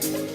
「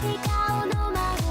笑顔の魔法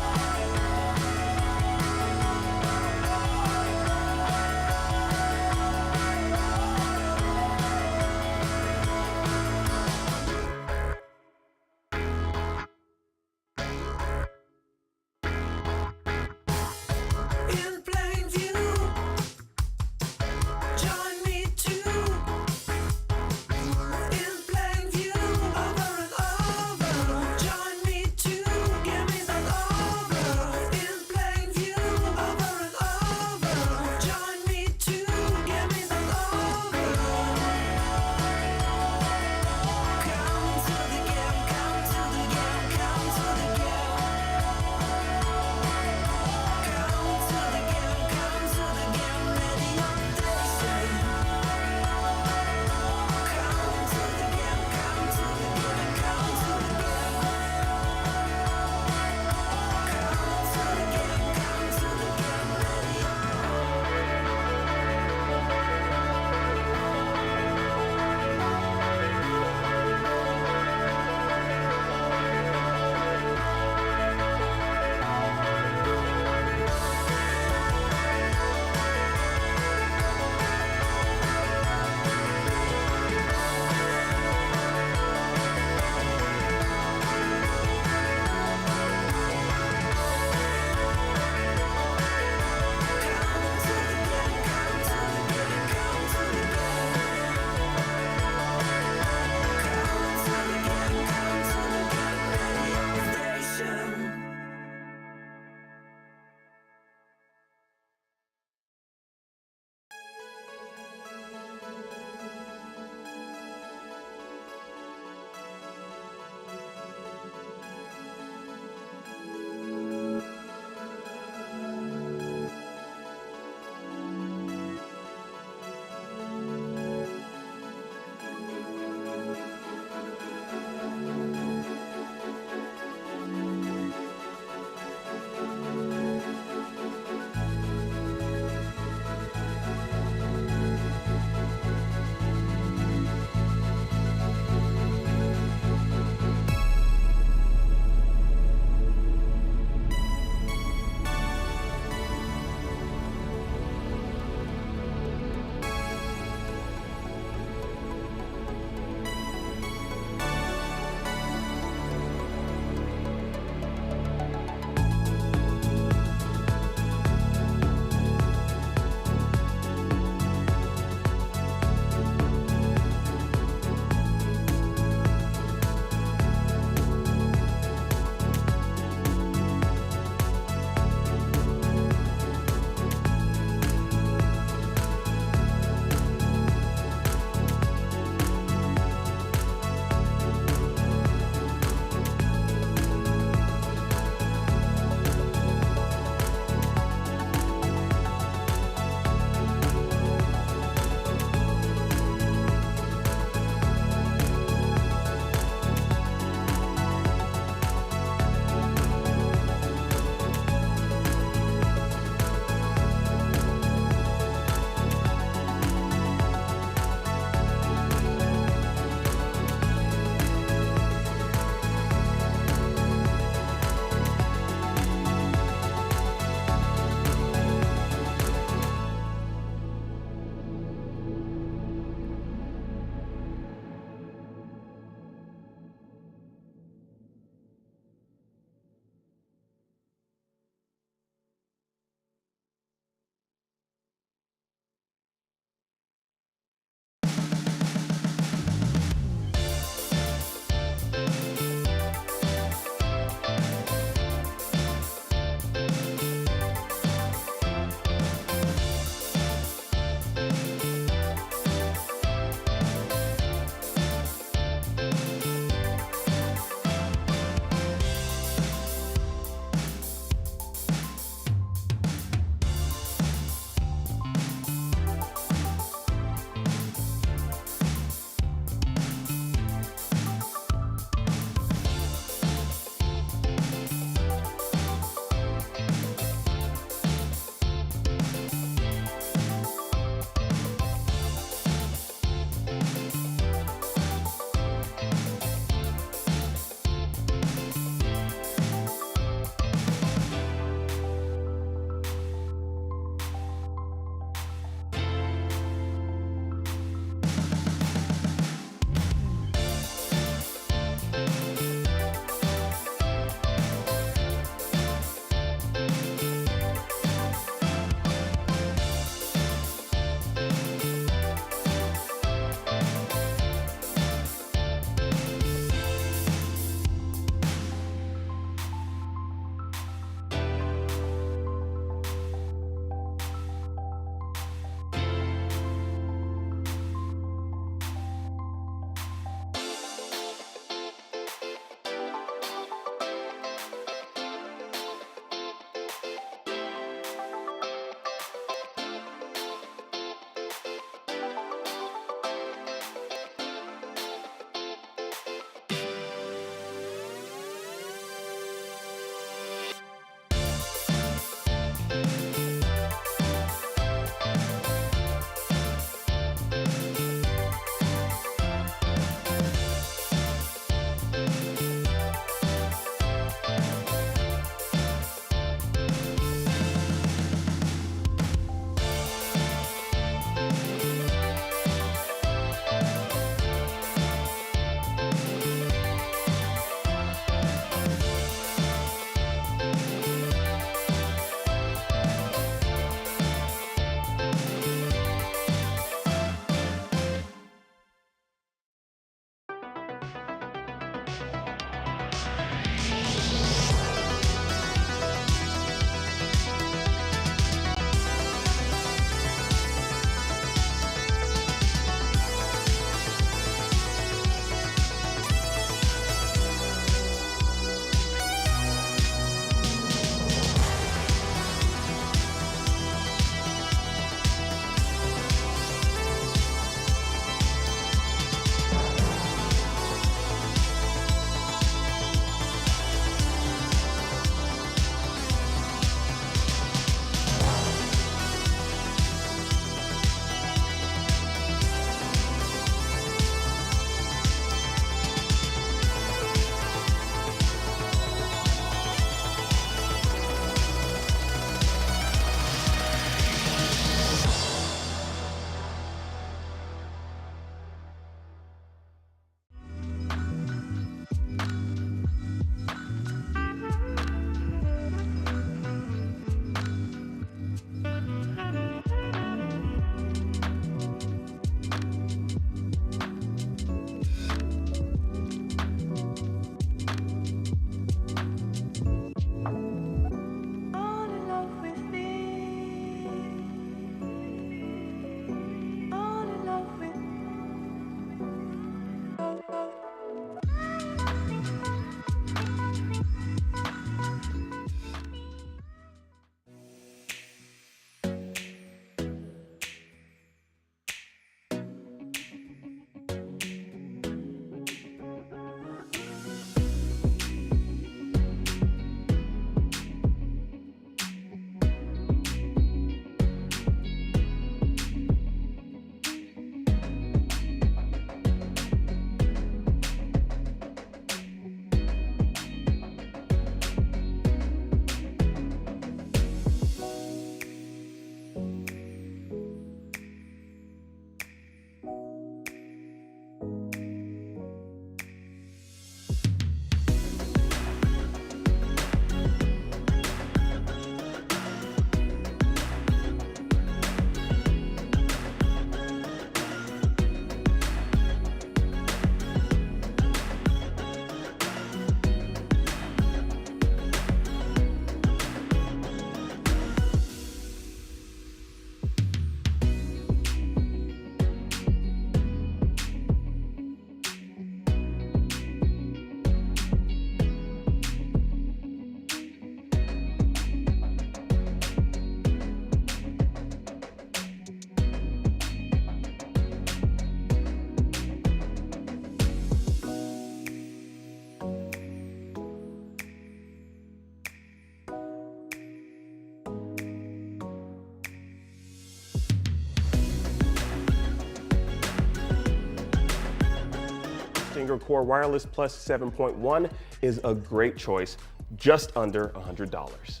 Stinger Core Wireless Plus 7.1 is a great choice, just under $100.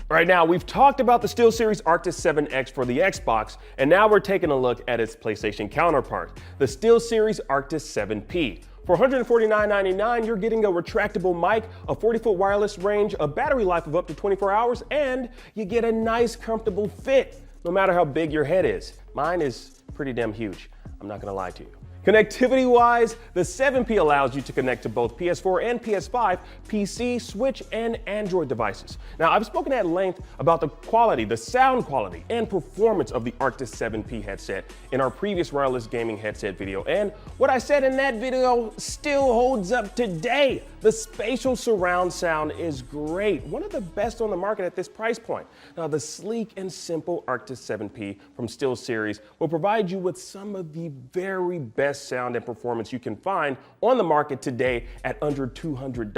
All right, now we've talked about the SteelSeries Arctis 7X for the Xbox, and now we're taking a look at its PlayStation counterpart, the SteelSeries Arctis 7P. For $149.99, you're getting a retractable mic, a 40-foot wireless range, a battery life of up to 24 hours, and you get a nice, comfortable fit, no matter how big your head is. Mine is pretty damn huge, I'm not gonna lie to you. Connectivity-wise, the 7P allows you to connect to both PS4 and PS5, PC, Switch, and Android devices. Now, I've spoken at length about the quality, the sound quality, and performance of the Arctis 7P headset in our previous wireless gaming headset video, and what I said in that video still holds up today. The spatial surround sound is great, one of the best on the market at this price point. Now, the sleek and simple Arctis 7P from SteelSeries will provide you with some of the very best sound and performance you can find on the market today at under $200.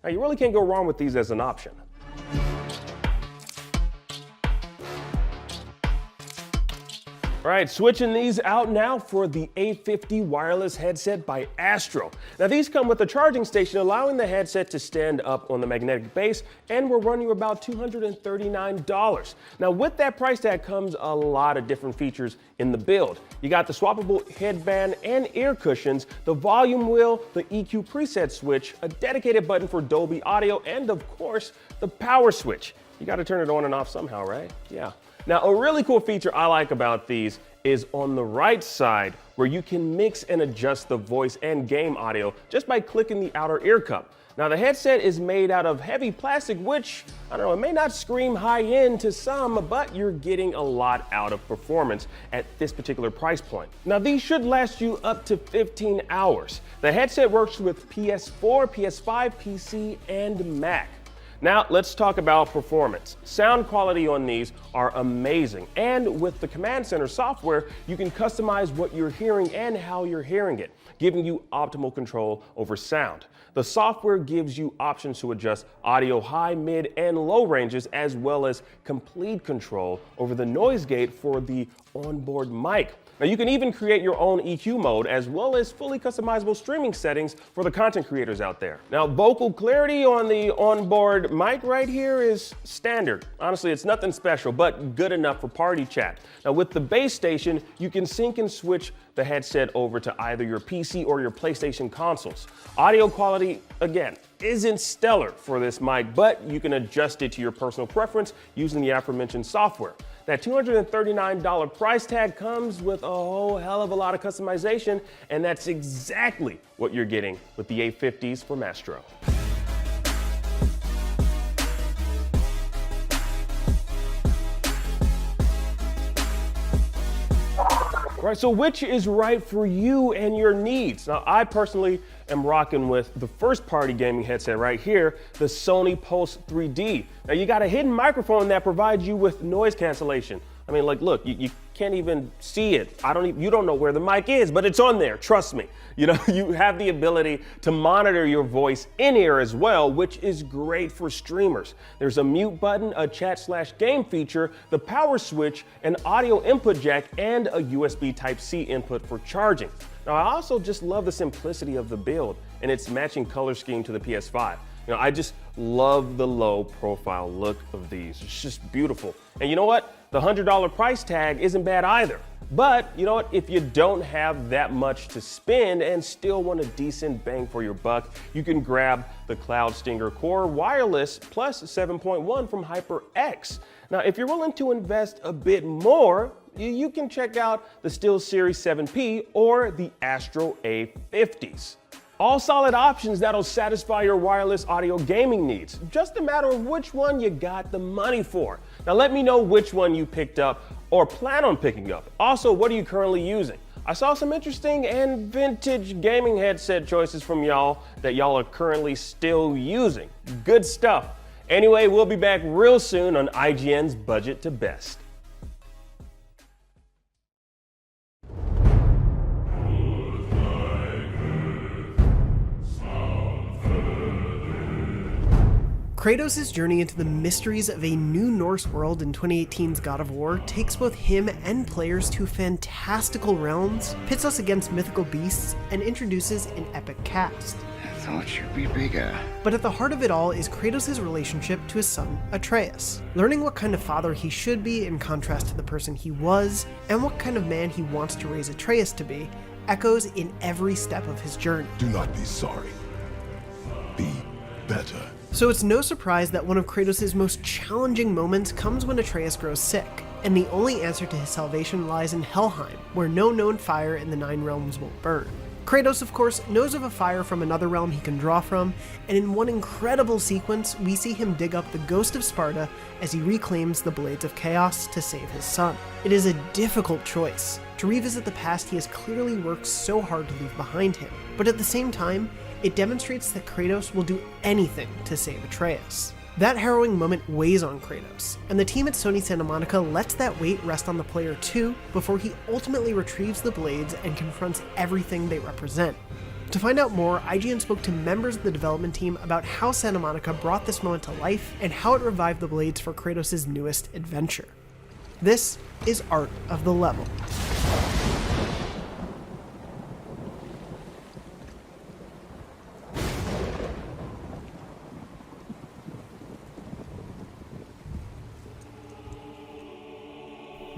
Now, you really can't go wrong with these as an option. All right, switching these out now for the A50 wireless headset by Astro. Now, these come with a charging station allowing the headset to stand up on the magnetic base and will run you about $239. Now, with that price tag comes a lot of different features in the build. You got the swappable headband and ear cushions, the volume wheel, the EQ preset switch, a dedicated button for Dolby Audio, and of course, the power switch. You got to turn it on and off somehow, right? Yeah. Now, a really cool feature I like about these is on the right side where you can mix and adjust the voice and game audio just by clicking the outer ear cup. Now, the headset is made out of heavy plastic, which, I don't know, it may not scream high end to some, but you're getting a lot out of performance at this particular price point. Now, these should last you up to 15 hours. The headset works with PS4, PS5, PC, and Mac. Now, let's talk about performance. Sound quality on these are amazing, and with the Command Center software, you can customize what you're hearing and how you're hearing it, giving you optimal control over sound. The software gives you options to adjust audio high, mid, and low ranges, as well as complete control over the noise gate for the onboard mic. Now, you can even create your own EQ mode, as well as fully customizable streaming settings for the content creators out there. Now, vocal clarity on the onboard mic right here is standard. Honestly, it's nothing special, but good enough for party chat. Now, with the base station, you can sync and switch the headset over to either your PC or your PlayStation consoles. Audio quality, again, isn't stellar for this mic, but you can adjust it to your personal preference using the aforementioned software. That $239 price tag comes with a whole hell of a lot of customization, and that's exactly what you're getting with the A50s from Astro. All right, so which is right for you and your needs? Now, I personally am rocking with the first party gaming headset right here, the Sony Pulse 3D. Now, you got a hidden microphone that provides you with noise cancellation. I mean, like, look, you can't even see it. You don't know where the mic is, but it's on there, trust me. You know, you have the ability to monitor your voice in-ear as well, which is great for streamers. There's a mute button, a chat/game feature, the power switch, an audio input jack, and a USB Type-C input for charging. Now, I also just love the simplicity of the build and its matching color scheme to the PS5. You know, I just love the low profile look of these. It's just beautiful. And you know what? The $100 price tag isn't bad either. But you know what? If you don't have that much to spend and still want a decent bang for your buck, you can grab the Cloud Stinger Core Wireless Plus 7.1 from HyperX. Now, if you're willing to invest a bit more, you can check out the SteelSeries 7P or the Astro A50s. All solid options that'll satisfy your wireless audio gaming needs. Just a matter of which one you got the money for. Now let me know which one you picked up or plan on picking up. Also, what are you currently using? I saw some interesting and vintage gaming headset choices from y'all that y'all are currently still using. Good stuff. Anyway, we'll be back real soon on IGN's Budget to Best. Kratos' journey into the mysteries of a new Norse world in 2018's God of War takes both him and players to fantastical realms, pits us against mythical beasts, and introduces an epic cast. I thought you'd be bigger. But at the heart of it all is Kratos' relationship to his son, Atreus. Learning what kind of father he should be in contrast to the person he was, and what kind of man he wants to raise Atreus to be, echoes in every step of his journey. Do not be sorry. Be better. So it's no surprise that one of Kratos' most challenging moments comes when Atreus grows sick, and the only answer to his salvation lies in Helheim, where no known fire in the 9 realms will burn. Kratos, of course, knows of a fire from another realm he can draw from, and in one incredible sequence, we see him dig up the ghost of Sparta as he reclaims the Blades of Chaos to save his son. It is a difficult choice. To revisit the past he has clearly worked so hard to leave behind him, but at the same time, it demonstrates that Kratos will do anything to save Atreus. That harrowing moment weighs on Kratos, and the team at Sony Santa Monica lets that weight rest on the player too before he ultimately retrieves the blades and confronts everything they represent. To find out more, IGN spoke to members of the development team about how Santa Monica brought this moment to life and how it revived the blades for Kratos' newest adventure. This is Art of the Level.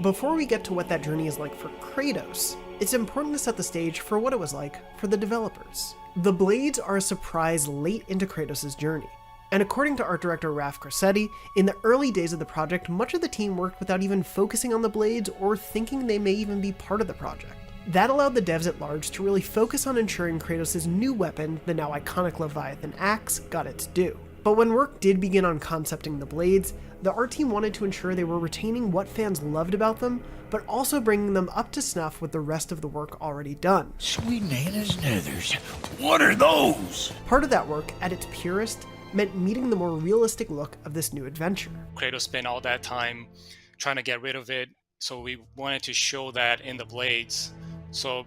Before we get to what that journey is like for Kratos, it's important to set the stage for what it was like for the developers. The blades are a surprise late into Kratos' journey, and according to art director Raf Grassetti, in the early days of the project, much of the team worked without even focusing on the blades or thinking they may even be part of the project. That allowed the devs at large to really focus on ensuring Kratos' new weapon, the now iconic Leviathan axe, got its due. But when work did begin on concepting the blades, the art team wanted to ensure they were retaining what fans loved about them, but also bringing them up to snuff with the rest of the work already done. Sweet Nana's nethers. What are those? Part of that work, at its purest, meant meeting the more realistic look of this new adventure. Kratos spent all that time trying to get rid of it, so we wanted to show that in the blades.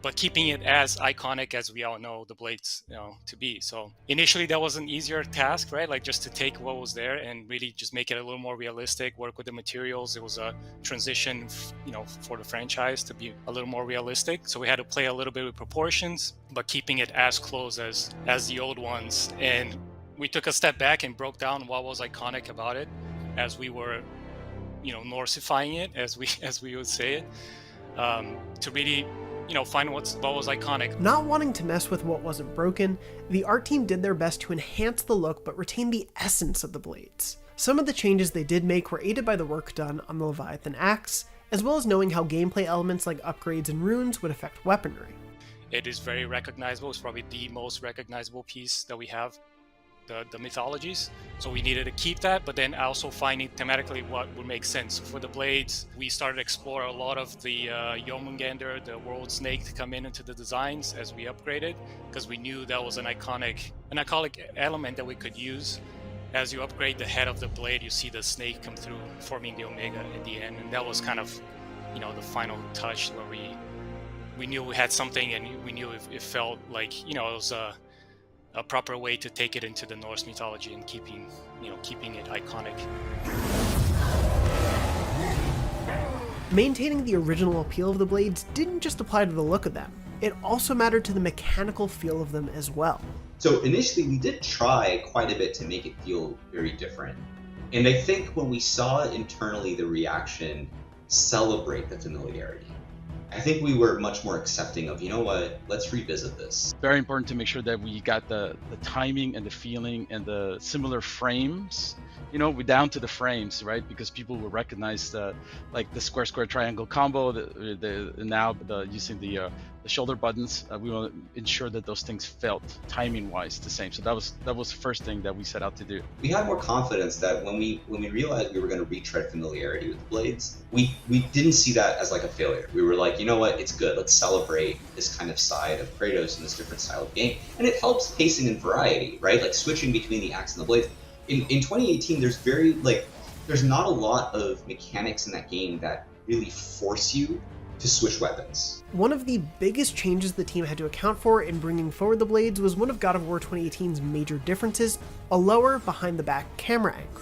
But keeping it as iconic as we all know the blades, to be. So initially that was an easier task, right? Like just to take what was there and really just make it a little more realistic, work with the materials. It was a transition, for the franchise to be a little more realistic. So we had to play a little bit with proportions, but keeping it as close as the old ones. And we took a step back and broke down what was iconic about it as we were, Norsifying it, as we would say it, to really find what was iconic. Not wanting to mess with what wasn't broken, the art team did their best to enhance the look but retain the essence of the blades. Some of the changes they did make were aided by the work done on the Leviathan axe, as well as knowing how gameplay elements like upgrades and runes would affect weaponry. It is very recognizable. It's probably the most recognizable piece that we have, the mythologies. So we needed to keep that, but then also finding thematically what would make sense. For the blades, we started to explore a lot of the Jormungandr, the world snake, to come into the designs as we upgraded, because we knew that was an iconic element that we could use. As you upgrade the head of the blade, you see the snake come through, forming the Omega at the end, and that was kind of, the final touch where we knew we had something, and we knew it felt like, it was a proper way to take it into the Norse mythology and keeping it iconic. Maintaining the original appeal of the blades didn't just apply to the look of them, it also mattered to the mechanical feel of them as well. So initially we did try quite a bit to make it feel very different. And I think when we saw internally the reaction celebrate the familiarity, I think we were much more accepting of, let's revisit this. Very important to make sure that we got the timing and the feeling and the similar frames, we're down to the frames, right? Because people will recognize the square triangle combo, using the shoulder buttons. We want to ensure that those things felt timing wise the same. So that was the first thing that we set out to do. We had more confidence that when we realized we were going to retread familiarity with the blades, we didn't see that as like a failure. We were like, it's good. Let's celebrate this kind of side of Kratos and this different style of game. And it helps pacing and variety, right? Like switching between the axe and the blades. In 2018, there's not a lot of mechanics in that game that really force you to switch weapons. One of the biggest changes the team had to account for in bringing forward the blades was one of God of War 2018's major differences: a lower behind-the-back camera angle.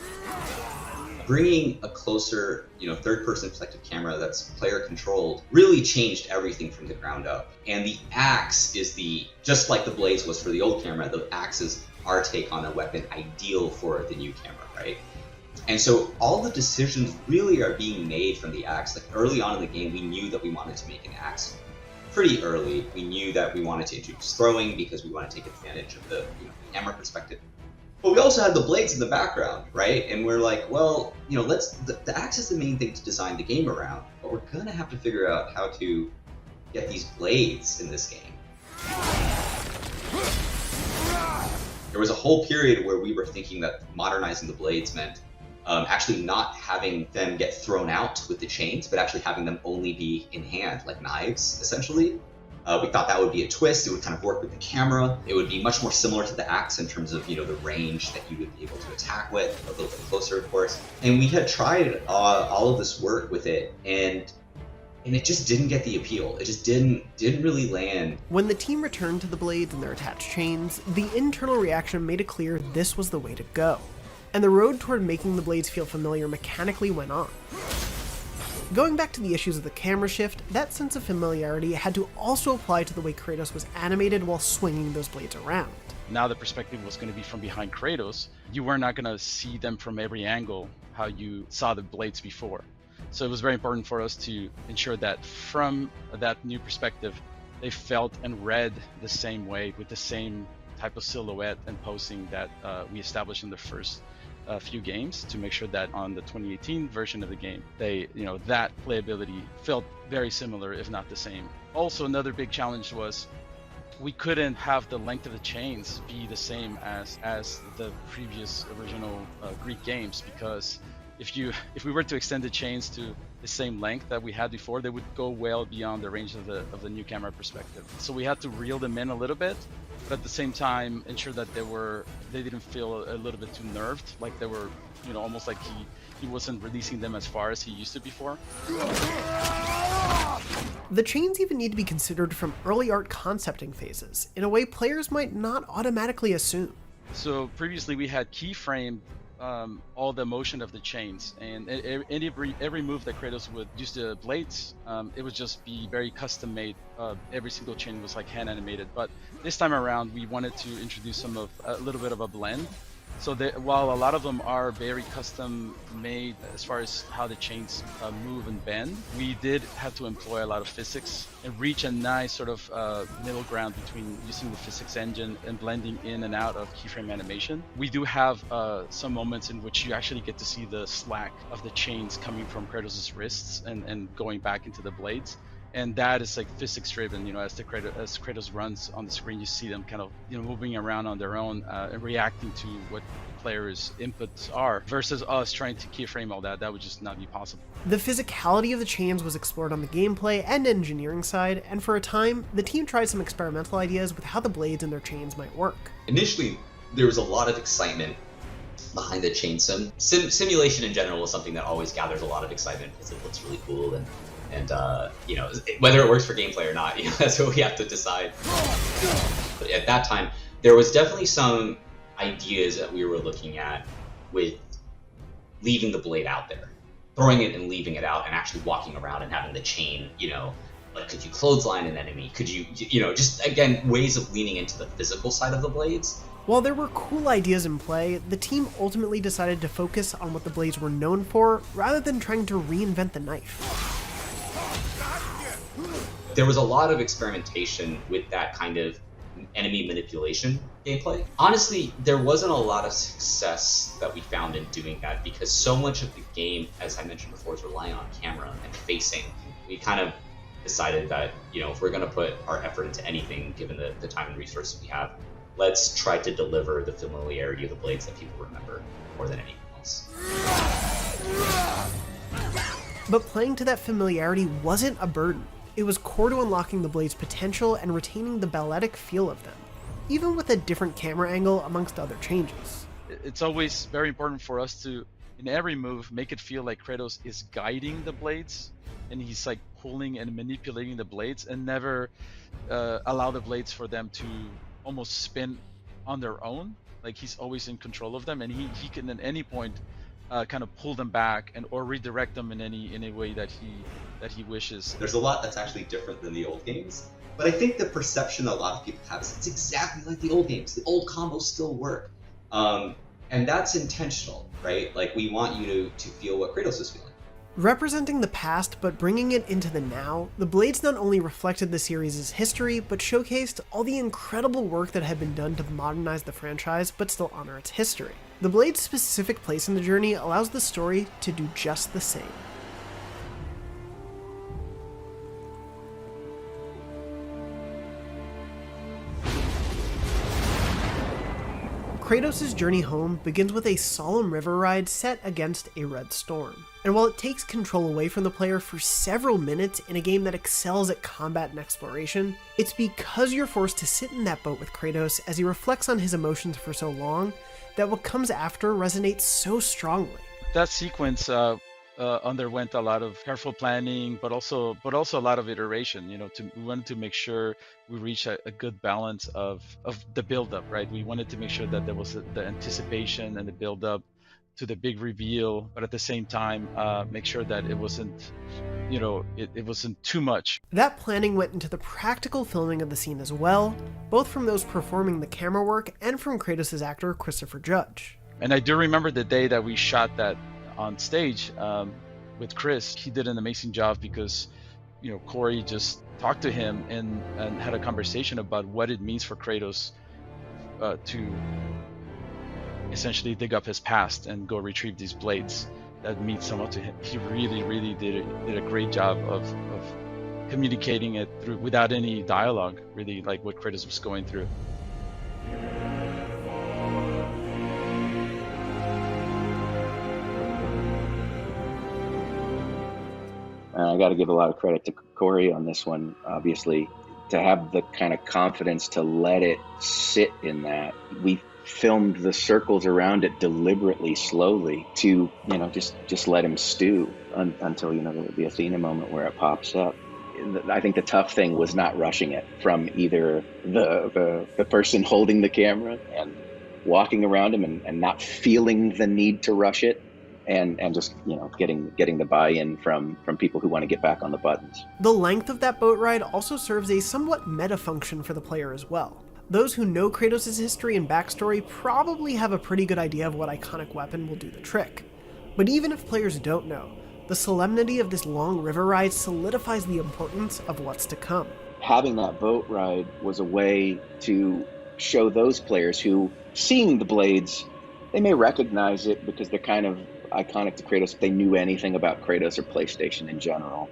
Bringing a closer, third-person perspective camera that's player-controlled really changed everything from the ground up. And the axe is just like the blades was for the old camera, the axe is our take on a weapon ideal for the new camera, right? And so all the decisions really are being made from the axe. Like early on in the game, we knew that we wanted to make an axe pretty early. We knew that we wanted to introduce throwing because we want to take advantage of the camera perspective. But we also had the blades in the background, right? And we're like, well, the axe is the main thing to design the game around, but we're gonna have to figure out how to get these blades in this game. There was a whole period where we were thinking that modernizing the blades meant actually not having them get thrown out with the chains, but actually having them only be in hand, like knives, essentially. We thought that would be a twist. It would kind of work with the camera. It would be much more similar to the axe in terms of, the range that you would be able to attack with, a little bit closer, of course. And we had tried all of this work with it, and it just didn't get the appeal. It just didn't really land. When the team returned to the blades and their attached chains, the internal reaction made it clear this was the way to go. And the road toward making the blades feel familiar mechanically went on. Going back to the issues of the camera shift, that sense of familiarity had to also apply to the way Kratos was animated while swinging those blades around. Now the perspective was going to be from behind Kratos. You were not going to see them from every angle how you saw the blades before. So it was very important for us to ensure that from that new perspective, they felt and read the same way with the same type of silhouette and posing that we established in the first few games, to make sure that on the 2018 version of the game, that playability felt very similar, if not the same. Also, another big challenge was we couldn't have the length of the chains be the same as the previous original Greek games, because if we were to extend the chains to the same length that we had before, they would go well beyond the range of the new camera perspective. So we had to reel them in a little bit, but at the same time ensure that they didn't feel a little bit too nerved, like they were, almost like he wasn't releasing them as far as he used to before. The chains even need to be considered from early art concepting phases, in a way players might not automatically assume. So previously we had keyframed all the motion of the chains, and every move that Kratos would use the blades, it would just be very custom made. Every single chain was like hand animated, but this time around we wanted to introduce a little bit of a blend. So while a lot of them are very custom made as far as how the chains move and bend, we did have to employ a lot of physics and reach a nice sort of middle ground between using the physics engine and blending in and out of keyframe animation. We do have some moments in which you actually get to see the slack of the chains coming from Kratos' wrists and going back into the blades. And that is like physics driven, as Kratos runs on the screen, you see them kind of, moving around on their own and reacting to what the player's inputs are, versus us trying to keyframe all that. That would just not be possible. The physicality of the chains was explored on the gameplay and engineering side, and for a time, the team tried some experimental ideas with how the blades and their chains might work. Initially, there was a lot of excitement behind the chain sim. Simulation in general is something that always gathers a lot of excitement because it looks really cool, and whether it works for gameplay or not, that's what we have to decide. But at that time, there was definitely some ideas that we were looking at with leaving the blade out there, throwing it and leaving it out, and actually walking around and having the chain, like, could you clothesline an enemy? Could you, just again, ways of leaning into the physical side of the blades. While there were cool ideas in play, the team ultimately decided to focus on what the blades were known for, rather than trying to reinvent the knife. There was a lot of experimentation with that kind of enemy manipulation gameplay. Honestly, there wasn't a lot of success that we found in doing that because so much of the game, as I mentioned before, is relying on camera and facing. We kind of decided that, if we're going to put our effort into anything, given the time and resources we have, let's try to deliver the familiarity of the blades that people remember more than anything else. But playing to that familiarity wasn't a burden. It was core to unlocking the blade's potential and retaining the balletic feel of them, even with a different camera angle amongst other changes. It's always very important for us to, in every move, make it feel like Kratos is guiding the blades, and he's like pulling and manipulating the blades and never allow the blades for them to almost spin on their own. Like he's always in control of them, and he can at any point kind of pull them back and or redirect them in any way that he wishes. There's a lot that's actually different than the old games, but I think the perception that a lot of people have is it's exactly like the old games. The old combos still work, and that's intentional, right? Like we want you to feel what Kratos is feeling. Representing the past but bringing it into the now, the Blades not only reflected the series' history, but showcased all the incredible work that had been done to modernize the franchise but still honor its history. The Blades' specific place in the journey allows the story to do just the same. Kratos' journey home begins with a solemn river ride set against a red storm. And while it takes control away from the player for several minutes in a game that excels at combat and exploration, it's because you're forced to sit in that boat with Kratos as he reflects on his emotions for so long that what comes after resonates so strongly. That sequence underwent a lot of careful planning, but also a lot of iteration. We wanted to make sure we reach a good balance of the build-up, right? We wanted to make sure that there was the anticipation and the build-up to the big reveal, but at the same time, make sure that it wasn't, it wasn't too much. That planning went into the practical filming of the scene as well, both from those performing the camera work and from Kratos' actor Christopher Judge. And I do remember the day that we shot that on stage with Chris. He did an amazing job because, Corey just talked to him and had a conversation about what it means for Kratos to essentially dig up his past and go retrieve these blades that mean so much to him. He really did a great job of communicating it through without any dialogue, really, like what Kratos was going through. I got to give a lot of credit to Corey on this one, obviously, to have the kind of confidence to let it sit in that. We filmed the circles around it deliberately, slowly, to, just let him stew until, the Athena moment where it pops up. I think the tough thing was not rushing it from either the person holding the camera and walking around him and not feeling the need to rush it, and just getting the buy-in from people who want to get back on the buttons. The length of that boat ride also serves a somewhat meta function for the player as well. Those who know Kratos' history and backstory probably have a pretty good idea of what iconic weapon will do the trick. But even if players don't know, the solemnity of this long river ride solidifies the importance of what's to come. Having that boat ride was a way to show those players who, seeing the blades, they may recognize it because they're kind of iconic to Kratos. If they knew anything about Kratos or PlayStation in general,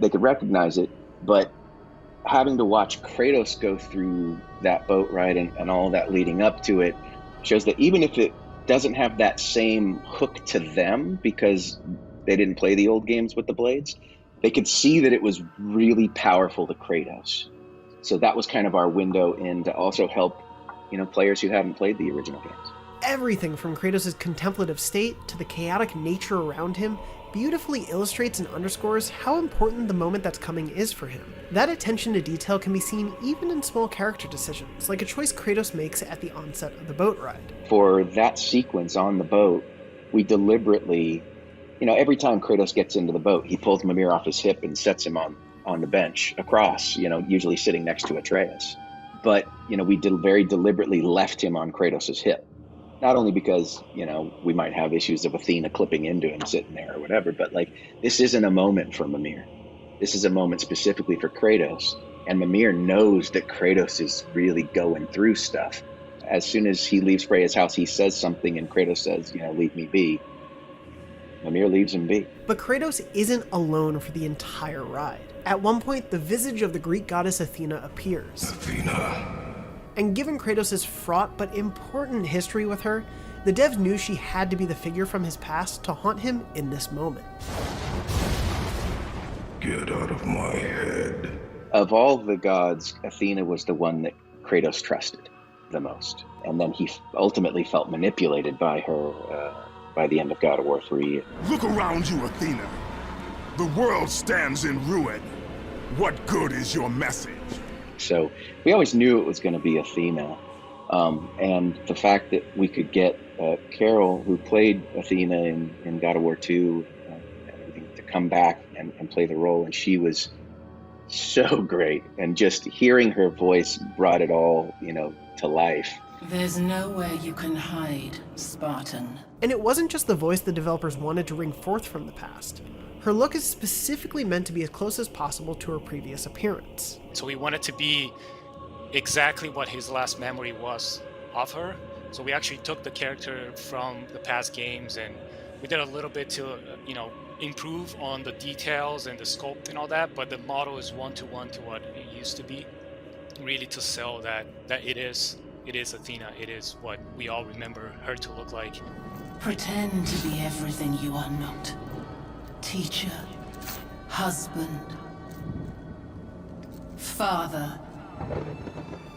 they could recognize it. But having to watch Kratos go through that boat ride and all that leading up to it shows that even if it doesn't have that same hook to them because they didn't play the old games with the blades, they could see that it was really powerful to Kratos. So that was kind of our window in to also help, players who haven't played the original games. Everything from Kratos' contemplative state to the chaotic nature around him beautifully illustrates and underscores how important the moment that's coming is for him. That attention to detail can be seen even in small character decisions, like a choice Kratos makes at the onset of the boat ride. For that sequence on the boat, we deliberately, every time Kratos gets into the boat, he pulls Mimir off his hip and sets him on the bench across, usually sitting next to Atreus. But, we very deliberately left him on Kratos' hip. Not only because, we might have issues of Athena clipping into him sitting there or whatever, but this isn't a moment for Mimir. This is a moment specifically for Kratos. And Mimir knows that Kratos is really going through stuff. As soon as he leaves Freya's house, he says something and Kratos says, leave me be. Mimir leaves him be. But Kratos isn't alone for the entire ride. At one point, the visage of the Greek goddess Athena appears. Athena. And given Kratos' fraught but important history with her, the devs knew she had to be the figure from his past to haunt him in this moment. Get out of my head. Of all the gods, Athena was the one that Kratos trusted the most. And then he ultimately felt manipulated by her by the end of God of War 3. Look around you, Athena. The world stands in ruin. What good is your message? So we always knew it was going to be Athena. And the fact that we could get Carol, who played Athena in God of War 2, to come back and play the role, and she was so great. And just hearing her voice brought it all, to life. There's nowhere you can hide, Spartan. And it wasn't just the voice the developers wanted to bring forth from the past. Her look is specifically meant to be as close as possible to her previous appearance. So we wanted to be exactly what his last memory was of her. So we actually took the character from the past games and we did a little bit to, improve on the details and the sculpt and all that, but the model is one-to-one to what it used to be, really to sell that it is Athena, it is what we all remember her to look like. Pretend to be everything you are not. Teacher, husband, father.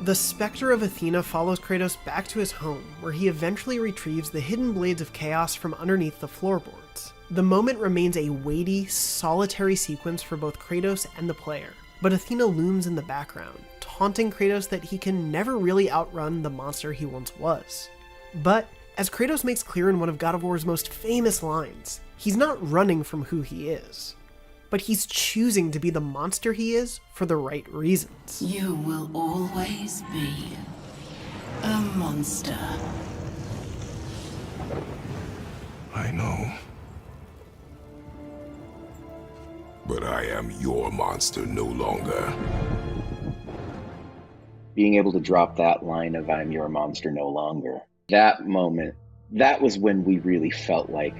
The specter of Athena follows Kratos back to his home, where he eventually retrieves the hidden blades of chaos from underneath the floorboards. The moment remains a weighty, solitary sequence for both Kratos and the player, but Athena looms in the background, taunting Kratos that he can never really outrun the monster he once was. But, as Kratos makes clear in one of God of War's most famous lines, he's not running from who he is, but he's choosing to be the monster he is for the right reasons. You will always be a monster. I know. But I am your monster no longer. Being able to drop that line of "I'm your monster no longer," that moment, that was when we really felt like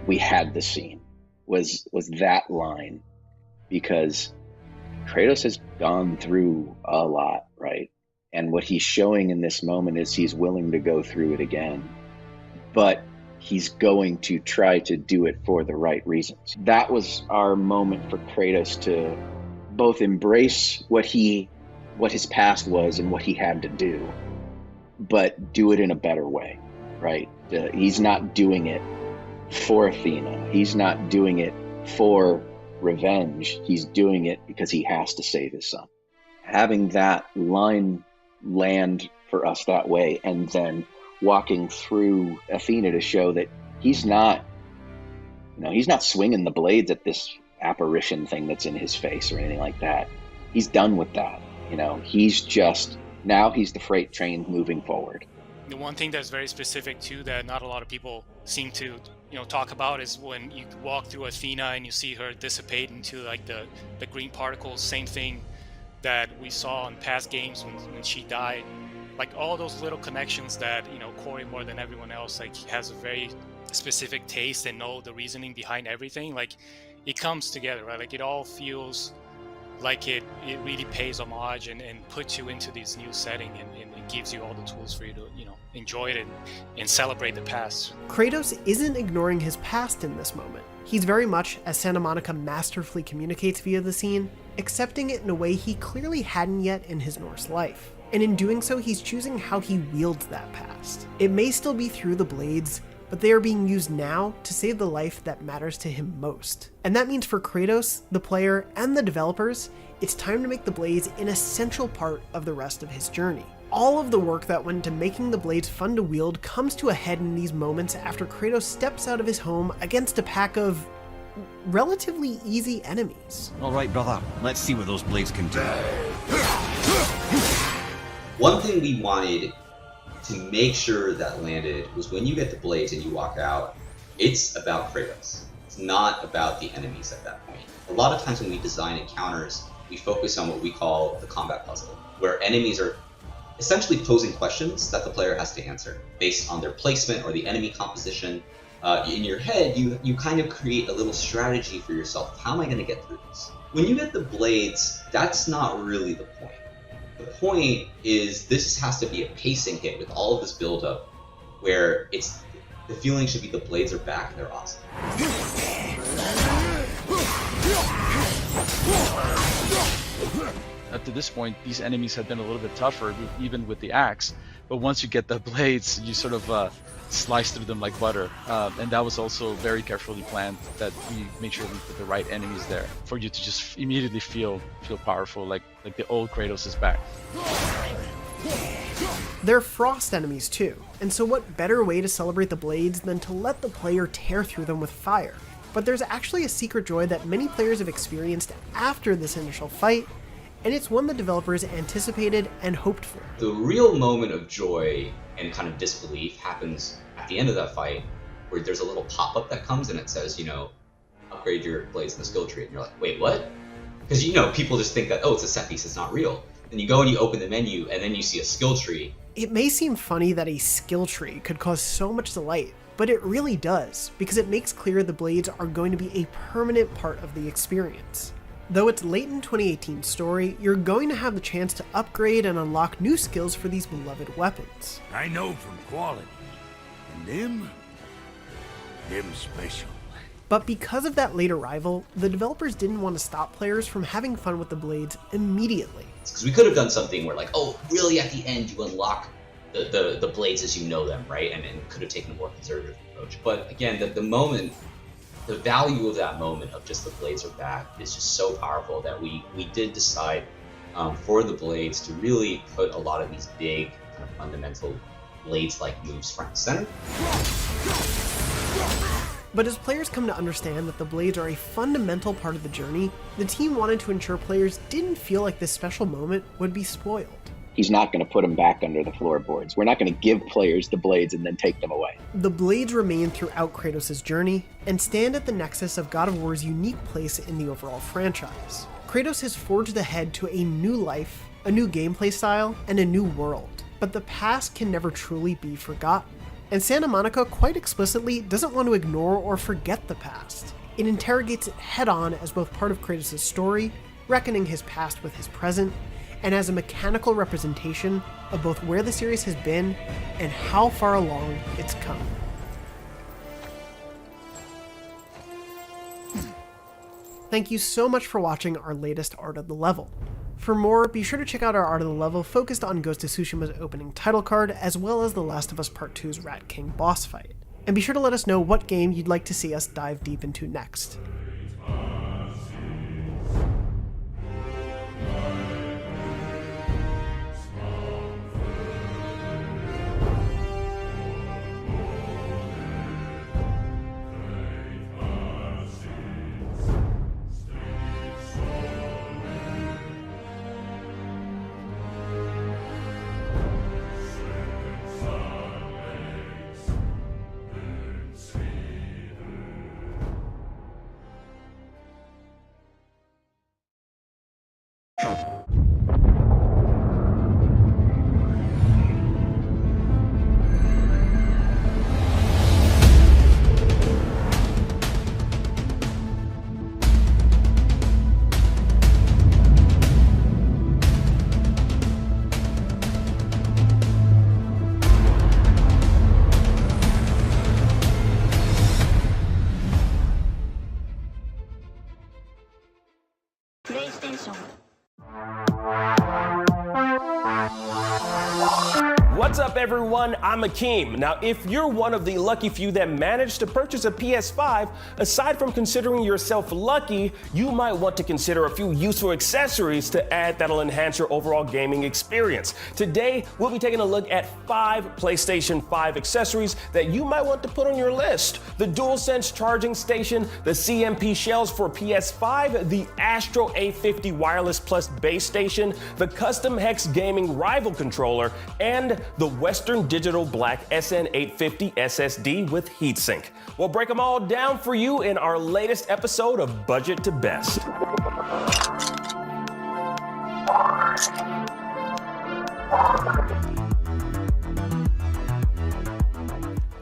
we had the scene, was that line, because Kratos has gone through a lot, right? And what he's showing in this moment is he's willing to go through it again, but he's going to try to do it for the right reasons. That was our moment for Kratos to both embrace what his past was and what he had to do, but do it in a better way, right? He's not doing it for Athena. He's not doing it for revenge. He's doing it because he has to save his son. Having that line land for us that way, and then walking through Athena to show that he's not swinging the blades at this apparition thing that's in his face or anything like that. He's done with that. He's the freight train moving forward. The one thing that's very specific too that not a lot of people seem to talk about is when you walk through Athena and you see her dissipate into like the green particles. Same thing that we saw in past games when she died. Like all those little connections that Corey, more than everyone else, like has a very specific taste and know the reasoning behind everything. Like it comes together, right? Like it all feels like it really pays homage and puts you into this new setting and it gives you all the tools for you to enjoy it and celebrate the past. Kratos isn't ignoring his past in this moment. He's very much, as Santa Monica masterfully communicates via the scene, accepting it in a way he clearly hadn't yet in his Norse life. And in doing so, he's choosing how he wields that past. It may still be through the blades, but they are being used now to save the life that matters to him most. And that means for Kratos, the player, and the developers, it's time to make the blades an essential part of the rest of his journey. All of the work that went into making the blades fun to wield comes to a head in these moments after Kratos steps out of his home against a pack of relatively easy enemies. All right, brother, let's see what those blades can do. One thing we wanted to make sure that landed was when you get the blades and you walk out, it's about Kratos. It's not about the enemies at that point. A lot of times when we design encounters, we focus on what we call the combat puzzle, where enemies are essentially posing questions that the player has to answer based on their placement or the enemy composition. In your head, you kind of create a little strategy for yourself. How am I going to get through this? When you get the blades, that's not really the point. The point is this has to be a pacing hit with all of this build-up where the feeling should be the blades are back and they're awesome. Up to this point, these enemies have been a little bit tougher, even with the axe. but once you get the blades, you sort of slice through them like butter. And that was also very carefully planned, that we made sure we put the right enemies there for you to just immediately feel powerful, like the old Kratos is back. They're frost enemies too, and so what better way to celebrate the blades than to let the player tear through them with fire? But there's actually a secret joy that many players have experienced after this initial fight, and it's one the developers anticipated and hoped for. The real moment of joy and kind of disbelief happens at the end of that fight, where there's a little pop-up that comes and it says, upgrade your blades in the skill tree, and you're like, wait, what? Because people just think that, oh, it's a set piece, it's not real. Then you go and you open the menu, and then you see a skill tree. It may seem funny that a skill tree could cause so much delight, but it really does, because it makes clear the blades are going to be a permanent part of the experience. Though it's late in 2018's story, you're going to have the chance to upgrade and unlock new skills for these beloved weapons. I know from quality. And them special. But because of that late arrival, the developers didn't want to stop players from having fun with the blades immediately. Because we could have done something where like, oh, really at the end you unlock the blades as you know them, right? And could have taken a more conservative approach. But again, the value of that moment of just the blades are back is just so powerful that we did decide for the blades to really put a lot of these big kind of fundamental blades-like moves front and center. But as players come to understand that the blades are a fundamental part of the journey, the team wanted to ensure players didn't feel like this special moment would be spoiled. He's not going to put them back under the floorboards. We're not going to give players the blades and then take them away. The blades remain throughout Kratos' journey and stand at the nexus of God of War's unique place in the overall franchise. Kratos has forged ahead to a new life, a new gameplay style, and a new world. But the past can never truly be forgotten. And Santa Monica quite explicitly doesn't want to ignore or forget the past. It interrogates it head-on as both part of Kratos' story, reckoning his past with his present, and as a mechanical representation of both where the series has been and how far along it's come. Thank you so much for watching our latest Art of the Level. For more, be sure to check out our Art of the Level focused on Ghost of Tsushima's opening title card, as well as The Last of Us Part 2's Rat King boss fight. And be sure to let us know what game you'd like to see us dive deep into next. PlayStation. What's up everyone, I'm Akeem. Now if you're one of the lucky few that managed to purchase a PS5, aside from considering yourself lucky, you might want to consider a few useful accessories to add that'll enhance your overall gaming experience. Today, we'll be taking a look at 5 PlayStation 5 accessories that you might want to put on your list. The DualSense charging station, the CMP shells for PS5, the Astro A50 Wireless Plus base station, the custom Hex Gaming Rival controller, and the Western Digital Black SN850 SSD with heatsink. We'll break them all down for you in our latest episode of Budget to Best.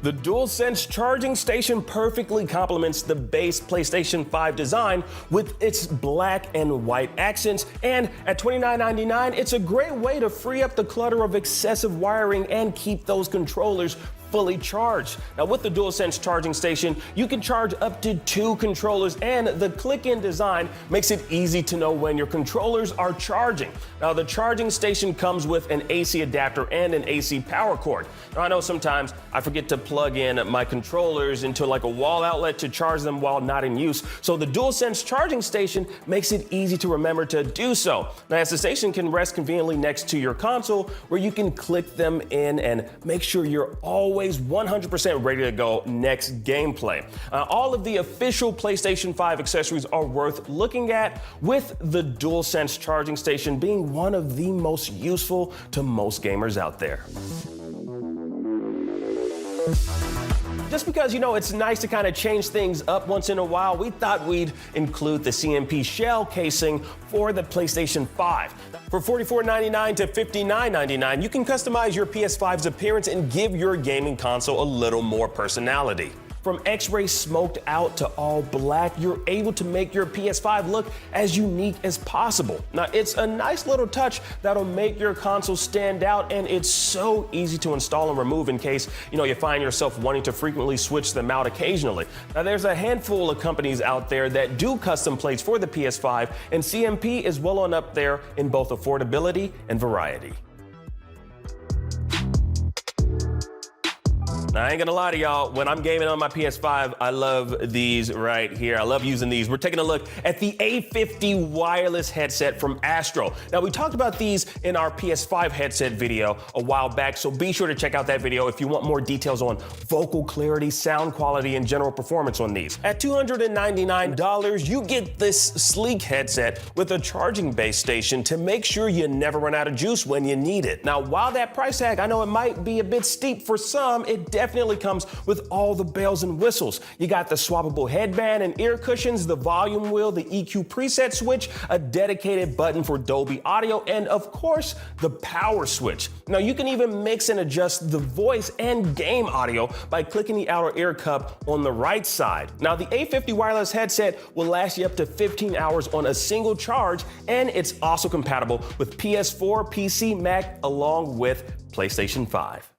The DualSense charging station perfectly complements the base PlayStation 5 design with its black and white accents, and at $29.99, it's a great way to free up the clutter of excessive wiring and keep those controllers fully charged. Now with the DualSense charging station, you can charge up to 2 controllers, and the click-in design makes it easy to know when your controllers are charging. Now the charging station comes with an AC adapter and an AC power cord. Now I know sometimes I forget to plug in my controllers into like a wall outlet to charge them while not in use, so the DualSense charging station makes it easy to remember to do so. Now as the station can rest conveniently next to your console, where you can click them in and make sure you're always 100% ready to go next gameplay. All of the official PlayStation 5 accessories are worth looking at, with the DualSense charging station being one of the most useful to most gamers out there. Just because, it's nice to kind of change things up once in a while, we thought we'd include the CMP shell casing for the PlayStation 5. For $44.99 to $59.99, you can customize your PS5's appearance and give your gaming console a little more personality. From X-ray smoked out to all black, you're able to make your PS5 look as unique as possible. Now, it's a nice little touch that'll make your console stand out, and it's so easy to install and remove in case, you find yourself wanting to frequently switch them out occasionally. Now, there's a handful of companies out there that do custom plates for the PS5, and CMP is well on up there in both affordability and variety. Now, I ain't gonna lie to y'all, when I'm gaming on my PS5, I love these right here. I love using these. We're taking a look at the A50 wireless headset from Astro. Now, we talked about these in our PS5 headset video a while back, so be sure to check out that video if you want more details on vocal clarity, sound quality, and general performance on these. At $299, you get this sleek headset with a charging base station to make sure you never run out of juice when you need it. Now, while that price tag, I know it might be a bit steep for some, it definitely comes with all the bells and whistles. You got the swappable headband and ear cushions, the volume wheel, the EQ preset switch, a dedicated button for Dolby Audio, and of course, the power switch. Now you can even mix and adjust the voice and game audio by clicking the outer ear cup on the right side. Now the A50 wireless headset will last you up to 15 hours on a single charge, and it's also compatible with PS4, PC, Mac, along with PlayStation 5.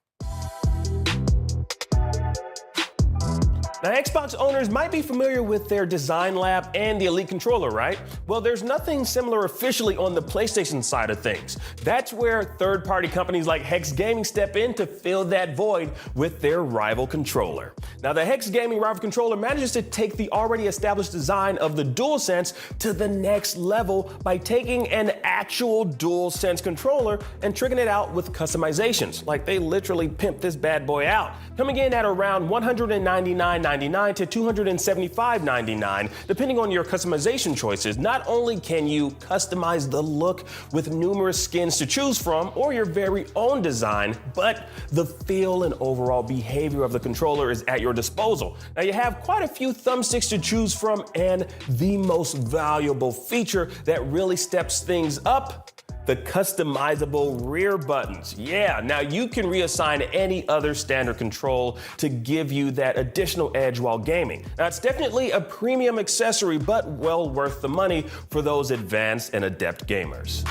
Now, Xbox owners might be familiar with their Design Lab and the Elite controller, right? Well, there's nothing similar officially on the PlayStation side of things. That's where third-party companies like Hex Gaming step in to fill that void with their rival controller. Now, the Hex Gaming rival controller manages to take the already established design of the DualSense to the next level by taking an actual DualSense controller and tricking it out with customizations. Like, they literally pimp this bad boy out. Coming in at around $199.99 to $275.99, depending on your customization choices. Not only can you customize the look with numerous skins to choose from or your very own design, but the feel and overall behavior of the controller is at your disposal. Now you have quite a few thumbsticks to choose from, and the most valuable feature that really steps things up: the customizable rear buttons. Yeah, now you can reassign any other standard control to give you that additional edge while gaming. Now it's definitely a premium accessory, but well worth the money for those advanced and adept gamers.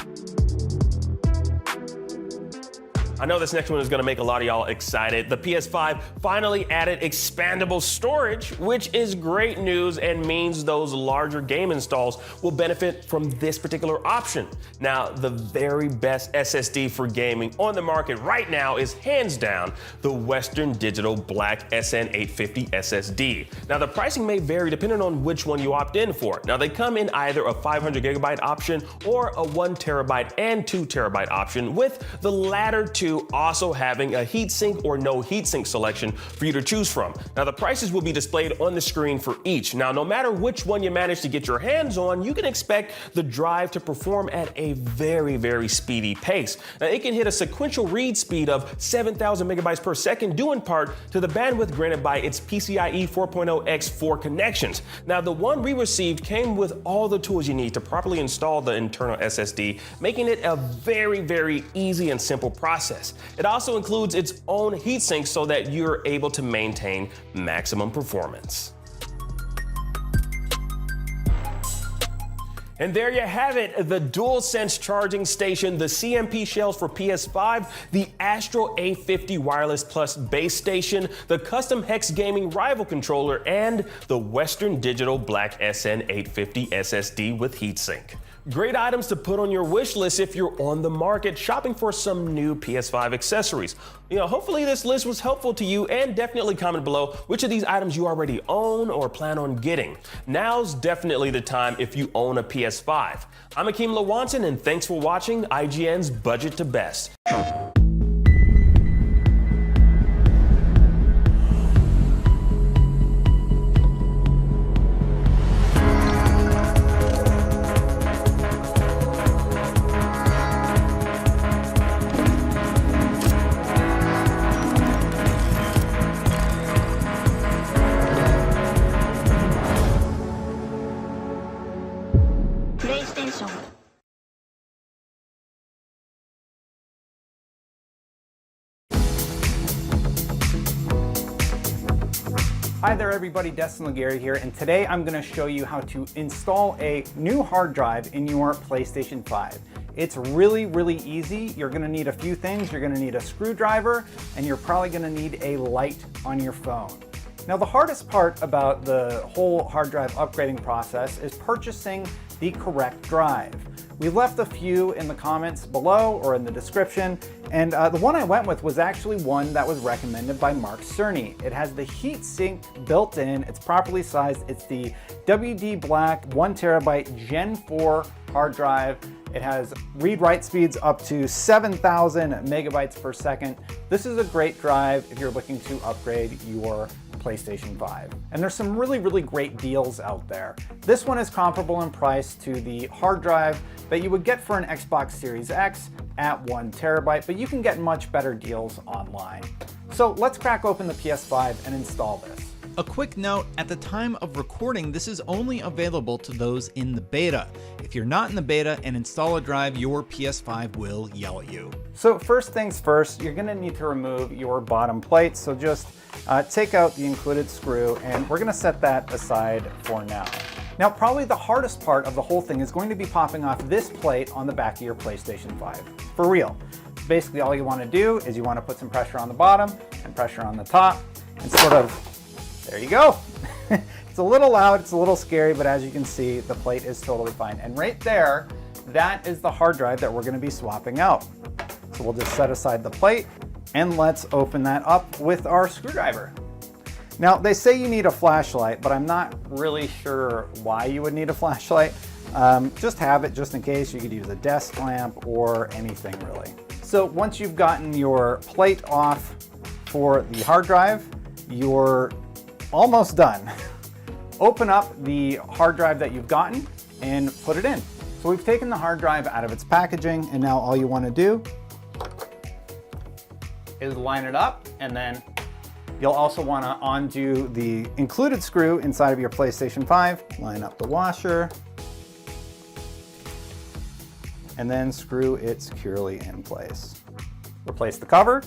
I know this next one is gonna make a lot of y'all excited. The PS5 finally added expandable storage, which is great news and means those larger game installs will benefit from this particular option. Now, the very best SSD for gaming on the market right now is hands down the Western Digital Black SN850 SSD. Now, the pricing may vary depending on which one you opt in for. Now, they come in either a 500GB option or a 1TB and 2TB option, with the latter two also having a heatsink or no heatsink selection for you to choose from. Now the prices will be displayed on the screen for each. Now no matter which one you manage to get your hands on, you can expect the drive to perform at a very, very speedy pace. Now it can hit a sequential read speed of 7,000 megabytes per second, due in part to the bandwidth granted by its PCIe 4.0 X4 connections. Now the one we received came with all the tools you need to properly install the internal SSD, making it a very, very easy and simple process. It also includes its own heatsink so that you're able to maintain maximum performance. And there you have it, the DualSense charging station, the CMP shells for PS5, the Astro A50 Wireless Plus base station, the custom Hex Gaming rival controller, and the Western Digital Black SN850 SSD with heatsink. Great items to put on your wish list if you're on the market shopping for some new PS5 accessories. Hopefully this list was helpful to you, and definitely comment below which of these items you already own or plan on getting. Now's definitely the time if you own a PS5. I'm Akeem Lawanson, and thanks for watching IGN's Budget to Best. PlayStation. Hi there everybody, Destin Laguerre here, and today I'm going to show you how to install a new hard drive in your PlayStation 5. It's really easy. You're going to need a few things. You're going to need a screwdriver, and you're probably going to need a light on your phone. Now the hardest part about the whole hard drive upgrading process is purchasing the correct drive. We left a few in the comments below or in the description, and the one I went with was actually one that was recommended by Mark Cerny. It has the heatsink built in, it's properly sized, it's the WD Black 1TB Gen 4 hard drive. It has read-write speeds up to 7,000 megabytes per second. This is a great drive if you're looking to upgrade your PlayStation 5. And there's some really great deals out there. This one is comparable in price to the hard drive that you would get for an Xbox Series X at 1 terabyte, but you can get much better deals online. So let's crack open the PS5 and install this. A quick note, at the time of recording, this is only available to those in the beta. If you're not in the beta and install a drive, your PS5 will yell at you. So first things first, you're gonna need to remove your bottom plate. So just take out the included screw, and we're gonna set that aside for now. Now, probably the hardest part of the whole thing is going to be popping off this plate on the back of your PlayStation 5. For real. Basically, all you wanna do is you wanna put some pressure on the bottom and pressure on the top, and sort of, there you go. It's a little loud, it's a little scary, but as you can see, the plate is totally fine. And right there, that is the hard drive that we're gonna be swapping out. So we'll just set aside the plate, and let's open that up with our screwdriver. Now, they say you need a flashlight, but I'm not really sure why you would need a flashlight. Just have it just in case. You could use a desk lamp or anything really. So once you've gotten your plate off for the hard drive, you're almost done. Open up the hard drive that you've gotten and put it in. So we've taken the hard drive out of its packaging, and now all you want to do is line it up, and then you'll also want to undo the included screw inside of your PlayStation 5, line up the washer, and then screw it securely in place. Replace the cover,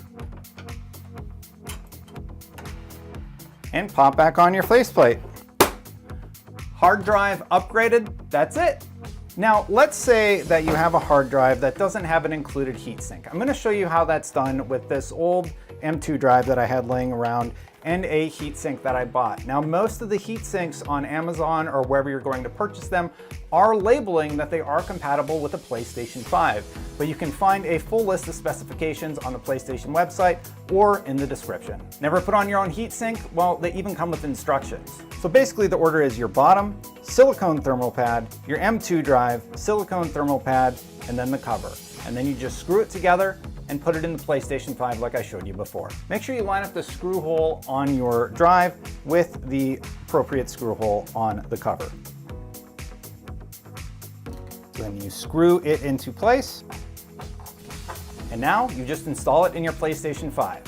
and pop back on your faceplate. Hard drive upgraded, that's it. Now, let's say that you have a hard drive that doesn't have an included heatsink. I'm gonna show you how that's done with this old M2 drive that I had laying around and a heatsink that I bought. Now, most of the heatsinks on Amazon or wherever you're going to purchase them are labeling that they are compatible with the PlayStation 5, but you can find a full list of specifications on the PlayStation website or in the description. Never put on your own heatsink? Well, they even come with instructions. So basically the order is your bottom, silicone thermal pad, your M2 drive, silicone thermal pad, and then the cover. And then you just screw it together and put it in the PlayStation 5 like I showed you before. Make sure you line up the screw hole on your drive with the appropriate screw hole on the cover. So then you screw it into place, and now you just install it in your PlayStation 5.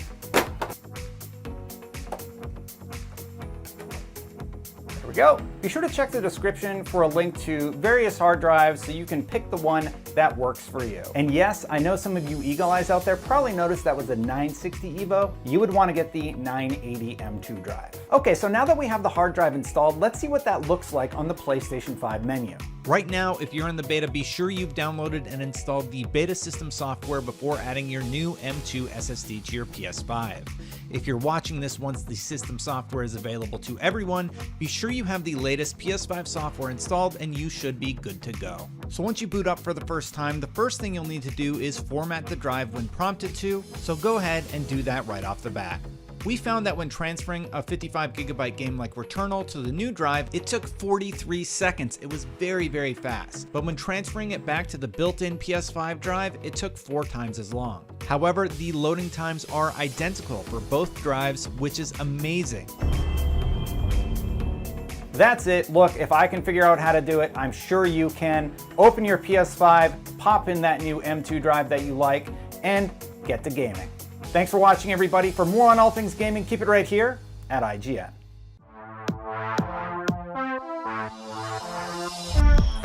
There we go. Be sure to check the description for a link to various hard drives so you can pick the one that works for you. And yes, I know some of you eagle eyes out there probably noticed that was a 960 EVO. You would want to get the 980 M2 drive. Okay, so now that we have the hard drive installed, let's see what that looks like on the PlayStation 5 menu. Right now, if you're in the beta, be sure you've downloaded and installed the beta system software before adding your new M2 SSD to your PS5. If you're watching this once the system software is available to everyone, be sure you have the latest PS5 software installed and you should be good to go. So once you boot up for the first time, the first thing you'll need to do is format the drive when prompted to, so go ahead and do that right off the bat. We found that when transferring a 55GB game like Returnal to the new drive, it took 43 seconds. It was very, very fast. But when transferring it back to the built-in PS5 drive, it took 4 times as long. However, the loading times are identical for both drives, which is amazing. That's it. Look, if I can figure out how to do it, I'm sure you can. Open your PS5, pop in that new M2 drive that you like, and get to gaming. Thanks for watching, everybody. For more on all things gaming, keep it right here at IGN.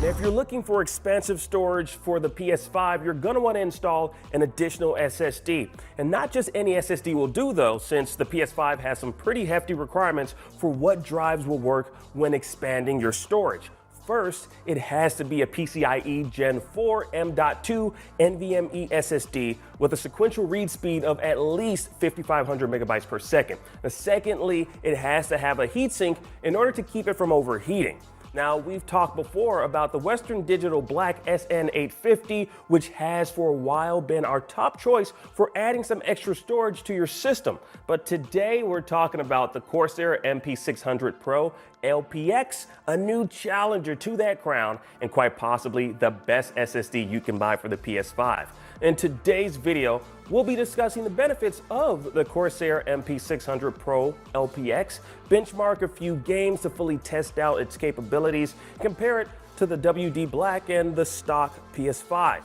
Now, if you're looking for expansive storage for the PS5, you're going to want to install an additional SSD. And not just any SSD will do, though, since the PS5 has some pretty hefty requirements for what drives will work when expanding your storage. First, it has to be a PCIe Gen 4 M.2 NVMe SSD with a sequential read speed of at least 5,500 megabytes per second. Now, secondly, it has to have a heatsink in order to keep it from overheating. Now, we've talked before about the Western Digital Black SN850, which has for a while been our top choice for adding some extra storage to your system. But today we're talking about the Corsair MP600 Pro LPX, a new challenger to that crown and quite possibly the best SSD you can buy for the PS5. In today's video, we'll be discussing the benefits of the Corsair MP600 Pro LPX, benchmark a few games to fully test out its capabilities, compare it to the WD Black and the stock PS5.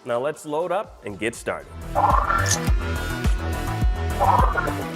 Now let's load up and get started.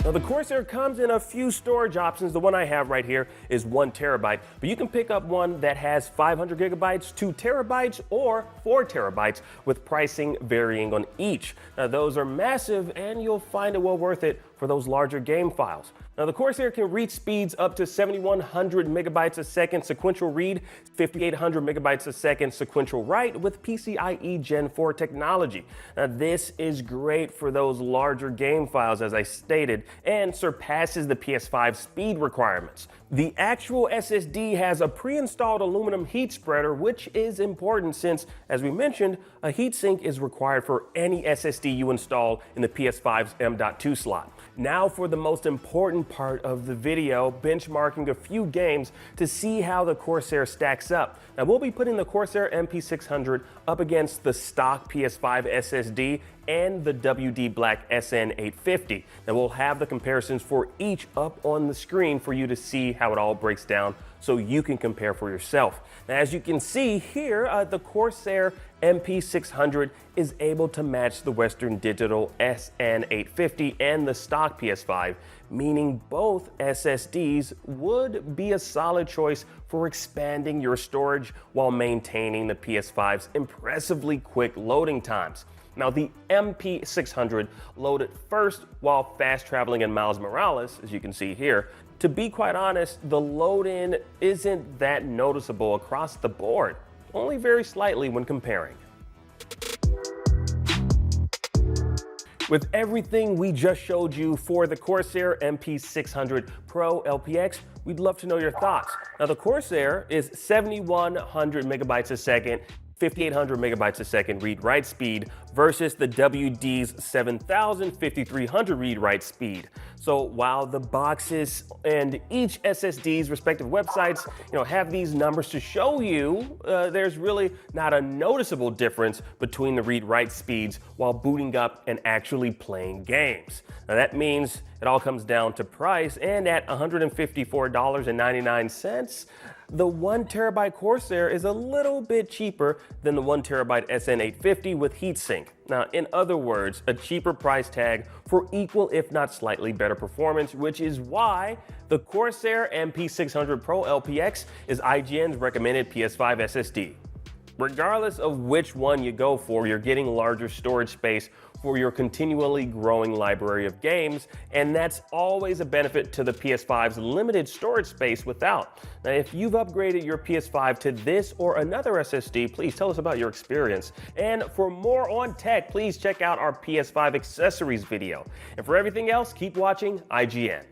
Now the Corsair comes in a few storage options. The one I have right here is 1 terabyte, but you can pick up one that has 500 gigabytes, 2 terabytes, or 4 terabytes with pricing varying on each. Now those are massive and you'll find it well worth it for those larger game files. Now the Corsair can reach speeds up to 7,100 megabytes a second sequential read, 5,800 megabytes a second sequential write with PCIe Gen 4 technology. Now this is great for those larger game files, as I stated, and surpasses the PS5 speed requirements. The actual SSD has a pre-installed aluminum heat spreader, which is important since, as we mentioned, a heatsink is required for any SSD you install in the PS5's M.2 slot. Now for the most important part of the video, benchmarking a few games to see how the Corsair stacks up. Now we'll be putting the Corsair MP600 up against the stock PS5 SSD and the WD Black SN850. Now we'll have the comparisons for each up on the screen for you to see how it all breaks down so you can compare for yourself. Now as you can see here, the Corsair MP600 is able to match the Western Digital SN850 and the stock PS5, meaning both SSDs would be a solid choice for expanding your storage while maintaining the PS5's impressively quick loading times. Now the MP600 loaded first while fast traveling in Miles Morales, as you can see here. To be quite honest, the load-in isn't that noticeable across the board, only very slightly when comparing. With everything we just showed you for the Corsair MP600 Pro LPX, we'd love to know your thoughts. Now the Corsair is 7,100 megabytes a second, 5,800 megabytes a second read-write speed versus the WD's 7,000, 5,300 read-write speed. So while the boxes and each SSD's respective websites, have these numbers to show you, there's really not a noticeable difference between the read-write speeds while booting up and actually playing games. Now that means it all comes down to price, and at $154.99, the 1 terabyte Corsair is a little bit cheaper than the 1 terabyte SN850 with heatsink. Now, in other words, a cheaper price tag for equal if not slightly better performance, which is why the Corsair MP600 Pro LPX is IGN's recommended PS5 SSD. Regardless of which one you go for, you're getting larger storage space for your continually growing library of games, and that's always a benefit to the PS5's limited storage space without. Now, if you've upgraded your PS5 to this or another SSD, please tell us about your experience. And for more on tech, please check out our PS5 accessories video. And for everything else, keep watching IGN.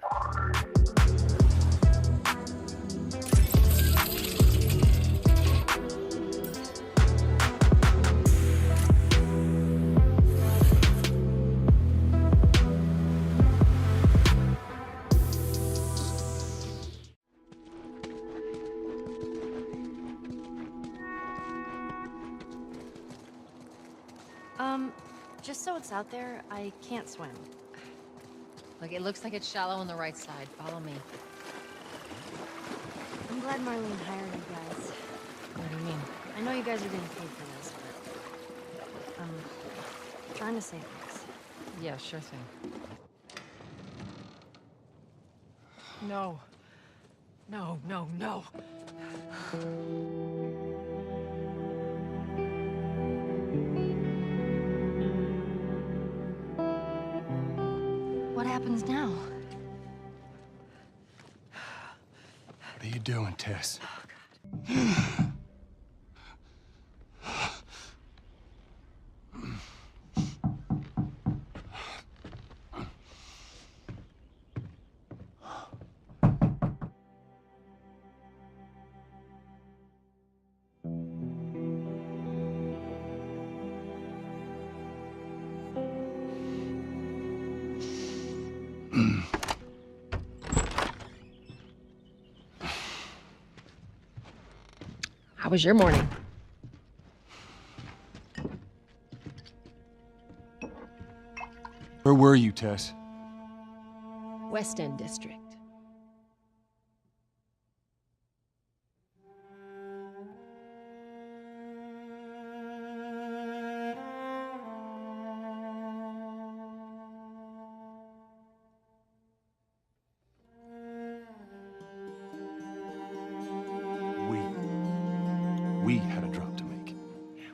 Just so it's out there, I can't swim. Look, it looks like it's shallow on the right side. Follow me. I'm glad Marlene hired you guys. What do you mean? I know you guys are getting paid for this, but I'm trying to save things. Yeah, sure thing. No. No, no, no. What happens now? What are you doing, Tess? How was your morning? Where were you, Tess? West End District. We had a drop to make.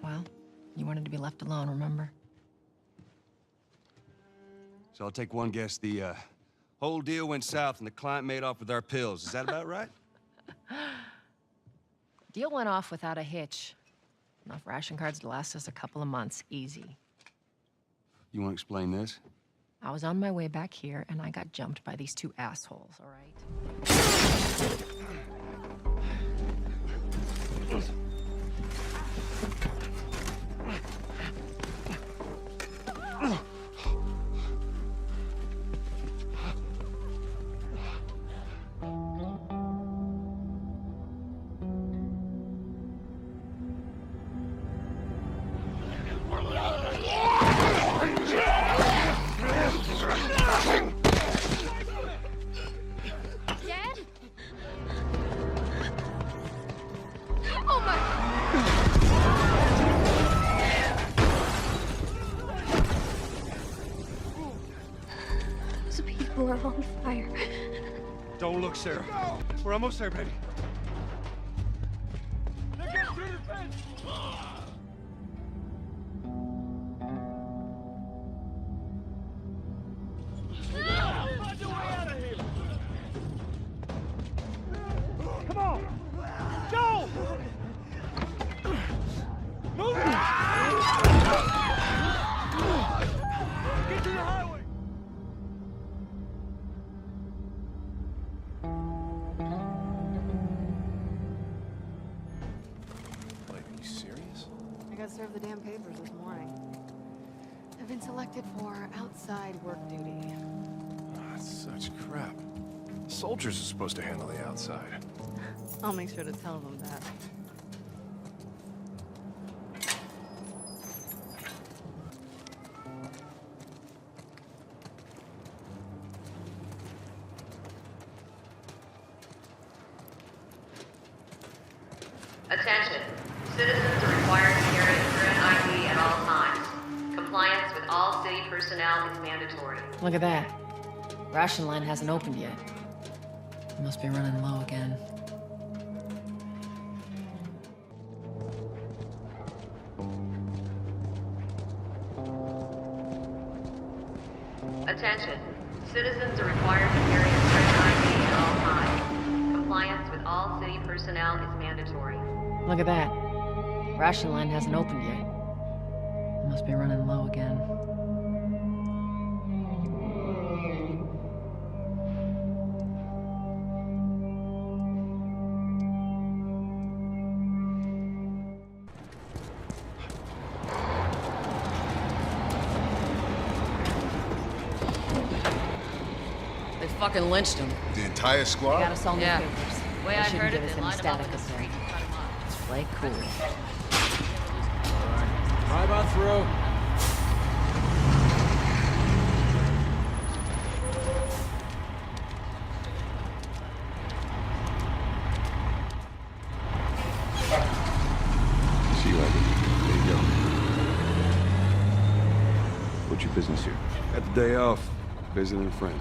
Well, you wanted to be left alone, remember? So I'll take one guess. The whole deal went south and the client made off with our pills. Is that about right? Deal went off without a hitch. Enough ration cards to last us a couple of months, easy. You want to explain this? I was on my way back here, and I got jumped by these two assholes, all right? We're on fire. Don't look, Sarah. We're almost there, baby. Come on! Go! Move it! Get to the highway! I got served the damn papers this morning. I've been selected for outside work duty. Oh, that's such crap. Soldiers are supposed to handle the outside. I'll make sure to tell them that. Attention. Citizens are required to carry a current ID at all times. Compliance with all city personnel is mandatory. Look at that. Ration line hasn't opened yet. Must be running low again. Attention. Citizens are required to carry a current ID at all times. Compliance with all city personnel is mandatory. Look at that. Ration line hasn't opened yet. Must be running low again. They fucking lynched him. The entire squad? Got us all new papers. Way They I shouldn't heard give it, us they any lined them up static in the up there. street and cut him up. Let's play cool. Drive on through. See you later. There you go. What's your business here? Got the day off. Visiting a friend.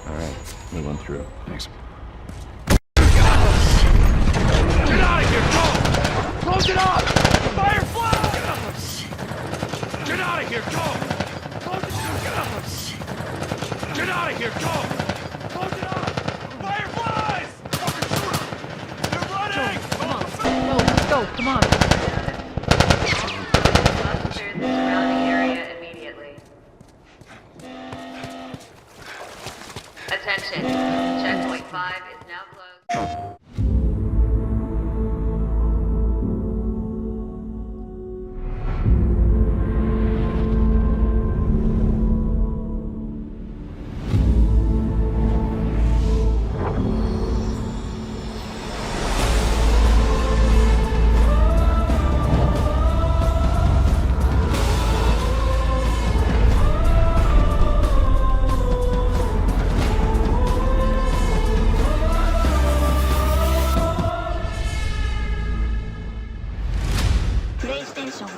All right, move on through. Thanks. Get out of here, go! Close it up! Firefly! Get out of here, go! Close it up! Get out of here, go! Close it up! Fireflies! Fucking shoot 'em! They're running! Come on. Let's go. Come on. Must clear the surrounding area immediately. Attention. Checkpoint 5 is now closed. PlayStation.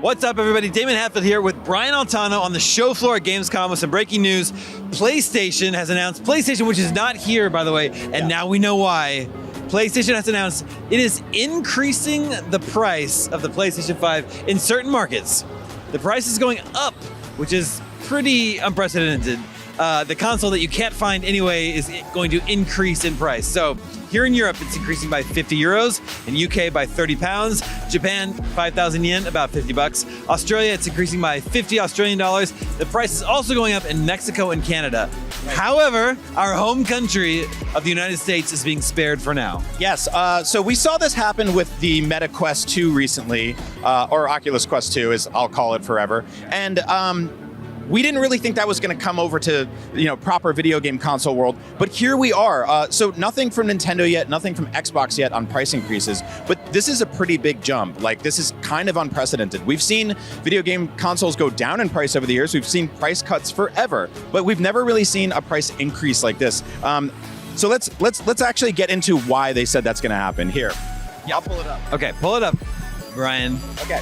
What's up, everybody? Damon Hatfield here with Brian Altano on the show floor at Gamescom with some breaking news. PlayStation has announced, PlayStation, which is not here, by the way, and now we know why. PlayStation has announced it is increasing the price of the PlayStation 5 in certain markets. The price is going up, which is pretty unprecedented. The console that you can't find anyway is going to increase in price. So here in Europe, it's increasing by 50 euros. In UK, by 30 pounds. Japan, 5,000 yen, about 50 bucks. Australia, it's increasing by 50 Australian dollars. The price is also going up in Mexico and Canada. However, our home country of the United States is being spared for now. Yes, so we saw this happen with the Meta Quest 2 recently, or Oculus Quest 2, as I'll call it forever. And we didn't really think that was going to come over to, proper video game console world, but here we are. So nothing from Nintendo yet, nothing from Xbox yet on price increases, but this is a pretty big jump. Like, this is kind of unprecedented. We've seen video game consoles go down in price over the years. We've seen price cuts forever, but we've never really seen a price increase like this. So let's actually get into why they said that's going to happen. Here, I'll pull it up. Okay, pull it up, Brian. Okay.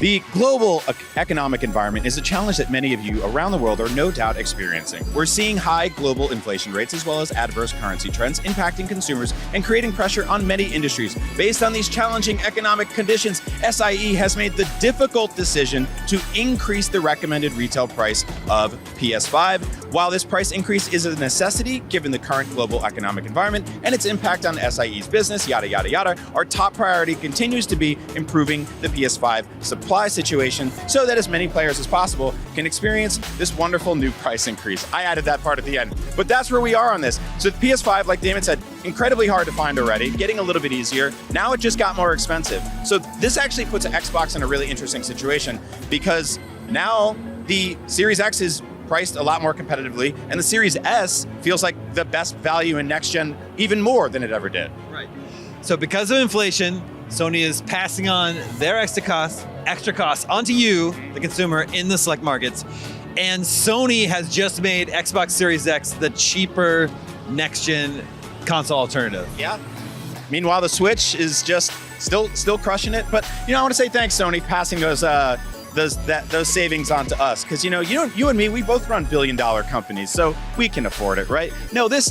The global economic environment is a challenge that many of you around the world are no doubt experiencing. We're seeing high global inflation rates as well as adverse currency trends impacting consumers and creating pressure on many industries. Based on these challenging economic conditions, SIE has made the difficult decision to increase the recommended retail price of PS5. While this price increase is a necessity given the current global economic environment and its impact on SIE's business, yada, yada, yada, our top priority continues to be improving the PS5 supply situation so that as many players as possible can experience this wonderful new price increase. I added that part at the end, but that's where we are on this. So the PS5, like Damon said, incredibly hard to find already, getting a little bit easier. Now it just got more expensive. So this actually puts Xbox in a really interesting situation because now the Series X is priced a lot more competitively, and the Series S feels like the best value in next gen even more than it ever did. Right. So because of inflation, Sony is passing on their extra costs onto you, the consumer, in the select markets. And Sony has just made Xbox Series X the cheaper next-gen console alternative. Yeah. Meanwhile, the Switch is just still crushing it. But I want to say thanks, Sony, passing those savings on to us, because you and me, we both run billion-dollar companies, so we can afford it, right? No, this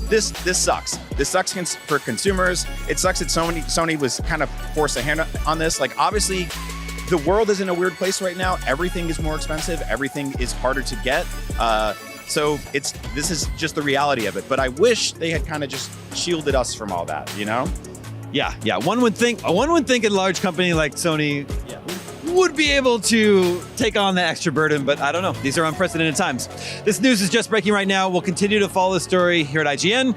sucks. This sucks for consumers. It sucks that Sony was kind of forced a hand on this. Like, obviously, the world is in a weird place right now. Everything is more expensive. Everything is harder to get. So this is just the reality of it. But I wish they had kind of just shielded us from all that, you know? Yeah. One would think a large company like Sony would be able to take on the extra burden, but I don't know. These are unprecedented times. This news is just breaking right now. We'll continue to follow the story here at IGN.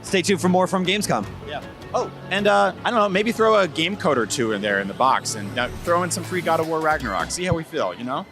Stay tuned for more from Gamescom. Yeah. Oh, and I don't know, maybe throw a game code or two in there in the box and throw in some free God of War Ragnarok. See how we feel, you know?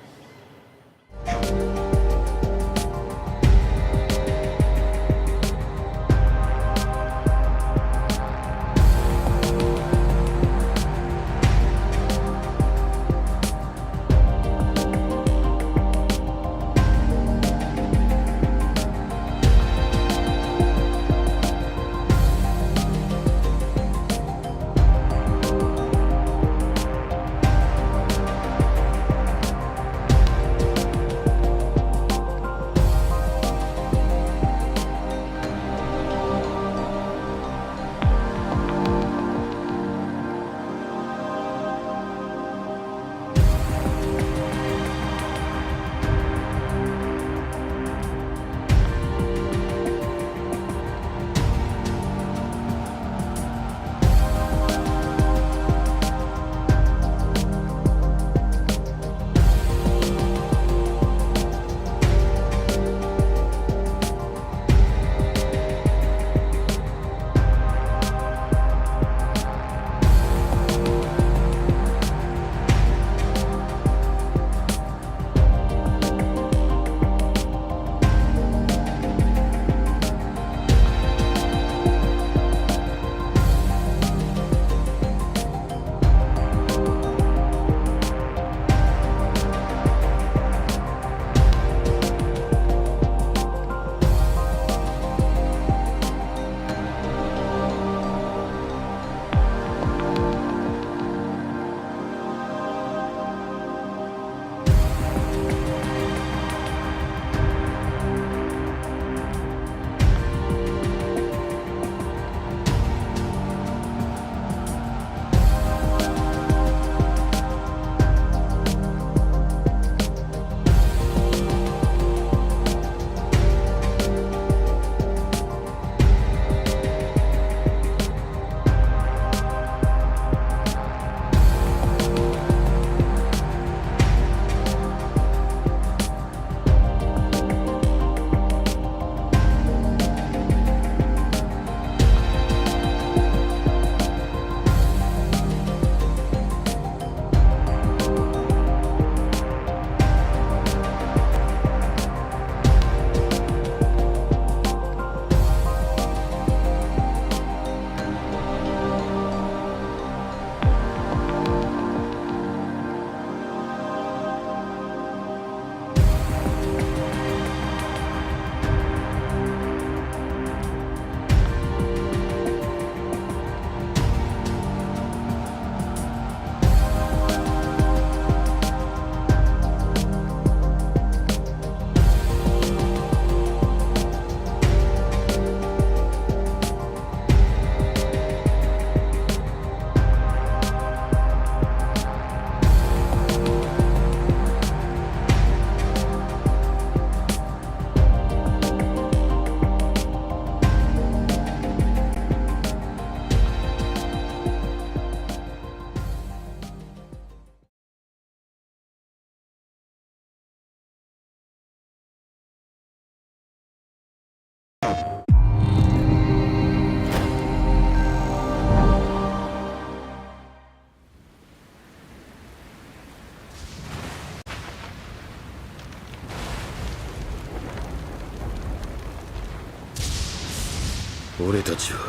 俺たちは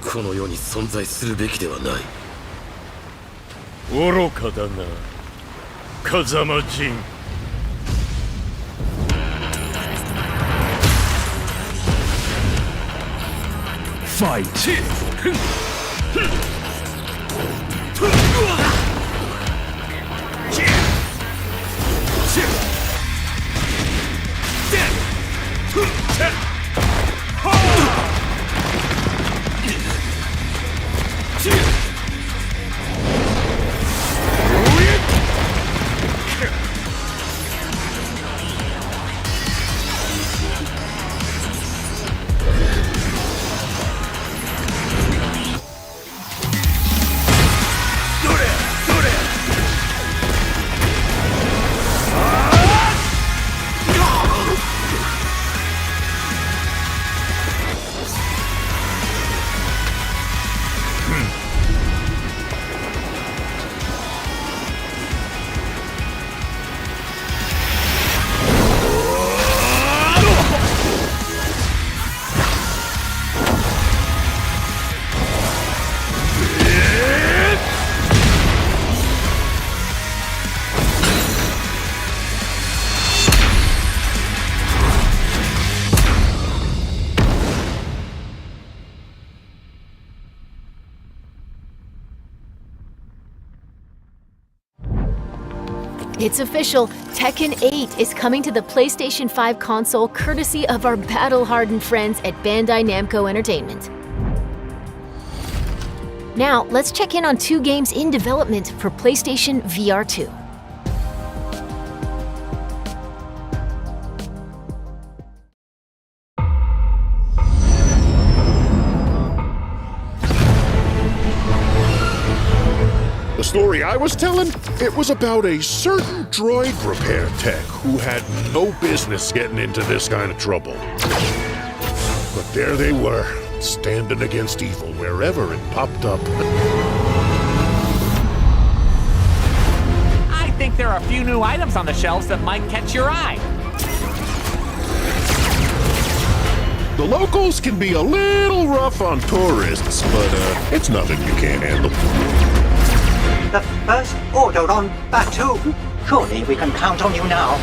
この世に存在するべきではない。愚かだな、風間陣。ファイト。It's official, Tekken 8 is coming to the PlayStation 5 console courtesy of our battle-hardened friends at Bandai Namco Entertainment. Now, let's check in on 2 games in development for PlayStation VR2. The story I was telling, it was about a certain droid repair tech who had no business getting into this kind of trouble. But there they were, standing against evil wherever it popped up. I think there are a few new items on the shelves that might catch your eye. The locals can be a little rough on tourists, but it's nothing you can't handle. The first order on Batu. Surely we can count on you now.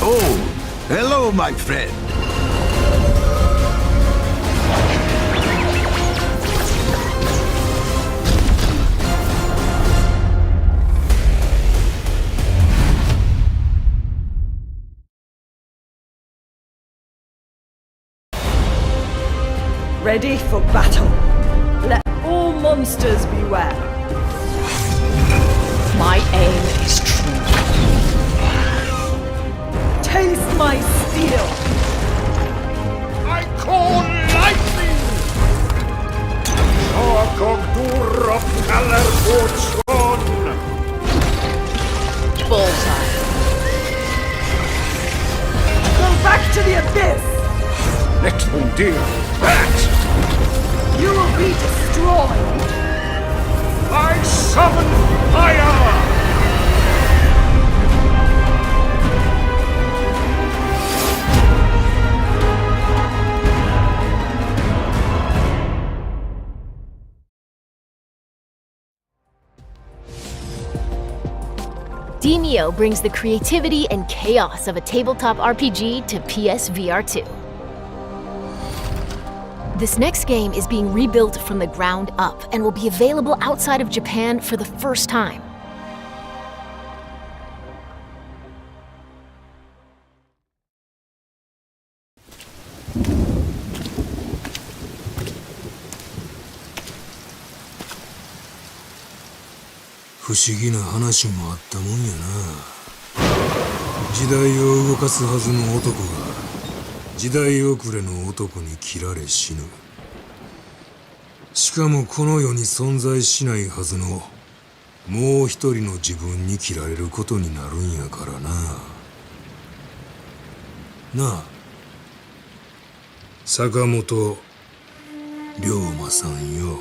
Oh, hello, my friend. Ready for battle. Let all monsters beware. My aim is true. Taste my steel. I call lightning! Kogdura Palerfortson! Bullseye. Go back to the abyss! Next one, dear. That! You will be destroyed! I summon fire! Demio brings the creativity and chaos of a tabletop RPG to PS VR2. This next game is being rebuilt from the ground up and will be available outside of Japan for the first time.不思議な話もあったもんやな。時代を動かすはずの男が時代遅れの男に切られ死ぬ。しかもこの世に存在しないはずのもう一人の自分に切られることになるんやからな。なあ、坂本龍馬さんよ。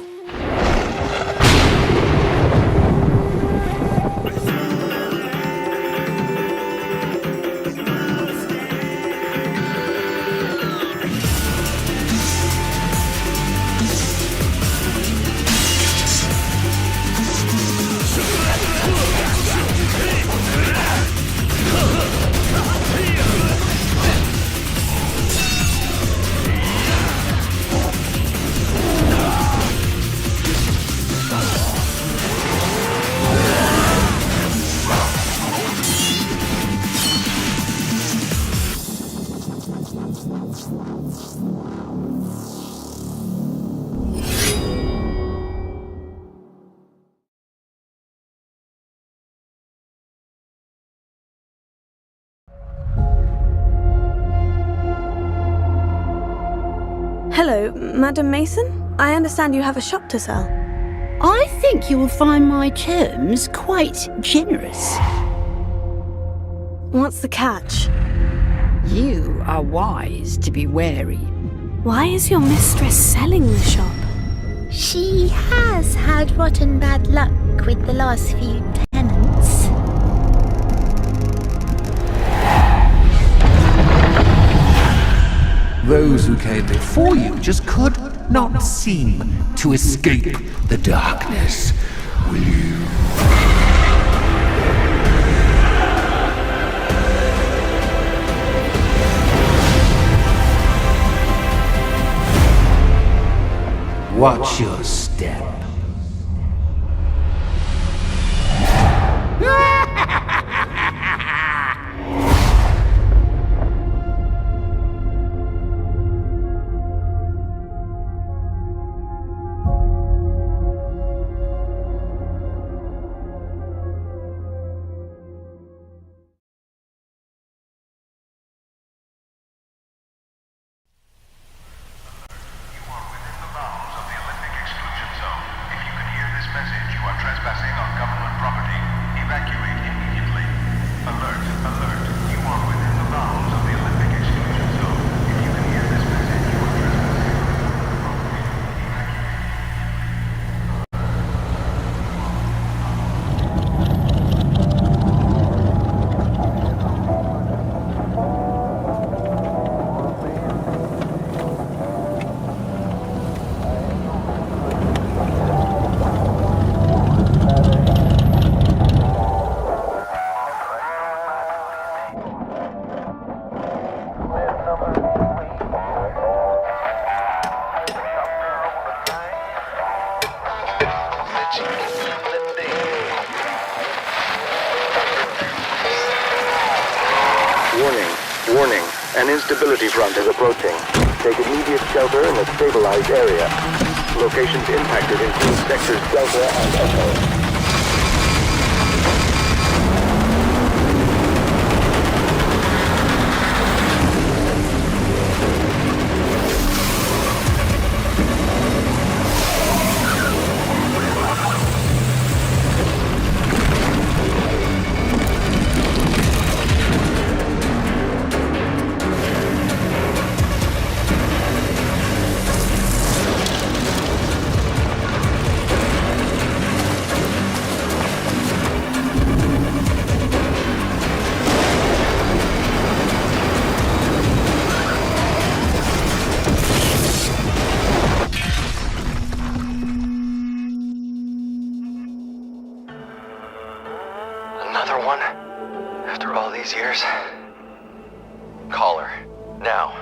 Hello, Madam Mason? I understand you have a shop to sell. I think you will find my terms quite generous. What's the catch? You are wise to be wary. Why is your mistress selling the shop? She has had rotten bad luck with the last few tenants. Those who came before you just could not seem to escape the darkness. Will you? Watch your step. Warning, an instability front is approaching. Take immediate shelter in a stabilized area. Locations impacted include sectors Delta and Echo. Another one? After all these years? Call her. Now.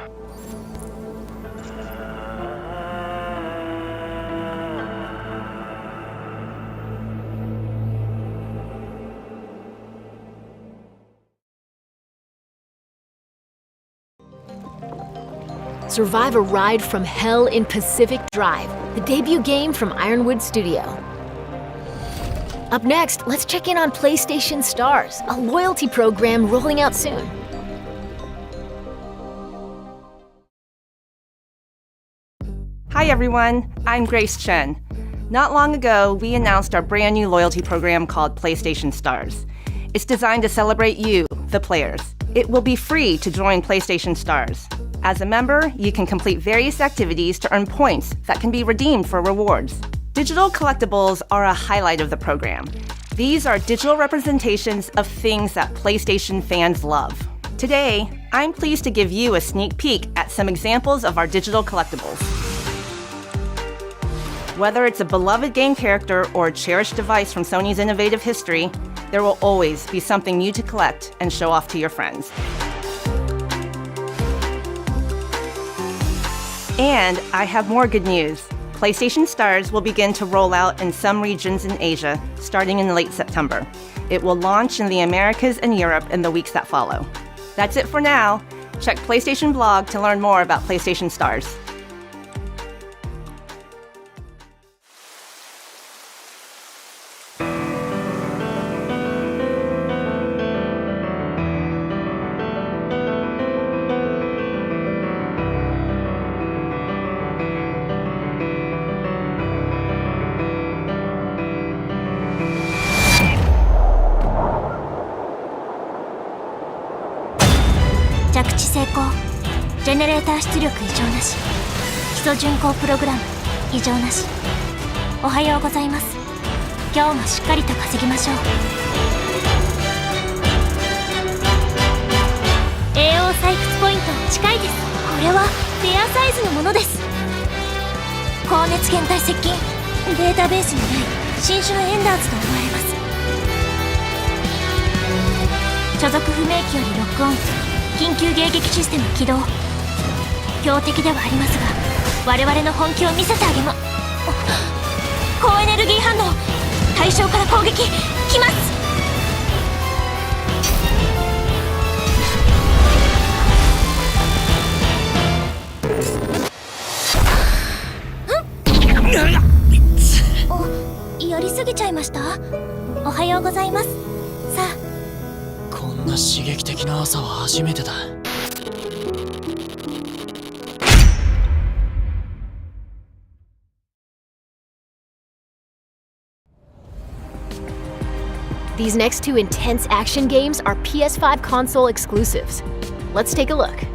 Survive a ride from hell in Pacific Drive, the debut game from Ironwood Studio. Up next, let's check in on PlayStation Stars, a loyalty program rolling out soon. Hi everyone, I'm Grace Chen. Not long ago, we announced our brand new loyalty program called PlayStation Stars. It's designed to celebrate you, the players. It will be free to join PlayStation Stars. As a member, you can complete various activities to earn points that can be redeemed for rewards. Digital collectibles are a highlight of the program. These are digital representations of things that PlayStation fans love. Today, I'm pleased to give you a sneak peek at some examples of our digital collectibles. Whether it's a beloved game character or a cherished device from Sony's innovative history, there will always be something new to collect and show off to your friends. And I have more good news. PlayStation Stars will begin to roll out in some regions in Asia, starting in late September. It will launch in the Americas and Europe in the weeks that follow. That's it for now. Check PlayStation blog to learn more about PlayStation Stars.成功。ジェネレーター出力異常なし。基礎巡航プログラム異常なし。おはようございます。今日もしっかりと稼ぎましょう。AO 採掘ポイント近いです。これはレアサイズのものです。高熱源体接近。データベースにない新種のエンダーズと思われます。所属不明機よりロックオン。緊急迎撃システム起動。強敵ではありますが我々の本気を見せてあげま。高エネルギー反応。対象から攻撃来ます。すぎちゃいました？おはようございます。さあ。こんな刺激的な朝は初めてだ。These next two intense action games are PS5 console exclusives. Let's take a look.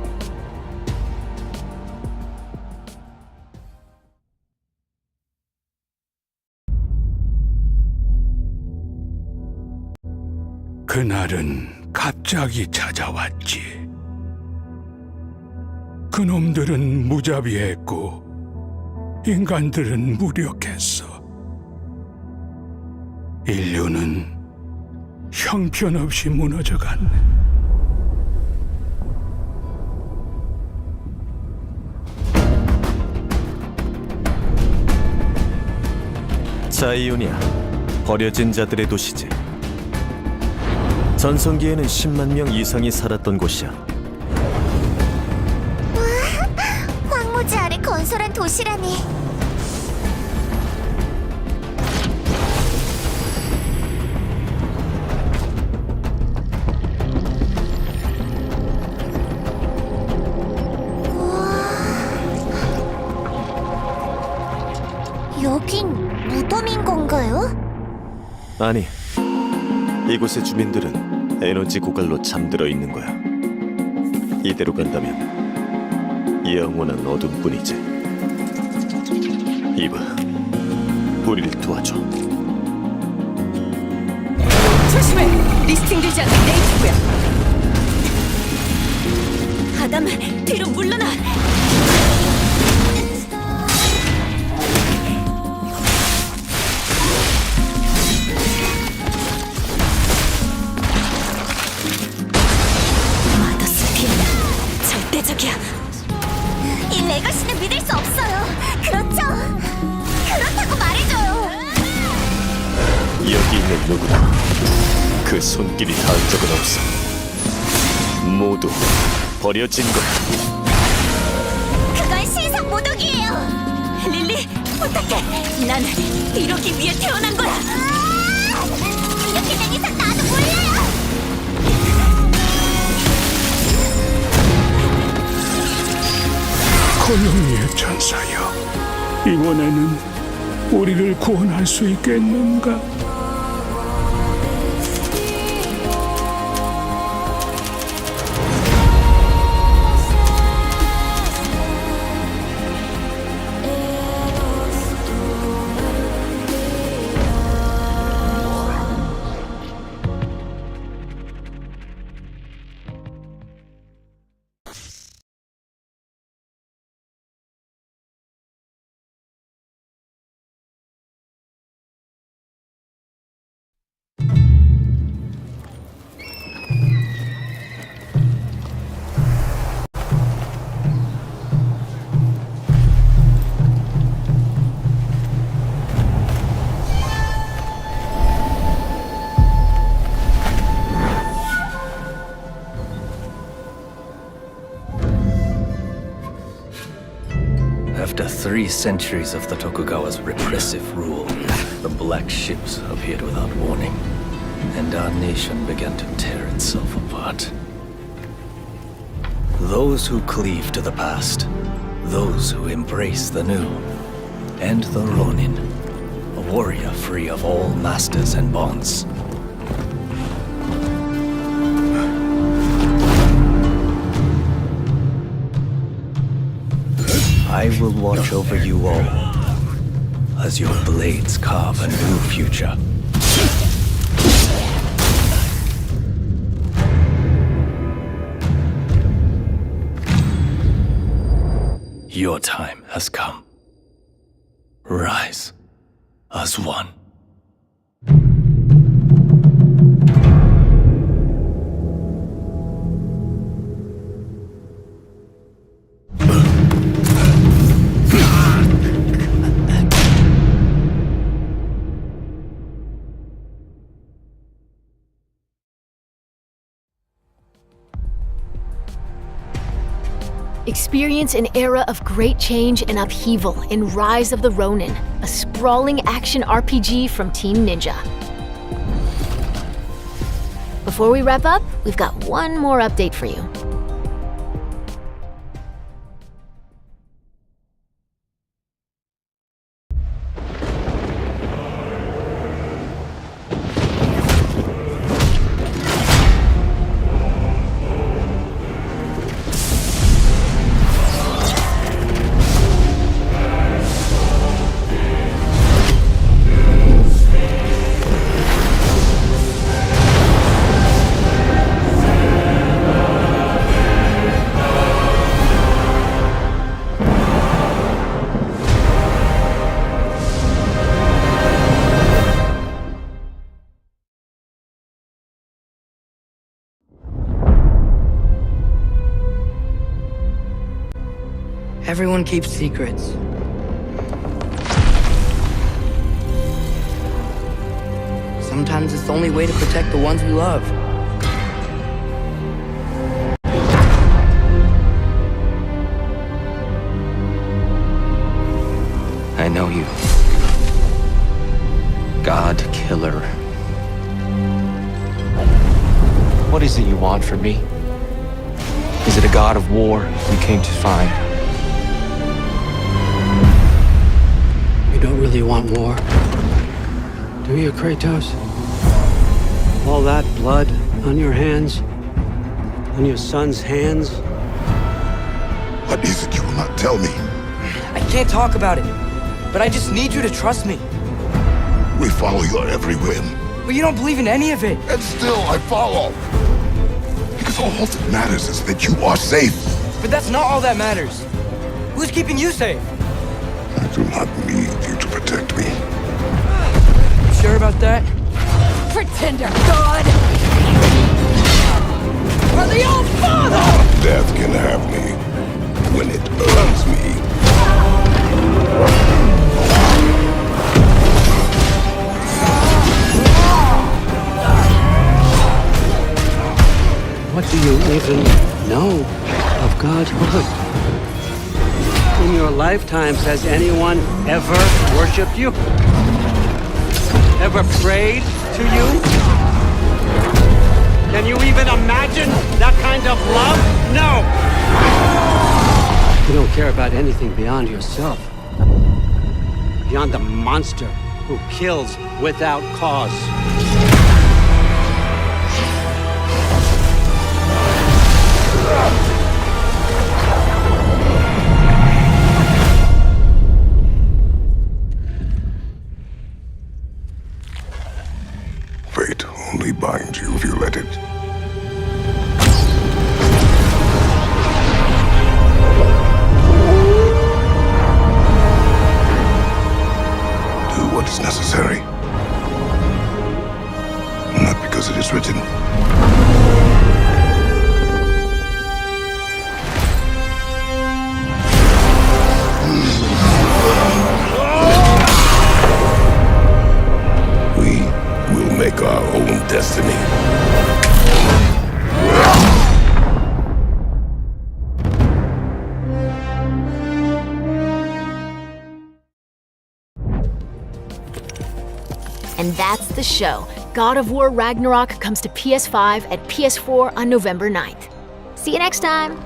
그날은 갑자기 찾아왔지. 그놈들은 무자비했고 인간들은 무력했어. 인류는 형편없이 무너져갔네. 자이오니아, 버려진 자들의 도시지. 전성기에는 10만 명 이상이 살았던 곳이야. 와, 황무지 아래 건설한 도시라니. 여긴 무덤인 건가요? 아니, 이곳의 주민들은 에너지 고갈로 잠들어 있는 거야. 이대로 간다면 영원한 어둠뿐이지. 이봐, 우리를 도와줘. 조심해! 리스팅되지 않는 네이티브야. 아담, 뒤로 물러나! 절대적이야. 이 레거시는 믿을 수 없어요. 그렇죠? 그렇다고 말해줘요. 여기 있는 누구도 그 손길이 닿은 적은 없어. 모두 버려진 거야. 그건 신상 모독이에요. 릴리, 부탁해. 난 이러기 위해 태어난 거야. 이렇게 된 이상 나도 몰라요. 고용리의 천사여, 이번에는 우리를 구원할 수 있겠는가? After 3 centuries of the Tokugawa's repressive rule, the black ships appeared without warning, and our nation began to tear itself apart. Those who cleave to the past, those who embrace the new, and the Ronin, a warrior free of all masters and bonds. I will watch over you all as your blades carve a new future. Your time has come. Rise as one. Experience an era of great change and upheaval in Rise of the Ronin, a sprawling action RPG from Team Ninja. Before we wrap up, we've got one more update for you. Everyone keeps secrets. Sometimes it's the only way to protect the ones we love. I know you. God Killer. What is it you want from me? Is it a god of war you came to find? You don't really want war, do you, Kratos? All that blood on your hands? On your son's hands? What is it you will not tell me? I can't talk about it, but I just need you to trust me. We follow your every whim. But you don't believe in any of it. And still I follow. Because all that matters is that you are safe. But that's not all that matters. Who's keeping you safe? I do not need you to protect me. You sure about that? Pretender God! For the old father! Death can have me when it earns me. What do you even know of God's word? In your lifetimes, has anyone ever worshipped you? Ever prayed to you? Can you even imagine that kind of love? No! You don't care about anything beyond yourself. Beyond the monster who kills without cause. Fate only binds you if you let it. Do what is necessary. Not because it is written. Make our own destiny. And that's the show. God of War Ragnarok comes to PS5 and PS4 on November 9th. See you next time!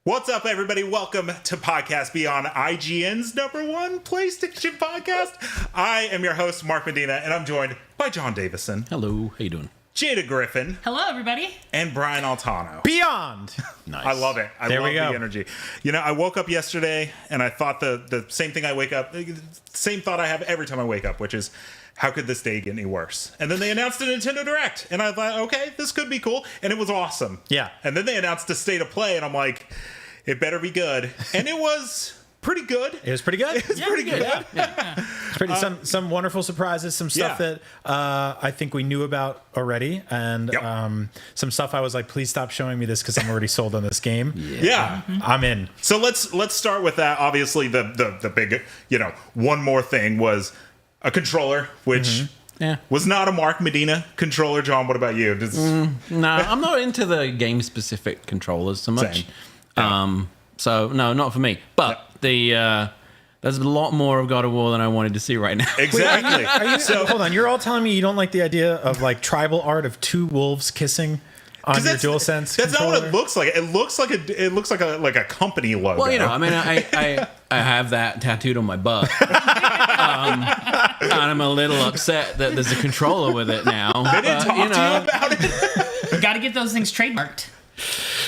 What's up, everybody? Welcome to Podcast Beyond, IGN's #1 PlayStation podcast. I am your host, Mark Medina, and I'm joined by John Davison. Hello, how you doing? Jada Griffin. Hello, everybody. And Brian Altano. Beyond! Nice. I love it. I there love we go. the energy. You know, I woke up yesterday, and I thought the same thing same thought I have every time I wake up, which is, how could this day get any worse? And then they announced a Nintendo Direct, and I thought, okay, this could be cool, and it was awesome. Yeah. And then they announced a State of Play, and I'm like, it better be good. And it was pretty good. It was pretty good. It was pretty good. Yeah. It's pretty, some wonderful surprises, some stuff that I think we knew about already, and some stuff I was like, please stop showing me this because I'm already sold on this game. Yeah. I'm in. So let's start with that. Obviously, the big, one more thing was a controller, which was not a Mark Medina controller. John, what about you? No, I'm not into the game-specific controllers so much. Same. So no, not for me. But there's a lot more of God of War than I wanted to see right now. Exactly. Hold on, you're all telling me you don't like the idea of like tribal art of two wolves kissing on your DualSense? That's not what it looks like. It looks like a company logo. Well, I mean, I have that tattooed on my butt, and I'm a little upset that there's a controller with it now. They didn't talk to you about it. You got to get those things trademarked.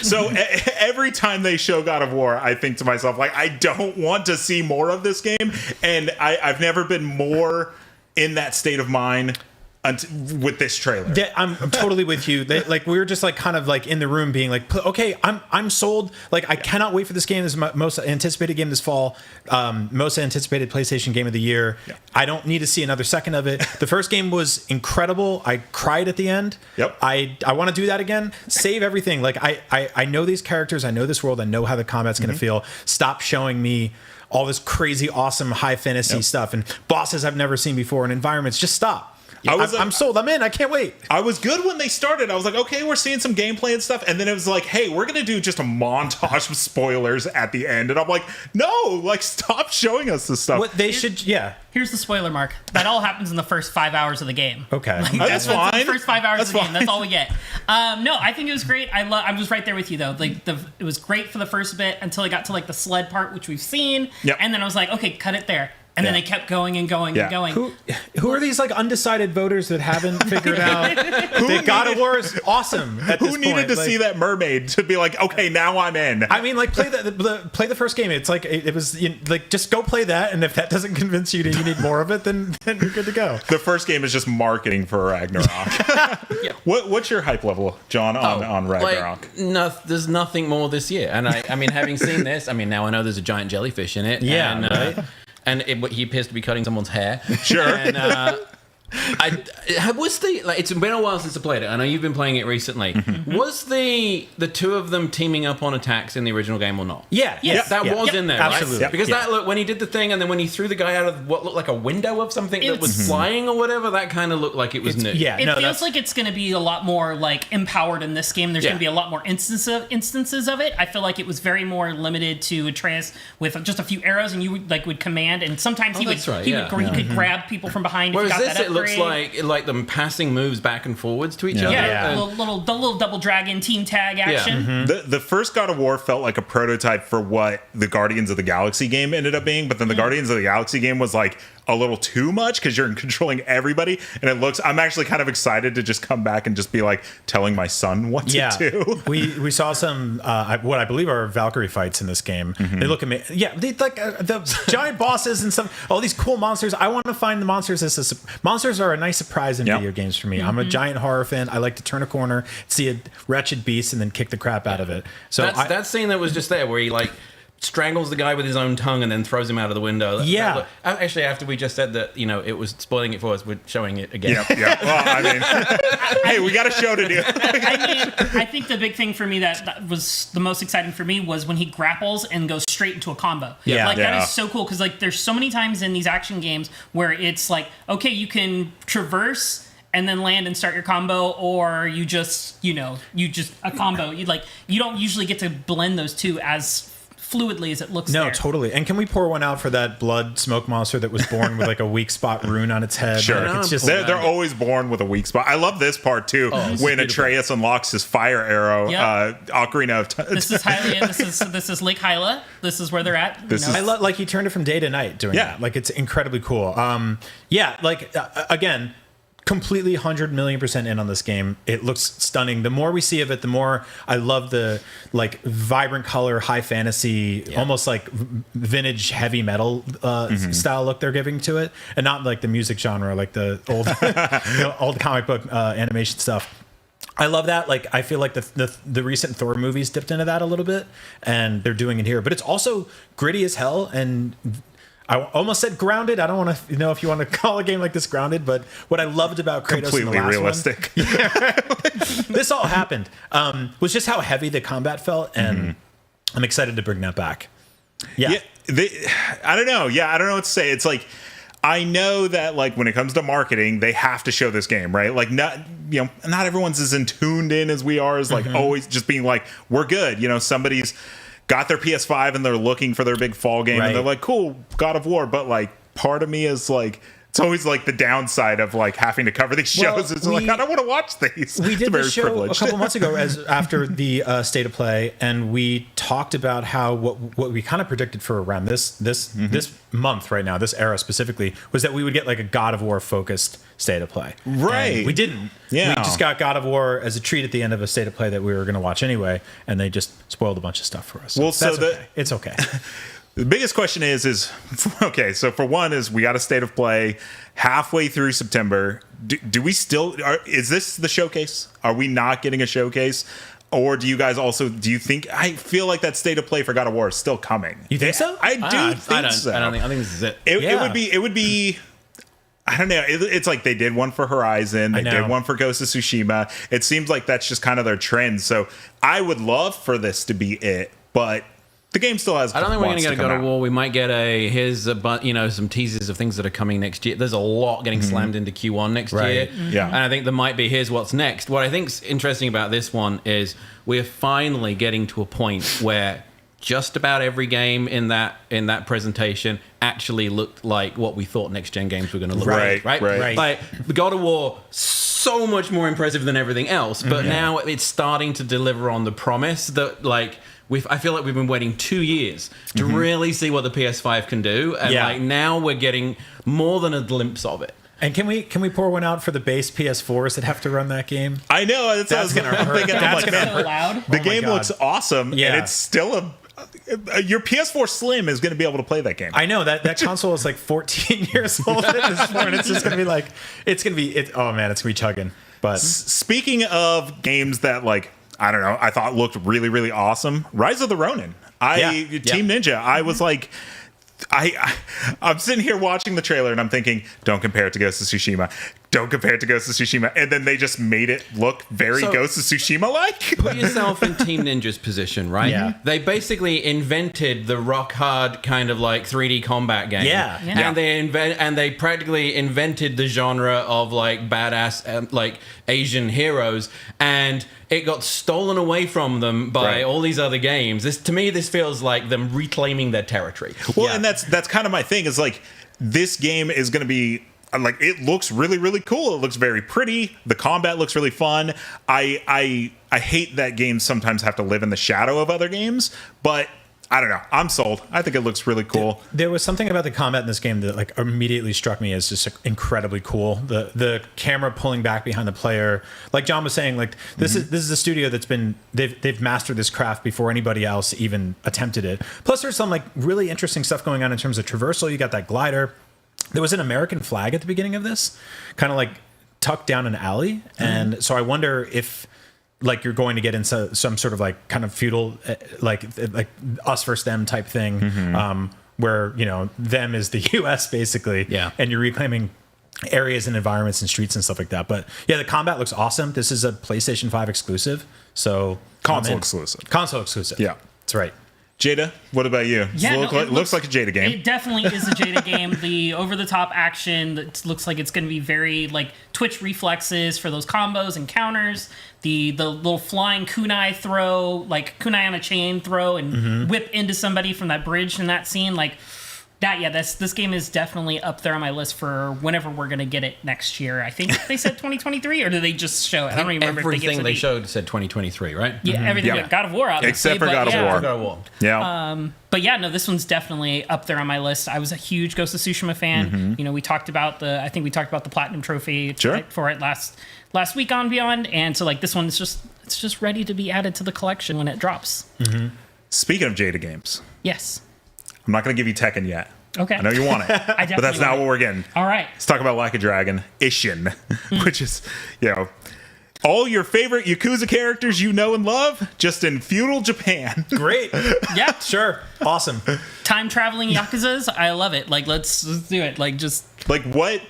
So every time they show God of War, I think to myself, like, I don't want to see more of this game. And I've never been more in that state of mind with this trailer. Yeah, I'm totally with you. We were just like kind of like in the room being like, okay, I'm sold. Like, I cannot wait for this game. This is my most anticipated game this fall. Most anticipated PlayStation game of the year. Yeah. I don't need to see another second of it. The first game was incredible. I cried at the end. Yep. I want to do that again. Save everything. Like, I know these characters. I know this world. I know how the combat's going to feel. Stop showing me all this crazy, awesome, high fantasy stuff and bosses I've never seen before and environments. Just stop. I'm sold. I'm in. I can't wait. I was good when they started. I was like, okay, we're seeing some gameplay and stuff. And then it was like, hey, we're going to do just a montage of spoilers at the end. And I'm like, no, like, stop showing us this stuff. What they should, Here's the spoiler, Mark. That all happens in the first 5 hours of the game. Okay. That's fine. The first 5 hours of the game. That's all we get. No, I think it was great. I was right there with you, though. Like, it was great for the first bit until I got to, like, the sled part, which we've seen. Yep. And then I was like, okay, cut it there. And then they kept going and going and going. Who are these like undecided voters that haven't figured out that God of War is awesome? Who needed to see that mermaid to be like, okay, now I'm in? I mean, like, play the first game. It's like it was like, just go play that, and if that doesn't convince you that you need more of it, then you're good to go. The first game is just marketing for Ragnarok. What's your hype level, John, on Ragnarok? Like, there's nothing more this year, and I mean, having seen this, I mean, now I know there's a giant jellyfish in it. Yeah, and, right. And he appears to be cutting someone's hair. Sure. And, it's been a while since I played it. I know you've been playing it recently. Was the two of them teaming up on attacks in the original game or not? Yeah. That was in there, absolutely. right? Because that looked, when he did the thing and then when he threw the guy out of what looked like a window of something that was flying or whatever, that kind of looked like it was new. Yeah, it feels like it's going to be a lot more like empowered in this game. There's going to be a lot more instances of it. I feel like it was very more limited to Atreus with just a few arrows, and you would command, and sometimes he could grab people from behind. Whereas if you got this, that it looks like them passing moves back and forwards to each other. Yeah, the little double dragon team tag action. The first God of War felt like a prototype for what the Guardians of the Galaxy game ended up being, but then the Guardians of the Galaxy game was like a little too much because you're controlling everybody, and I'm actually kind of excited to just come back and just be like telling my son what to do. we saw some what I believe are Valkyrie fights in this game. They look amazing. Yeah, they like the giant bosses and all these cool monsters. I want to find the monsters monsters are a nice surprise in video games for me. I'm a giant horror fan. I like to turn a corner, see a wretched beast, and then kick the crap out of it. So that scene that was just there where he like strangles the guy with his own tongue and then throws him out of the window. Actually, after we just said that, it was spoiling it for us, we're showing it again. Yeah. Well, I mean, hey, we got a show to do. I think the big thing for me that was the most exciting for me was when he grapples and goes straight into a combo. That is so cool because like there's so many times in these action games where it's like, okay, you can traverse and then land and start your combo, or you just a combo. You don't usually get to blend those two as fluidly as it looks. No, there. totally. And can we pour one out for that blood smoke monster that was born with like a weak spot rune on its head? Sure. Like, it's just they're always born with a weak spot. I love this part too, when Atreus unlocks his fire arrow, Ocarina of Time. This is Hylia. This is Lake Hyla. This is where they're at. I love like he turned it from day to night doing that. Like it's incredibly cool. Again, completely 100,000,000% in on this game. It looks stunning. The more we see of it, the more I love the like vibrant color, high fantasy, almost like vintage heavy metal style look they're giving to it, and not like the music genre, like the old old comic book animation stuff. I love that. Like I feel like the recent Thor movies dipped into that a little bit, and they're doing it here. But it's also gritty as hell and. I almost said grounded. I don't want to know if you want to call a game like this grounded, but what I loved about Kratos completely in the last realistic. This all happened was just how heavy the combat felt, and I'm excited to bring that back. I don't know. I don't know what to say. It's like I know that like when it comes to marketing, they have to show this game, right? Like not everyone's as tuned in as we are, as like always just being like we're good. Somebody's got their PS5 and they're looking for their big fall game, and they're like, cool, God of War. But like part of me is like, it's always like the downside of like having to cover these shows. It's like, I don't want to watch these. We did this show a couple months ago after the State of Play, and we talked about how what we kind of predicted for around this month right now, this era specifically, was that we would get like a God of War focused State of Play. Right. And we didn't. Yeah. We just got God of War as a treat at the end of a State of Play that we were going to watch anyway, and they just spoiled a bunch of stuff for us. Well, it's okay. The biggest question is okay, so for one is we got a State of Play halfway through September. Do we still is this the showcase? Are we not getting a showcase? Or do you guys do you think, I feel like that State of Play for God of War is still coming? You think so? I do think so. I think this is it. It would be I don't know. It's like they did one for Horizon. They did one for Ghost of Tsushima. It seems like that's just kind of their trend. So I would love for this to be it, but the game still has. I don't think we're going to get a God of War. We might get some teasers of things that are coming next year. There's a lot getting slammed into Q1 next year. Yeah. And I think there might be here's what's next. What I think's interesting about this one is we're finally getting to a point where just about every game in that presentation actually looked like what we thought next gen games were going to look like. Right. Like the God of War, so much more impressive than everything else, but now it's starting to deliver on the promise that like. I feel like we've been waiting 2 years to really see what the PS5 can do, and like now we're getting more than a glimpse of it. And can we pour one out for the base PS4s that have to run that game? I know that's going to hurt. That's going to hurt. Loud. The game looks awesome, and it's still your PS4 Slim is going to be able to play that game. I know that console is like 14 years old at this point. It's just going to be like it's going to be oh man, it's going to be chugging. But speaking of games that like. I don't know. I thought looked really, really awesome. Rise of the Ronin. Team Ninja. I was like, I'm sitting here watching the trailer and I'm thinking, don't compare it to Ghost of Tsushima. Don't compare it to Ghost of Tsushima. And then they just made it look very Ghost of Tsushima-like. Put yourself in Team Ninja's position, right? Yeah. They basically invented the rock hard kind of like 3D combat game. Yeah. And they practically invented the genre of like badass like Asian heroes, and it got stolen away from them by all these other games. To me, this feels like them reclaiming their territory. Well, and that's kind of my thing is like this game is going to be like it looks really, really cool. It looks very pretty. The combat looks really fun. I hate that games sometimes have to live in the shadow of other games, but I don't know. I'm sold. I think it looks really cool. There was something about the combat in this game that like immediately struck me as just incredibly cool. The camera pulling back behind the player, like John was saying, like this is a studio that's been they've mastered this craft before anybody else even attempted it. Plus, there's some like really interesting stuff going on in terms of traversal. You got that glider. There was an American flag at the beginning of this, kind of like tucked down an alley, and so I wonder if. Like you're going to get into some sort of like kind of feudal, like us versus them type thing, where them is the U.S. basically, and you're reclaiming areas and environments and streets and stuff like that. But yeah, the combat looks awesome. This is a PlayStation 5 exclusive, so console exclusive. Yeah, that's right. Jada, what about you? Yeah, looks like a Jada game. It definitely is a Jada game. The over-the-top action that looks like it's going to be very like twitch reflexes for those combos and counters. The little flying kunai throw, like kunai on a chain throw, and whip into somebody from that bridge in that scene, like. This game is definitely up there on my list for whenever we're going to get it next year. I think they said 2023, or did they just show it? I don't even remember. Everything they showed said 2023, right? Yeah, everything. Yeah. God of War, obviously. Except for God of War. Yeah. But yeah, no, this one's definitely up there on my list. I was a huge Ghost of Tsushima fan. You know, we talked about the Platinum Trophy for it last week on Beyond, and so like this one is just ready to be added to the collection when it drops. Speaking of Jada games, yes. I'm not going to give you Tekken yet. Okay. I know you want it, but that's not what we're getting. All right. Let's talk about Like a Dragon, Ishin, which is, all your favorite Yakuza characters you know and love, just in feudal Japan. Great. Yeah. Sure. Awesome. Time traveling Yakuzas. I love it. Like, let's do it. Like, just. Like, what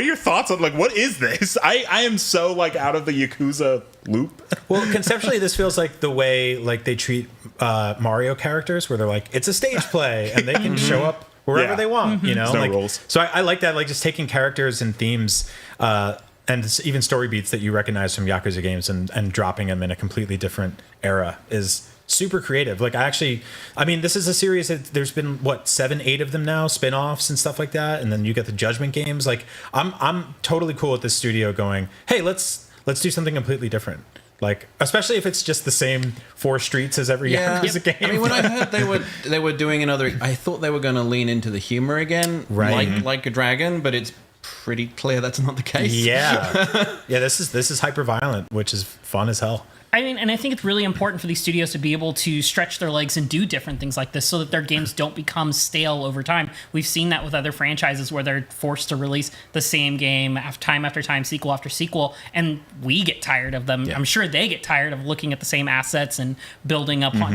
are your thoughts on, like, what is this? I am so, like, out of the Yakuza loop. Well, conceptually, this feels like the way, like, they treat Mario characters, where they're like, it's a stage play, and they can show up wherever they want, you know? There's no like, rules. So I like that, like, just taking characters and themes and even story beats that you recognize from Yakuza games and dropping them in a completely different era is super creative. Like, I mean, this is a series that there's been, 7, 8 of them now, spin-offs and stuff like that, and then you get the Judgment games. Like, I'm totally cool with this studio going, hey, let's do something completely different. Like, especially if it's just the same 4 streets as every Yakuza game. I mean, when I heard they were doing another, I thought they were going to lean into the humor again, right? Like a Dragon, but it's pretty clear that's not the case. Yeah, yeah. This is hyper violent, which is fun as hell. I mean, and I think it's really important for these studios to be able to stretch their legs and do different things like this so that their games don't become stale over time. We've seen that with other franchises where they're forced to release the same game time after time, sequel after sequel, and we get tired of them. Yeah. I'm sure they get tired of looking at the same assets and building upon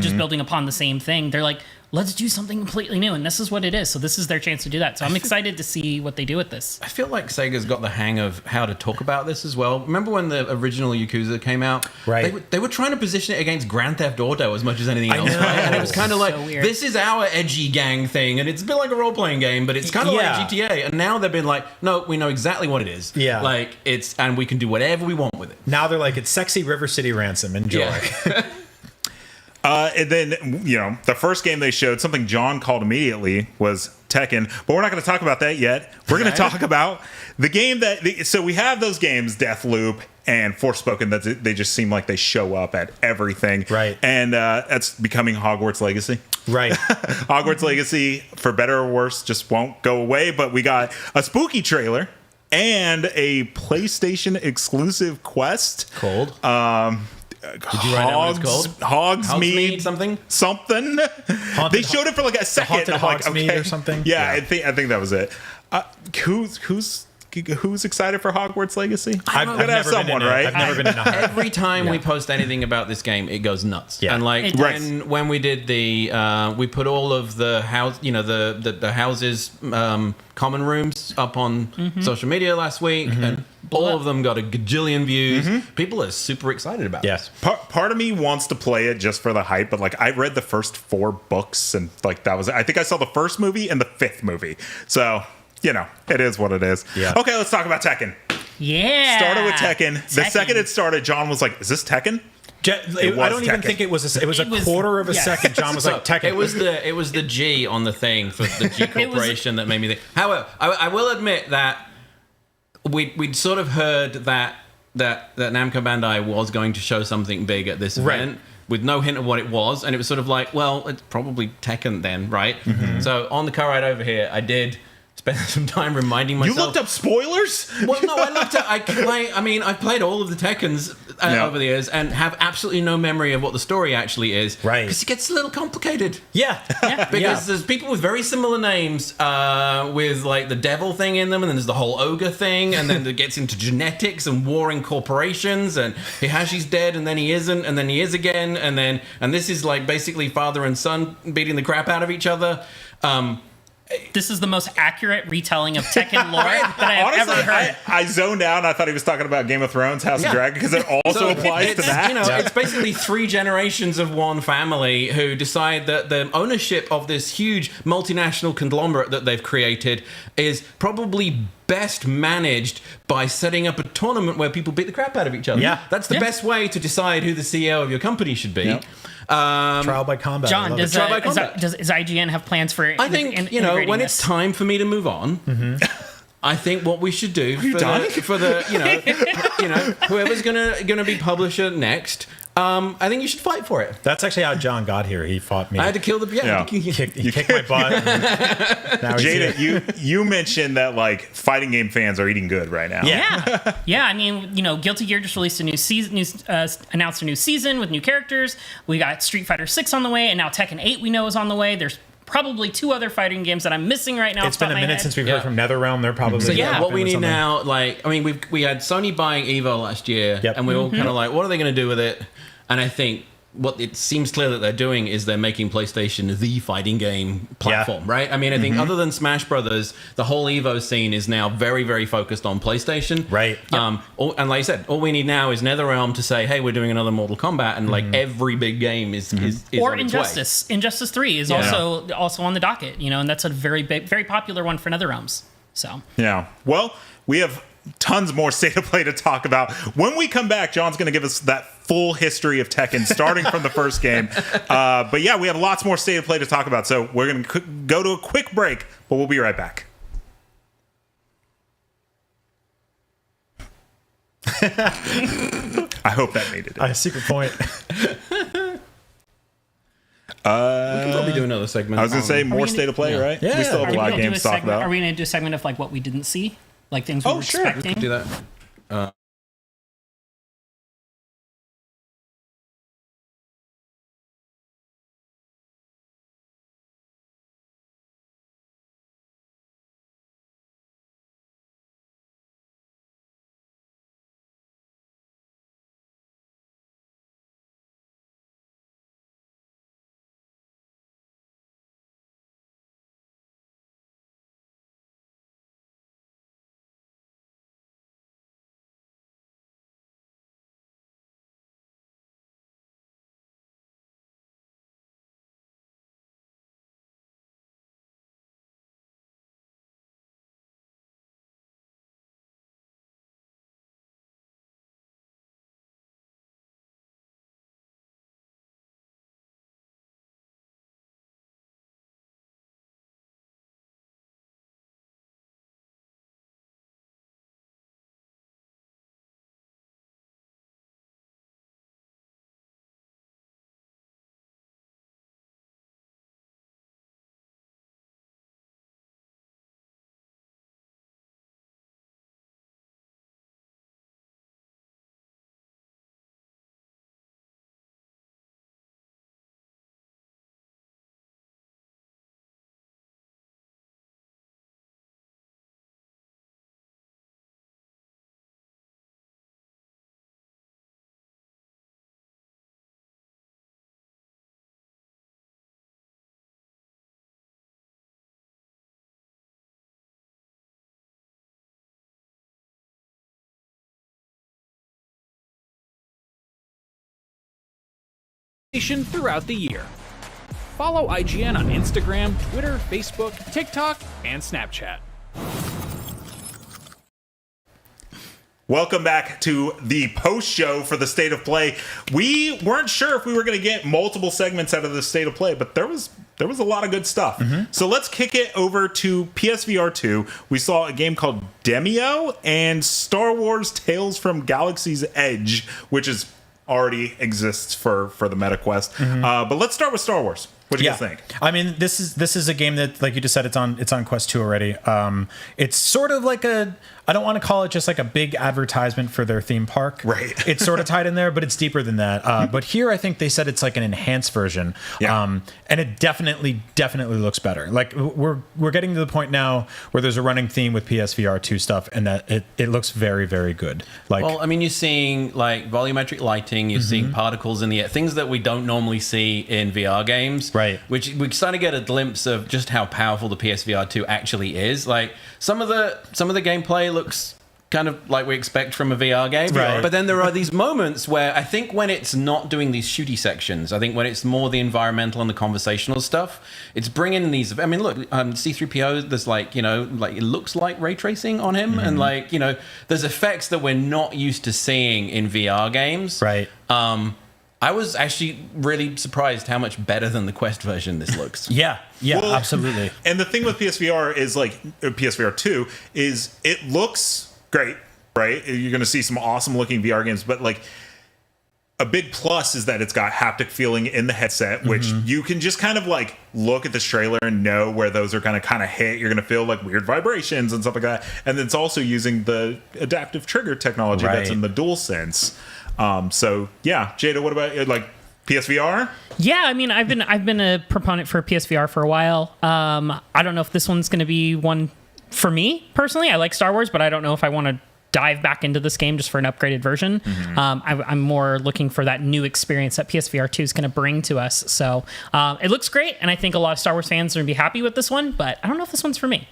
the same thing. They're like, let's do something completely new, and this is what it is. So this is their chance to do that. So I'm excited to see what they do with this. I feel like Sega's got the hang of how to talk about this as well. Remember when the original Yakuza came out? Right. They were trying to position it against Grand Theft Auto as much as anything else, right? And it was kind of like, this is our edgy gang thing, and it's a bit like a role-playing game, but it's kind of like GTA. And now they've been like, no, we know exactly what it is. Yeah. Like, and we can do whatever we want with it. Now they're like, it's sexy River City Ransom. Enjoy. Yeah. And then, the first game they showed, something John called immediately, was Tekken. But we're not going to talk about that yet. We're going to talk about the game so we have those games, Deathloop and Forspoken, that they just seem like they show up at everything. Right. And that's becoming Hogwarts Legacy. Right. Hogwarts Legacy, for better or worse, just won't go away. But we got a spooky trailer and a PlayStation exclusive quest. Cold. Did you write down what it's called? Hogsmeade something. They showed it for like a second. Haunted Hogsmeade or something. Yeah, I think that was it. Who's excited for Hogwarts Legacy? I've gotta have someone, right? I've never been in a Hogwarts. Every time we post anything about this game, it goes nuts. Yeah. And like when we did we put all of the house, the houses common rooms up on social media last week, and all of them got a gajillion views. People are super excited about it. Yes. Part of me wants to play it just for the hype, but like I read the first 4 books, and like that was it. I think I saw the first movie and the 5th movie. So, it is what it is. Yeah. Okay, let's talk about Tekken. Yeah. Started with Tekken. The second it started, John was like, "Is this Tekken?" I don't even think it was. It was a quarter of a second. John was like, "Tekken." It was the G on the thing for the G Corporation that made me think. However, I will admit that we'd sort of heard that Namco Bandai was going to show something big at this event. With no hint of what it was, and it was sort of like, well, it's probably Tekken then, right? So on the car ride over here, I did spend some time reminding myself. You looked up spoilers? Well, no, I looked at. I've played all of the Tekkens over the years and have absolutely no memory of what the story actually is. Right. Because it gets a little complicated. Yeah. Because there's people with very similar names with like the devil thing in them, and then there's the whole ogre thing, and then it gets into genetics and warring corporations, and Hihashi's dead, and then he isn't, and then he is again, and this is like basically father and son beating the crap out of each other. this is the most accurate retelling of Tekken lore that I have Honestly, ever heard. I zoned out and I thought he was talking about Game of Thrones, House of Dragon, because it also applies to that. You know, it's basically 3 generations of one family who decide that the ownership of this huge multinational conglomerate that they've created is probably best managed by setting up a tournament where people beat the crap out of each other. Yeah. That's the best way to decide who the CEO of your company should be. Yep. Trial by combat. John, does IGN have plans for? I think when it's time for me to move on, I think what we should do for the whoever's gonna be publisher next. I think you should fight for it. That's actually how John got here. He fought me. I had to kill the He kicked my butt. Now Jada, you mentioned that like fighting game fans are eating good right now. Yeah. I mean, Guilty Gear just released a new season, announced a new season with new characters. We got Street Fighter 6 on the way, and now Tekken 8 we know is on the way. There's probably 2 other fighting games that I'm missing right now. It's been a minute since we've heard from NetherRealm. They're probably what we need now. Like, I mean, we had Sony buying Evo last year, and we were all kind of like, what are they going to do with it? And I think what it seems clear that they're doing is they're making PlayStation the fighting game platform, right? I mean, I think other than Smash Brothers, the whole Evo scene is now very, very focused on PlayStation. Right. And like I said, all we need now is NetherRealm to say, hey, we're doing another Mortal Kombat, and like every big game is or on Injustice. Its way. Injustice 3 is also on the docket, and that's a very big, very popular one for NetherRealms. So yeah. Well, we have tons more State of Play to talk about. When we come back, John's going to give us that full history of Tekken, starting from the first game. But yeah, we have lots more State of Play to talk about. So we're going to go to a quick break, but we'll be right back. I hope that made it. A secret point. We can probably do another segment. I was going to say more State of Play, right? Yeah. We still have a lot of games to talk about. Are we going to do a segment of like what we didn't see? Like things we were sure. expecting? We could do that. Throughout the year. Follow IGN on Instagram, Twitter, Facebook, TikTok, and Snapchat. Welcome back to the post show for the State of Play. We weren't sure if we were going to get multiple segments out of the State of Play, but there was a lot of good stuff. So let's kick it over to PSVR2. We saw a game called Demio and Star Wars Tales from Galaxy's Edge, which is already exists for the MetaQuest. But let's start with Star Wars. What do you guys think? I mean, this is a game that, like you just said, it's on Quest 2 already. It's sort of like I don't want to call it just like a big advertisement for their theme park. Right. It's sort of tied in there, but it's deeper than that. But here, I think they said it's like an enhanced version. And it definitely looks better. Like we're getting to the point now where there's a running theme with PSVR 2 stuff, and that it looks very, very good. Like, well, I mean, you're seeing like volumetric lighting, you're seeing particles in the air, things that we don't normally see in VR games. Right. Right. Which we kind of get a glimpse of just how powerful the PSVR2 actually is. Like some of the gameplay looks kind of like we expect from a VR game. Right. But then there are these moments where I think when it's not doing these shooty sections, I think when it's more the environmental and the conversational stuff, it's bringing these. I mean, look, C-3PO. There's like it looks like ray tracing on him, and like there's effects that we're not used to seeing in VR games. Right. I was actually really surprised how much better than the Quest version this looks. Yeah, well, absolutely. And the thing with PSVR is PSVR 2 is it looks great, right? You're going to see some awesome looking VR games, but like a big plus is that it's got haptic feeling in the headset, which you can just kind of like look at this trailer and know where those are kind of hit. You're going to feel like weird vibrations and stuff like that. And it's also using the adaptive trigger technology that's in the DualSense. So yeah, Jada, what about like PSVR? Yeah, I mean, I've been a proponent for PSVR for a while. I don't know if this one's going to be one for me personally. I like Star Wars, but I don't know if I want to dive back into this game just for an upgraded version. I'm more looking for that new experience that PSVR 2 is going to bring to us. So it looks great, and I think a lot of Star Wars fans are going to be happy with this one, but I don't know if this one's for me.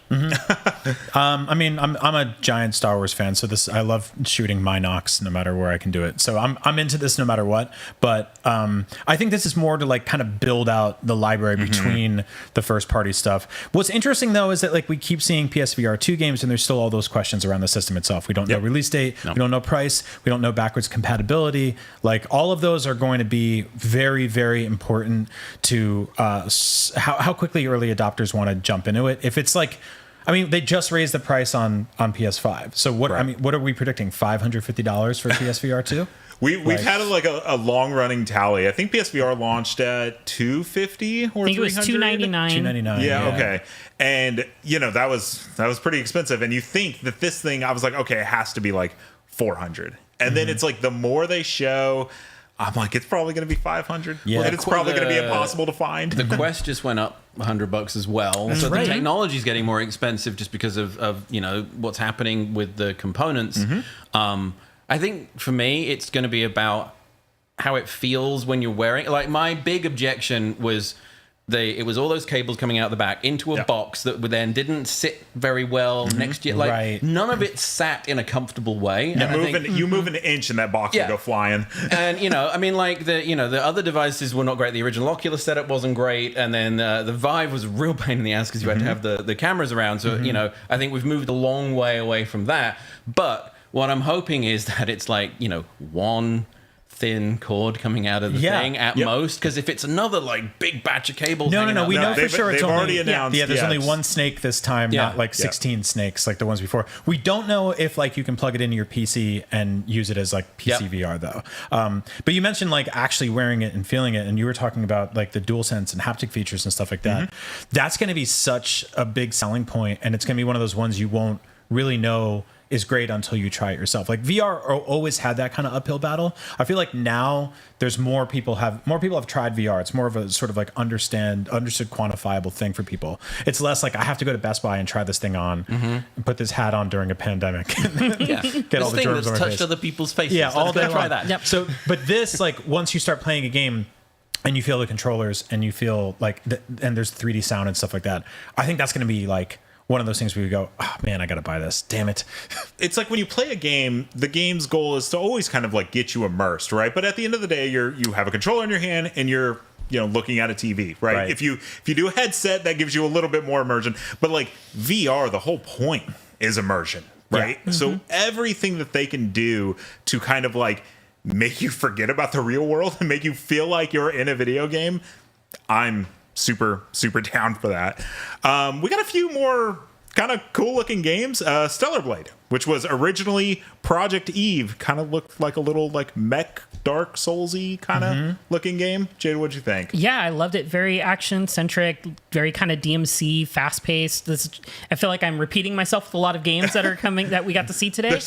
I mean, I'm a giant Star Wars fan, so I love shooting Minox no matter where I can do it. So I'm into this no matter what, but I think this is more to like kind of build out the library between the first party stuff. What's interesting though is that like we keep seeing PSVR 2 games and there's still all those questions around the system itself. We don't know release date, we don't know price, we don't know backwards compatibility. Like all of those are going to be very, very important to how quickly early adopters want to jump into it. If it's like, I mean, they just raised the price on PS5. So what I mean, what are we predicting? $550 for PSVR 2? We've had a long running tally. I think PSVR launched at $250 or $300. I think it was $299. $299. Yeah, okay. And that was pretty expensive. And you think that this thing, I was like, okay, it has to be like $400. And then it's like the more they show, I'm like, it's probably going to be $500. Yeah, and it's probably going to be impossible to find. The Quest just went up $100 as well. That's so the technology is getting more expensive just because of what's happening with the components. I think for me, it's going to be about how it feels when you're wearing it. Like my big objection was it was all those cables coming out the back into a box that then didn't sit very well next year. Like none of it sat in a comfortable way. You move an inch and that box will go flying. And I mean, like the other devices were not great. The original Oculus setup wasn't great, and then the Vive was a real pain in the ass because you had to have the cameras around. So I think we've moved a long way away from that. But what I'm hoping is that it's like one thin cord coming out of the thing at most, because if it's another like big batch of cables, no, we know for sure it's they've only already announced. Yeah, there's only one snake this time, not like 16 snakes like the ones before. We don't know if like you can plug it into your PC and use it as like PC VR though. But you mentioned like actually wearing it and feeling it, and you were talking about like the DualSense and haptic features and stuff like that. That's going to be such a big selling point, and it's going to be one of those ones you won't really know is great until you try it yourself. Like VR always had that kind of uphill battle. I feel like now there's more people have tried VR. It's more of a sort of like understood quantifiable thing for people. It's less like I have to go to Best Buy and try this thing on and put this hat on during a pandemic. Get all the germs on my face. Touched other people's faces. Yeah, all day long. Try that. Yep. So, but this like once you start playing a game and you feel the controllers and you feel like and there's 3D sound and stuff like that, I think that's going to be like one of those things where you go, oh man, I got to buy this. Damn it. It's like when you play a game, the game's goal is to always kind of like get you immersed, right? But at the end of the day, you have a controller in your hand and you're looking at a TV, right? If you do a headset, that gives you a little bit more immersion. But like VR, the whole point is immersion, right? Yeah. So everything that they can do to kind of like make you forget about the real world and make you feel like you're in a video game, I'm super down for that. We got a few more kind of cool looking games. Stellar Blade, which was originally Project Eve, kind of looked like a little like mech Dark Souls-y kind of looking game. Jada, what'd you think? Yeah, I loved it. Very action centric, very kind of DMC, fast paced. I feel like I'm repeating myself with a lot of games that are coming that we got to see today.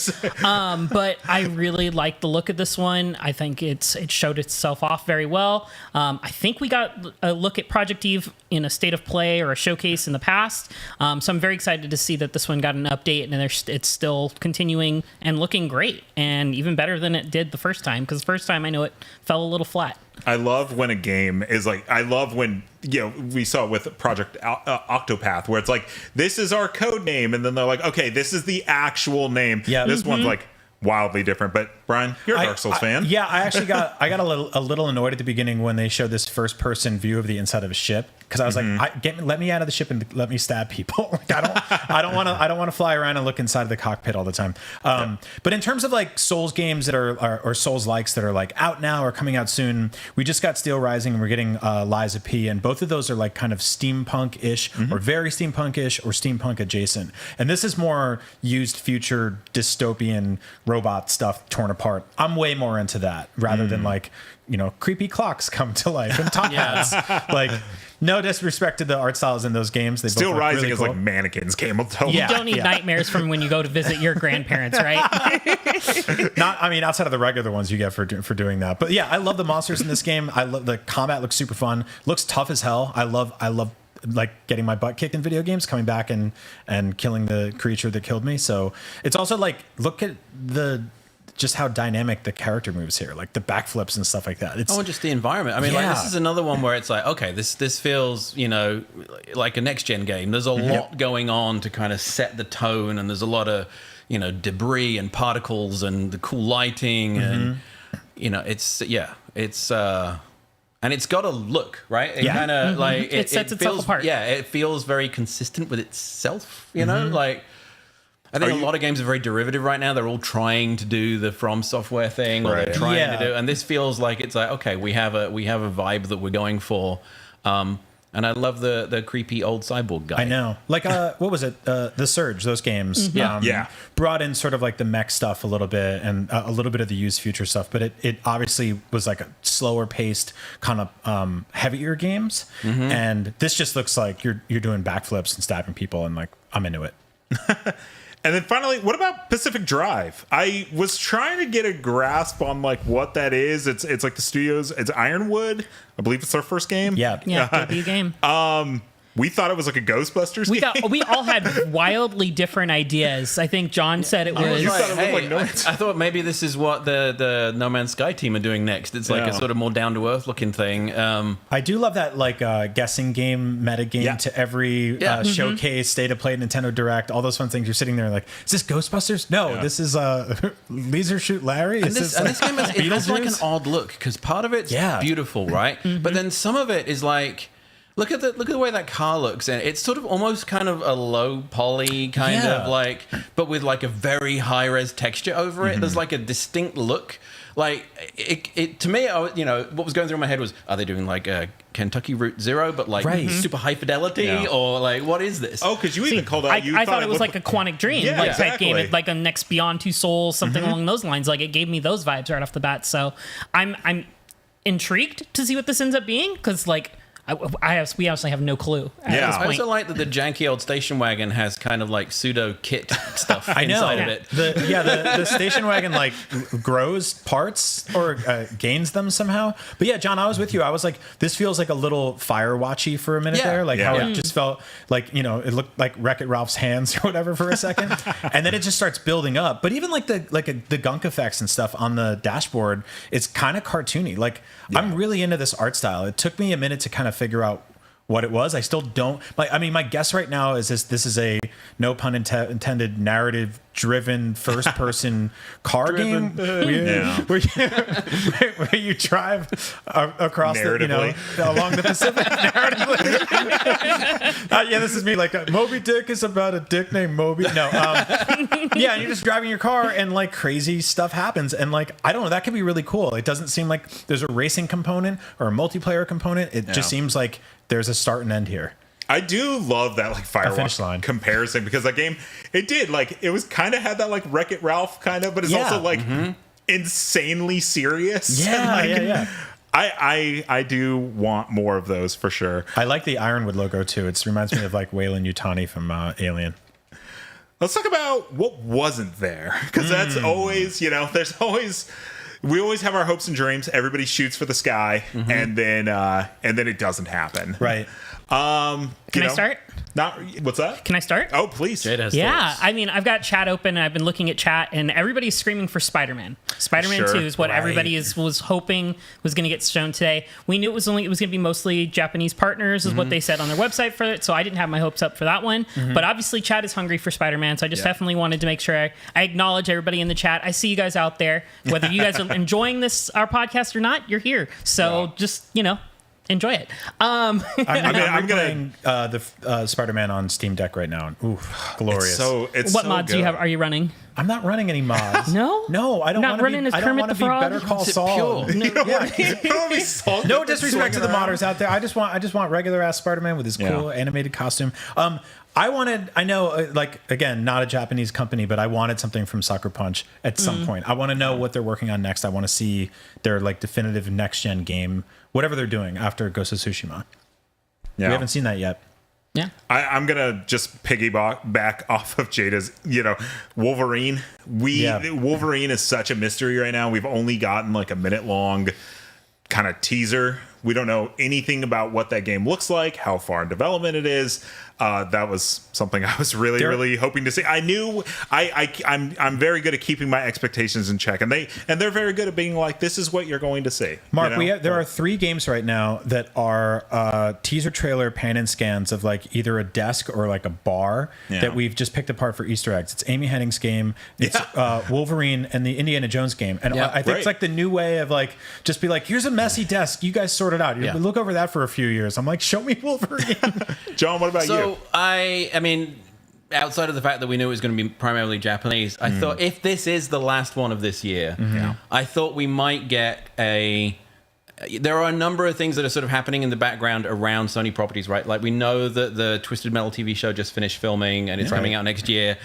But I really liked the look of this one. I think it showed itself off very well. I think we got a look at Project Eve in a state of play or a showcase in the past. So I'm very excited to see that this one got an update and it's still still continuing and looking great, and even better than it did the first time, because the first time I know it fell a little flat. I love when a game is like, I love when, we saw it with Project Octopath, where it's like, this is our code name, and then they're like, okay, this is the actual name. Yeah. This one's like wildly different. But Brian, you're a Dark Souls fan. Yeah, I actually got a little annoyed at the beginning when they showed this first person view of the inside of a ship, because I was like, let me out of the ship and let me stab people. Like, I don't want to fly around and look inside the cockpit all the time. But in terms of like Souls games that are or Souls likes that are like out now or coming out soon, we just got Steel Rising and we're getting Lies of P, and both of those are like kind of steampunk-ish or very steampunk-ish or steampunk adjacent. And this is more used future dystopian robot stuff torn apart. I'm way more into that rather than like, creepy clocks come to life and top hats. Like, no disrespect to the art styles in those games. They Still both Rising really is cool. like mannequins came up to You don't need nightmares from when you go to visit your grandparents, right? Outside of the regular ones you get for doing that. But yeah, I love the monsters in this game. I love the combat. Looks super fun. Looks tough as hell. I love like getting my butt kicked in video games, coming back and killing the creature that killed me. So it's also like, look at just how dynamic the character moves here, like the backflips and stuff like that. It's just the environment. I mean, like, this is another one where it's like, okay, this feels, like a next gen game. There's a lot going on to kind of set the tone, and there's a lot of, debris and particles and the cool lighting, and and it's got a look, right? It kind of like it sets itself apart. Yeah, it feels very consistent with itself. Like, I think a lot of games are very derivative right now. They're all trying to do the From Software thing, or they're trying to do, and this feels like it's like, okay, we have a vibe that we're going for, and I love the creepy old cyborg guy. I know, like what was it? The Surge, those games, brought in sort of like the mech stuff a little bit and a little bit of the used future stuff, but it obviously was like a slower paced kind of heavier games, and this just looks like you're doing backflips and stabbing people, and like I'm into it. And then finally, what about Pacific Drive? I was trying to get a grasp on like what that is. It's like the studios. It's Ironwood. I believe it's their first game. Yeah, debut game. We thought it was like a Ghostbusters game. We all had wildly different ideas. I think John said it was. I thought maybe this is what the No Man's Sky team are doing next. It's like a sort of more down to earth looking thing. I do love that like guessing game, meta game to every showcase, state of play, Nintendo Direct, all those fun things. You're sitting there like, is this Ghostbusters? No, this is Laser Shoot Larry. And this game has like an odd look, because part of it's beautiful, right? But then some of it is like, Look at the way that car looks, and it's sort of almost kind of a low poly kind of like, but with like a very high res texture over it. There's like a distinct look. Like it to me, what was going through my head was, are they doing like a Kentucky Route Zero, but like super high fidelity, or like what is this? Oh, because you even called out. I thought it was like a Quantic Dream type game, like a Next Beyond Two Souls, something along those lines. Like it gave me those vibes right off the bat. So I'm intrigued to see what this ends up being, because like. We honestly have no clue at this point. I also like that the janky old station wagon has kind of like pseudo kit stuff inside of it. The station wagon like grows parts or gains them somehow. But yeah, John, I was with you. I was like, this feels like a little Firewatchy for a minute there. Like how it just felt like, it looked like Wreck-It Ralph's hands or whatever for a second. And then it just starts building up. But even like the gunk effects and stuff on the dashboard, it's kind of cartoony. Like I'm really into this art style. It took me a minute to kind of figure out what it was. I still don't like. I mean, my guess right now is this is a, no pun intended, narrative driven first person car game where you drive across along the Pacific narratively. This is me like Moby Dick is about a dick named Moby. No, and you're just driving your car and like crazy stuff happens, and like I don't know, that could be really cool. It doesn't seem like there's a racing component or a multiplayer component. It just seems like there's a start and end here. I do love that like Firewatch comparison, because that game, it was kind of had that like Wreck-It Ralph kind of, but it's also like insanely serious. I do want more of those for sure. I like the Ironwood logo too. It reminds me of like Weyland Yutani from Alien. Let's talk about what wasn't there, because that's always, we always have our hopes and dreams. Everybody shoots for the sky, and then it doesn't happen. Right. Can I start? What's that? Can I start? Oh, please. Yeah, I mean, I've got chat open, and I've been looking at chat, and everybody's screaming for Spider-Man. Spider-Man 2 is what everybody was hoping was going to get shown today. We knew it was going to be mostly Japanese partners, is what they said on their website for it, so I didn't have my hopes up for that one. But obviously, chat is hungry for Spider-Man, so I just definitely wanted to make sure I acknowledge everybody in the chat. I see you guys out there. Whether you guys are enjoying our podcast or not, you're here. So just, enjoy it. I'm playing the Spider-Man on Steam Deck right now. Ooh, glorious! What mods do you have? Are you running? I'm not running any mods. No, I don't not running as Kermit the Frog. Better Call Saul. No disrespect to the modders out there. I just want regular ass Spider-Man with his cool animated costume. I know, again, not a Japanese company, but I wanted something from Sucker Punch at some point. I want to know what they're working on next. I want to see their definitive next gen game, whatever they're doing after Ghost of Tsushima. Yeah. We haven't seen that yet. Yeah, I'm gonna just piggyback back off of Jada's. Wolverine. Wolverine is such a mystery right now. We've only gotten a minute long kind of teaser. We don't know anything about what that game looks like, how far in development it is. That was something I was really hoping to see. I knew I'm very good at keeping my expectations in check, and they're very good at being like, this is what you're going to see. Mark, there are 3 games right now that are teaser trailer pan and scans of either a desk or a bar that we've just picked apart for Easter eggs. It's Amy Hennig's game, it's Wolverine, and the Indiana Jones game. And I think it's the new way of just be here's a messy desk, you guys sort it out. You look over that for a few years. I'm show me Wolverine. John, what about you? I mean, outside of the fact that we knew it was going to be primarily Japanese, I thought if this is the last one of this year, I thought we might get there are a number of things that are sort of happening in the background around Sony properties, right? We know that the Twisted Metal TV show just finished filming and it's coming out next year.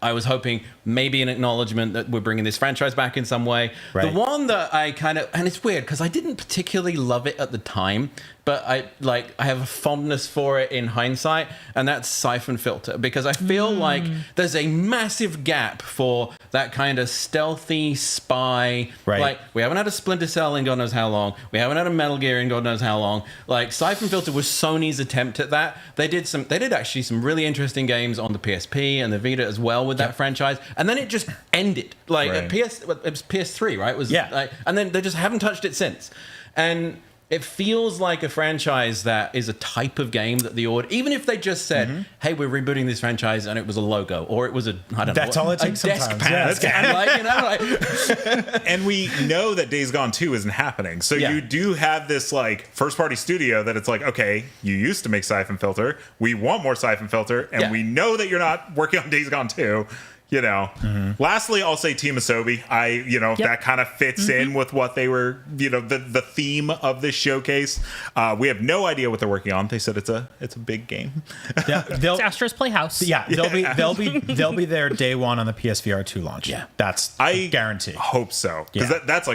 I was hoping maybe an acknowledgement that we're bringing this franchise back in some way. Right. The one that I and it's weird because I didn't particularly love it at the time, but I have a fondness for it in hindsight, and that's Siphon Filter, because I feel like there's a massive gap for that kind of stealthy spy. Right. We haven't had a Splinter Cell in God knows how long. We haven't had a Metal Gear in God knows how long. Siphon Filter was Sony's attempt at that. They did actually some really interesting games on the PSP and the Vita as well with that franchise, and then it just ended. It was PS3, right? It was and then they just haven't touched it since. And it feels like a franchise that is a type of game that the audience, even if they just said, "Hey, we're rebooting this franchise," and it was a logo or it was that's all it takes. A desk pad. And we know that Days Gone 2 isn't happening, so you do have this first party studio that it's okay, you used to make Siphon Filter, we want more Siphon Filter, and we know that you're not working on Days Gone 2. Lastly, I'll say Team Asobi. That kind of fits in with what they were, the theme of this showcase. We have no idea what they're working on. They said it's a big game. Yeah, it's Astro's Playhouse. Yeah, they'll be there day one on the PSVR2 launch. Yeah, I guarantee. Hope so, because that's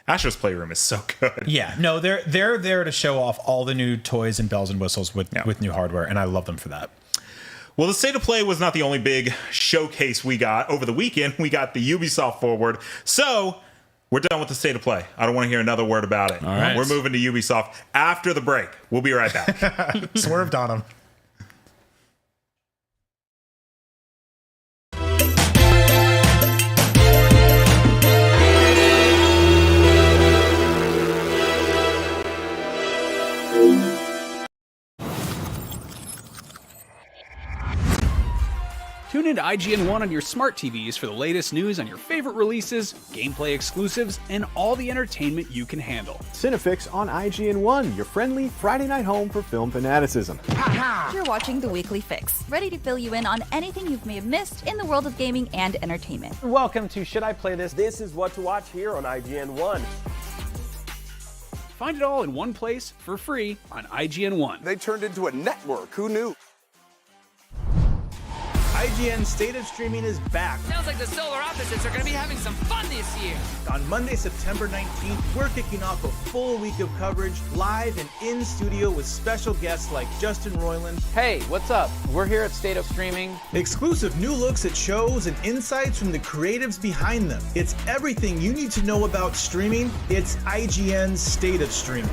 Astro's Playroom is so good. Yeah, no, they're there to show off all the new toys and bells and whistles with new hardware, and I love them for that. Well, the State of Play was not the only big showcase we got. Over the weekend, we got the Ubisoft Forward. So, we're done with the State of Play. I don't want to hear another word about it. All right. We're moving to Ubisoft after the break. We'll be right back. Swerved on them. Tune into IGN1 on your smart TVs for the latest news on your favorite releases, gameplay exclusives, and all the entertainment you can handle. Cinefix on IGN1, your friendly Friday night home for film fanaticism. You're watching The Weekly Fix, ready to fill you in on anything you may have missed in the world of gaming and entertainment. Welcome to Should I Play This? This is what to watch here on IGN1. Find it all in one place for free on IGN1. They turned into a network. Who knew? IGN State of Streaming is back. Sounds like the Solar Opposites are going to be having some fun this year. On Monday, September 19th, we're kicking off a full week of coverage, live and in studio with special guests like Justin Roiland. Hey, what's up? We're here at State of Streaming. Exclusive new looks at shows and insights from the creatives behind them. It's everything you need to know about streaming. It's IGN's State of Streaming.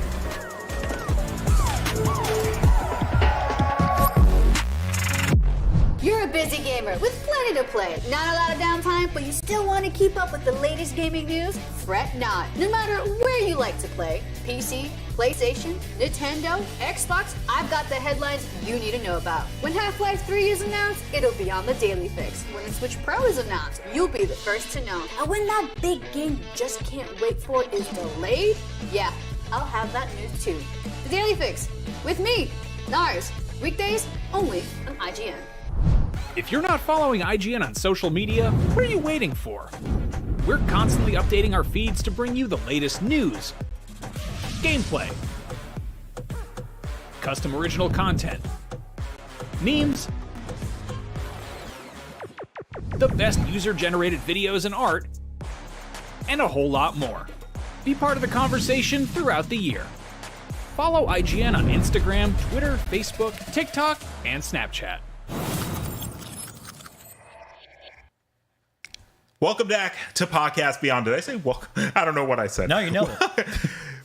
busy gamer with plenty to play. Not a lot of downtime, but you still want to keep up with the latest gaming news? Fret not. No matter where you like to play, PC, PlayStation, Nintendo, Xbox, I've got the headlines you need to know about. When Half-Life 3 is announced, it'll be on the Daily Fix. When the Switch Pro is announced, you'll be the first to know. And when that big game you just can't wait for is delayed, yeah, I'll have that news too. The Daily Fix, with me, Nars. Weekdays, only on IGN. If you're not following IGN on social media, what are you waiting for? We're constantly updating our feeds to bring you the latest news, gameplay, custom original content, memes, the best user-generated videos and art, and a whole lot more. Be part of the conversation throughout the year. Follow IGN on Instagram, Twitter, Facebook, TikTok, and Snapchat. Welcome back to Podcast Beyond. Did I say welcome? I don't know what I said. No, you know it.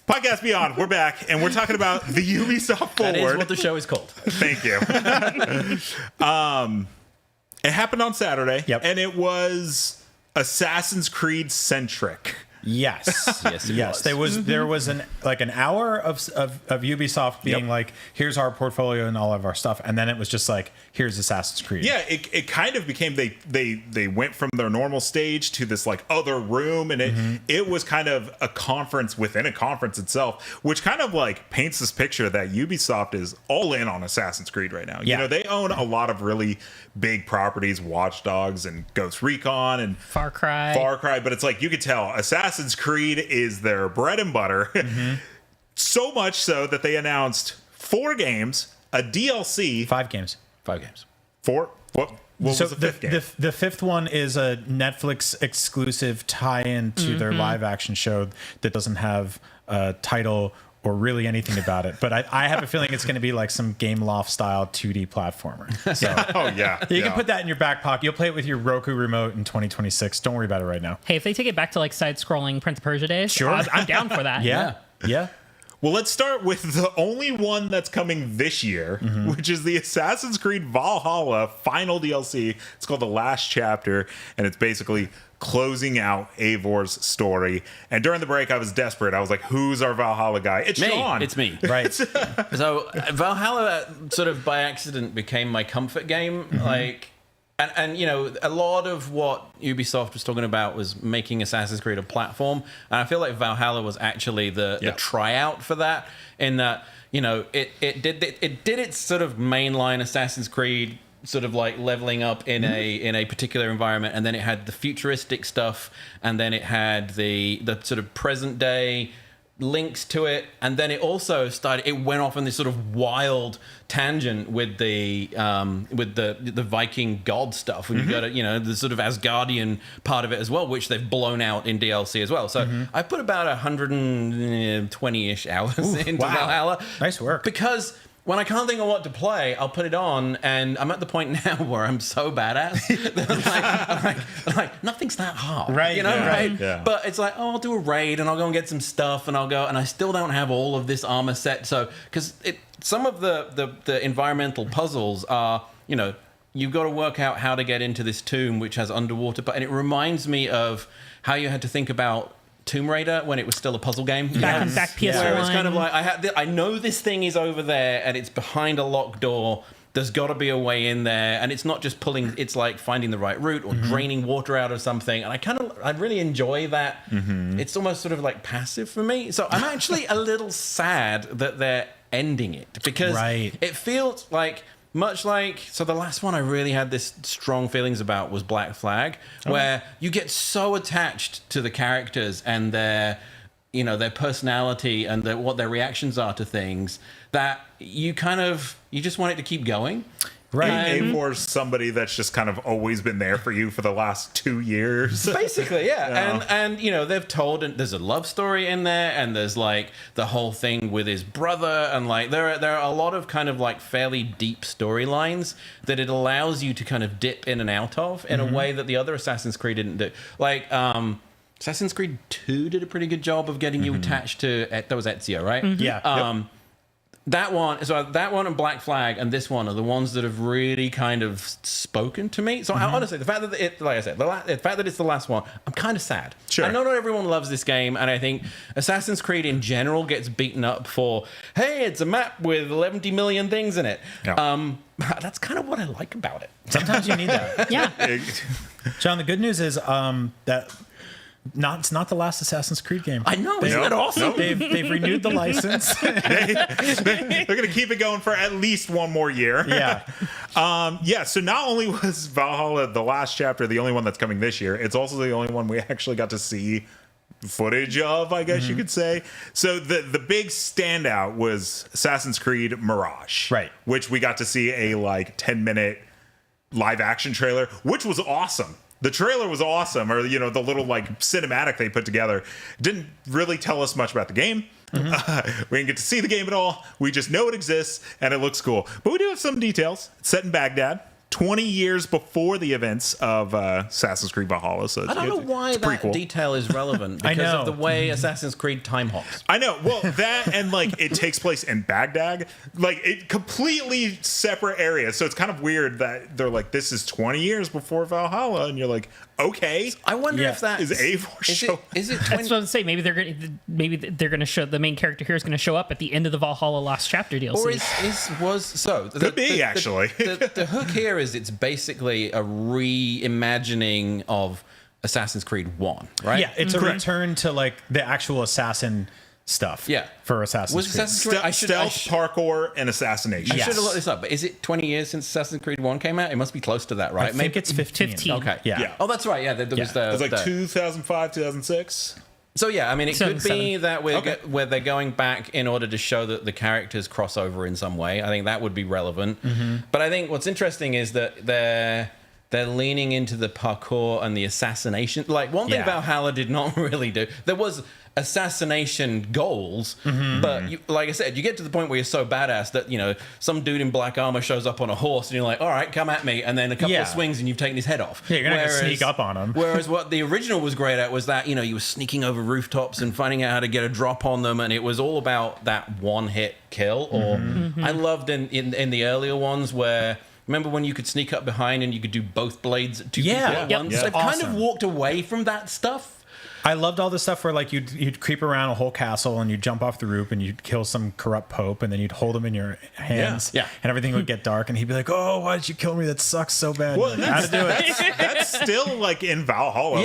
Podcast Beyond, we're back, and we're talking about the Ubisoft Forward. That is what the show is called. Thank you. It happened on Saturday, and it was Assassin's Creed centric. Yes, yes, it was. There was an hour of Ubisoft being like, "Here's our portfolio and all of our stuff," and then it was just like, "Here's Assassin's Creed." Yeah, it kind of became they went from their normal stage to this like other room, and it was kind of a conference within a conference itself, which kind of like paints this picture that Ubisoft is all in on Assassin's Creed right now. Yeah. You know, they own a lot of really big properties, Watch Dogs and Ghost Recon and Far Cry, but it's like you could tell Assassin's Creed is their bread and butter. So much so that they announced 4 games, a DLC, 5 games, 4. What was the fifth game? The fifth one is a Netflix exclusive tie-in to their live action show that doesn't have a title or really anything about it. But I have a feeling it's going to be like some Game Loft style 2D platformer. So you can put that in your back pocket. You'll play it with your Roku remote in 2026. Don't worry about it right now. Hey, if they take it back to like side-scrolling Prince of Persia days, sure, I'm down for that. Yeah. Well, let's start with the only one that's coming this year, which is the Assassin's Creed Valhalla final DLC. It's called The Last Chapter, and it's basically closing out Eivor's story. And during the break, I was desperate. I was like, who's our Valhalla guy? It's Sean. It's me. Right. So Valhalla sort of by accident became my comfort game. Like, and you know, a lot of what Ubisoft was talking about was making Assassin's Creed a platform. And I feel like Valhalla was actually the tryout for that, in that, you know, it did its sort of mainline Assassin's Creed sort of like leveling up in a particular environment, and then it had the futuristic stuff, and then it had the sort of present day links to it, and then it also went off on this sort of wild tangent with the Viking god stuff, when you've got the sort of Asgardian part of it as well, which they've blown out in DLC as well. So I put about 120-ish hours into Valhalla. Nice work. Because when I can't think of what to play, I'll put it on, and I'm at the point now where I'm so badass that I'm like, nothing's that hard, right? You know, right? Yeah. But it's like, oh, I'll do a raid, and I'll go and get some stuff, and I'll go, and I still don't have all of this armor set. So, because some of the environmental puzzles are, you know, you've got to work out how to get into this tomb which has underwater, and it reminds me of how you had to think about Tomb Raider when it was still a puzzle game. Back PS1. Where it's kind of like, I know this thing is over there and it's behind a locked door. There's got to be a way in there, and it's not just pulling. It's like finding the right route or draining water out of something. And I really enjoy that. It's almost sort of like passive for me. So I'm actually a little sad that they're ending it, because it feels like, much like, so the last one I really had this strong feelings about was Black Flag, where you get so attached to the characters and their personality and what their reactions are to things, that you just want it to keep going. Right. Eivor's somebody that's just kind of always been there for you for the last 2 years. Basically, yeah. And you know, they've told, and there's a love story in there, and there's like the whole thing with his brother, and like there are a lot of kind of like fairly deep storylines that it allows you to kind of dip in and out of in a way that the other Assassin's Creed didn't do. Like Assassin's Creed 2 did a pretty good job of getting you attached to, that was Ezio, right? Yeah. That one and Black Flag and this one are the ones that have really kind of spoken to me. So honestly, the fact that like I said, the fact that it's the last one, I'm kind of sad. Sure. I know not everyone loves this game, and I think Assassin's Creed in general gets beaten up for, hey, it's a map with 11 million things in it. Yeah. That's kind of what I like about it. Sometimes you need that. Yeah. John, the good news is that it's not the last Assassin's Creed game. I know. Isn't that awesome? They've renewed the license. They're going to keep it going for at least one more year. Yeah. So not only was Valhalla the last chapter, the only one that's coming this year, it's also the only one we actually got to see footage of, I guess you could say. So the big standout was Assassin's Creed Mirage. Right. Which we got to see a 10-minute live action trailer, which was awesome. The trailer was awesome, or the little cinematic they put together. Didn't really tell us much about the game. We didn't get to see the game at all. We just know it exists and it looks cool. But we do have some details. It's set in Baghdad, 20 years before the events of Assassin's Creed Valhalla. So I don't know why that detail is relevant because of the way Assassin's Creed time hops. I know. Well, that and it takes place in Baghdad, it completely separate areas. So it's kind of weird that they're this is 20 years before Valhalla, and you're okay. I wonder if that is Eivor show. Is it? That's what I was saying. Maybe they're going to show the main character here is going to show up at the end of the Valhalla Last Chapter DLC. Or could be actually. The hook here is it's basically a reimagining of Assassin's Creed 1, right? Yeah, it's a return to the actual assassin stuff. Yeah, for Assassin's Creed. Stealth, parkour, and assassination. I should have looked this up, but is it 20 years since Assassin's Creed 1 came out? It must be close to that, right? I think it's 15. Okay. Yeah. Oh, that's right. Yeah, there was the... It was 2005, 2006. So yeah, I mean, it could be that Okay. where they're going back in order to show that the characters cross over in some way. I think that would be relevant. But I think what's interesting is that they're leaning into the parkour and the assassination. One thing Valhalla did not really do. There was assassination goals, but like I said, you get to the point where you're so badass that some dude in black armor shows up on a horse and you're like, all right, come at me, and then a couple of swings and you've taken his head off. Yeah, you're gonna sneak up on him. Whereas what the original was great at was that you were sneaking over rooftops and finding out how to get a drop on them, and it was all about that one hit kill. Or I loved in the earlier ones where. Remember when you could sneak up behind and you could do both blades at two people at once? Yeah. I've kind of walked away from that stuff. I loved all the stuff where you'd creep around a whole castle and you'd jump off the roof and you'd kill some corrupt pope and then you'd hold him in your hands and everything would get dark and he'd be like, oh, why did you kill me? That sucks so bad. Well, how to do it. That's still in Valhalla.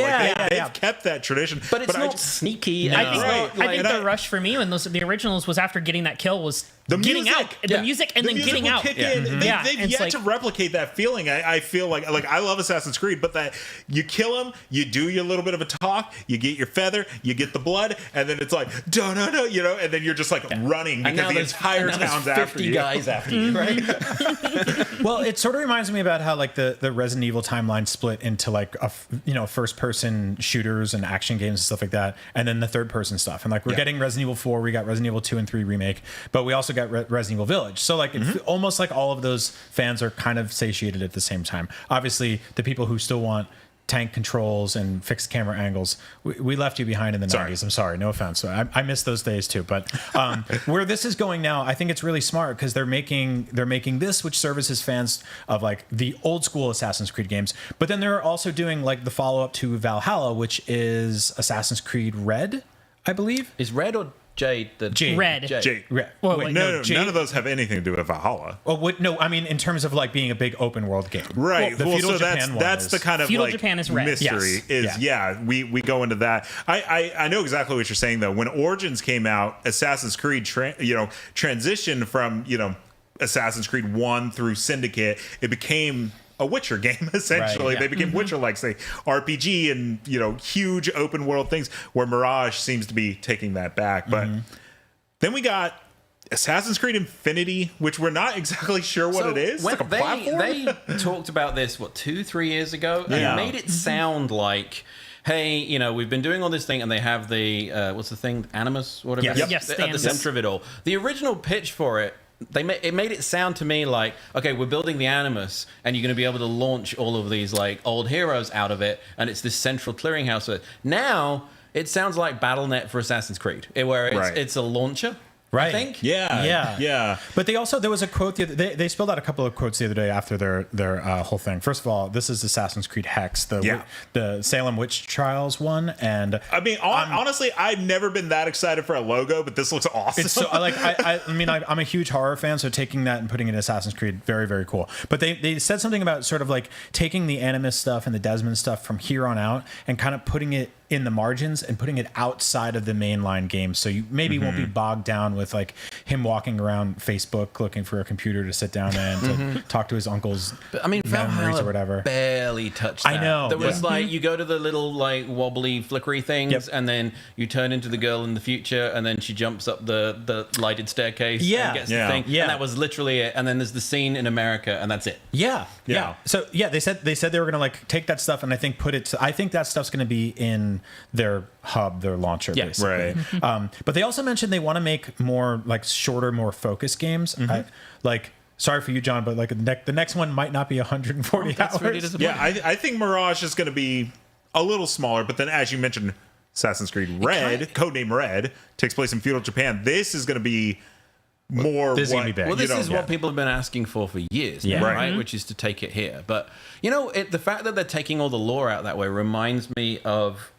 They've kept that tradition. But it's not sneaky. I think the rush for me when the originals was after getting that kill was the getting music. out. The music and then getting out. They've yet to replicate that feeling. I feel like I love Assassin's Creed, but that you kill him, you do your little bit of a talk, you get your feather, you get the blood, and then it's no, and then you're just running because the entire town's after you. 50 guys after you, right? Well, it sort of reminds me about how the Resident Evil timeline split into first person shooters and action games and stuff like that, and then the third person stuff. And we're getting Resident Evil 4, we got Resident Evil 2 and 3 remake, but we also got Resident Evil Village. So it's almost like all of those fans are kind of satiated at the same time. Obviously, the people who still want tank controls and fixed camera angles, we left you behind in the 90s. I'm sorry, no offense. I miss those days too. But where this is going now, I think it's really smart because they're making this, which services fans of the old school Assassin's Creed games. But then they're also doing the follow up to Valhalla, which is Assassin's Creed Red, I believe. Is Red or Jade? Red. Jade. Well, no, Jade. none of those have anything to do with Valhalla. Oh, no, I mean in terms of being a big open world game. Right. The Feudal Japan that's the kind of Feudal Japan is red. mystery. We go into that. I know exactly what you're saying though. When Origins came out, Assassin's Creed transitioned from Assassin's Creed 1 through Syndicate. It became a Witcher game, essentially. Right, yeah. They became Witcher-like, say, RPG and, huge open world things, where Mirage seems to be taking that back. But then we got Assassin's Creed Infinity, which we're not exactly sure what it is. It's a platform? They talked about this, 2-3 years ago? And it made it sound like... Hey, we've been doing all this thing, and they have the what's the thing, Animus, whatever. Yes, at the center of it all. The original pitch for it, it made it sound to me like, okay, we're building the Animus, and you're going to be able to launch all of these old heroes out of it, and it's this central clearinghouse. Now it sounds like BattleNet for Assassin's Creed, where it's a launcher Right. I think. Yeah. But they also, there was a quote, they spilled out a couple of quotes the other day after their whole thing. First of all, this is Assassin's Creed Hex, the Salem Witch Trials one. And I mean, honestly, I've never been that excited for a logo, but this looks awesome. It's so, I'm a huge horror fan, so taking that and putting it in Assassin's Creed, very, very cool. But they said something about sort of like taking the Animus stuff and the Desmond stuff from here on out and kind of putting it in the margins and putting it outside of the mainline game, so you maybe won't be bogged down with like him walking around Facebook looking for a computer to sit down and to talk to his uncle's memories or whatever. Barely touched that. I know. There was like, you go to the little like wobbly flickery things, and then you turn into the girl in the future, and then she jumps up the lighted staircase and gets the thing. And that was literally it. And then there's the scene in America, and that's it. Yeah. So they said they were gonna like take that stuff and I think I think that stuff's gonna be in their hub, their launcher, basically. Right. But they also mentioned they want to make more like shorter, more focused games. Sorry for you, John, but like the next one might not be 140 hours. Really disappointing. I think Mirage is going to be a little smaller, but then as you mentioned, Assassin's Creed Red, codename Red, takes place in feudal Japan. This is going to be more. This is gonna be big. Well, this is what people have been asking for years, right? Which is to take it here. But the fact that they're taking all the lore out that way reminds me of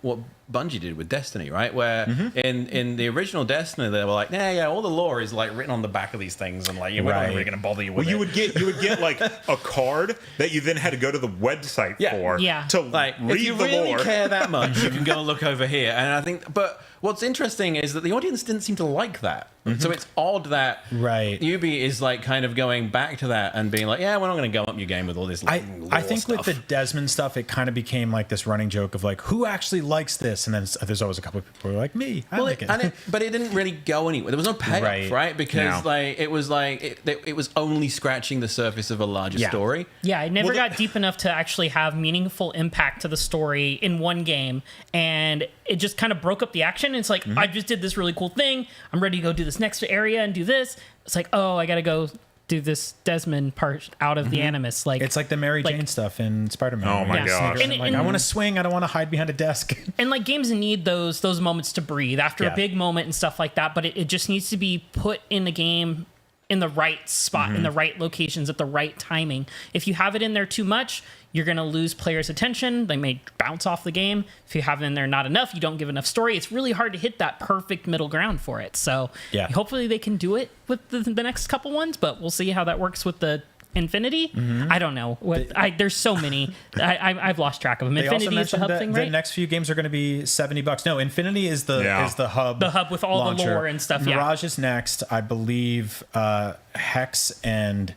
what Bungie did with Destiny, right? Where in the original Destiny, they were like, all the lore is like written on the back of these things, and like, we're not really going to bother you with it. You would get like a card that you then had to go to the website for to like, read if you the really lore. care that much, you can go look over here. And I think, but what's interesting is that the audience didn't seem to like that. So it's odd that Ubi is like kind of going back to that and being like, we're not going to go up your game with all this. I think with the Desmond stuff, it kind of became like this running joke of like, who actually likes this? And then there's always a couple of people who are like, me, I like it. But it didn't really go anywhere. There was no payoff, right? Because it was only scratching the surface of a larger story. Yeah, it never got deep enough to actually have meaningful impact to the story in one game, and it just kind of broke up the action. It's like, I just did this really cool thing. I'm ready to go do this next area and do this. It's like, I got to go do this Desmond part out of the Animus. Like, it's like the Mary Jane stuff in Spider-Man. Oh my gosh! And I want to swing. I don't want to hide behind a desk. And like, games need those moments to breathe after a big moment and stuff like that. But it just needs to be put in the game in the right spot, in the right locations, at the right timing. If you have it in there too much, you're going to lose players' attention. They may bounce off the game. If you have it in there not enough, you don't give enough story. It's really hard to hit that perfect middle ground for it. So hopefully they can do it with the next couple ones, but we'll see how that works with the Infinity. I don't know. There's so many. I've lost track of them. Infinity is the hub thing, right? The next few games are going to be $70. No, Infinity is the hub. The hub with all launcher. The lore and stuff. Mirage is next. I believe Hex and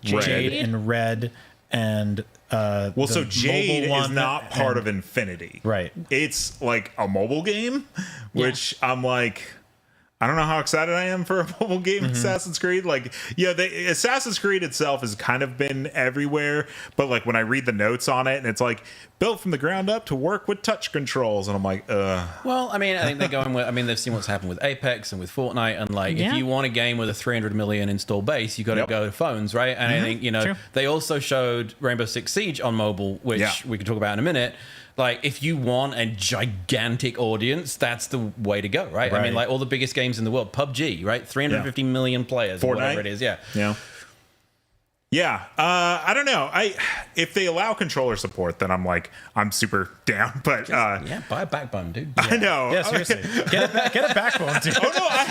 Jade and Red and so Jade is not part of Infinity, right? It's like a mobile game, which I'm like, I don't know how excited I am for a mobile game Assassin's Creed. Like, the Assassin's Creed itself has kind of been everywhere, but like when I read the notes on it, and it's like built from the ground up to work with touch controls, and I'm like, Well, I mean, I think they're going with. I mean, they've seen what's happened with Apex and with Fortnite, and like, if you want a game with a 300 million install base, you got to go to phones, right? And I think they also showed Rainbow Six Siege on mobile, which we can talk about in a minute. Like, if you want a gigantic audience, that's the way to go, right? I mean, like all the biggest games in the world, PUBG, right? 350 million players, or whatever it is. I don't know. If they allow controller support, then I'm super down. But buy a backbone, dude. I know. Yeah, seriously. Get a backbone, dude. Oh no, I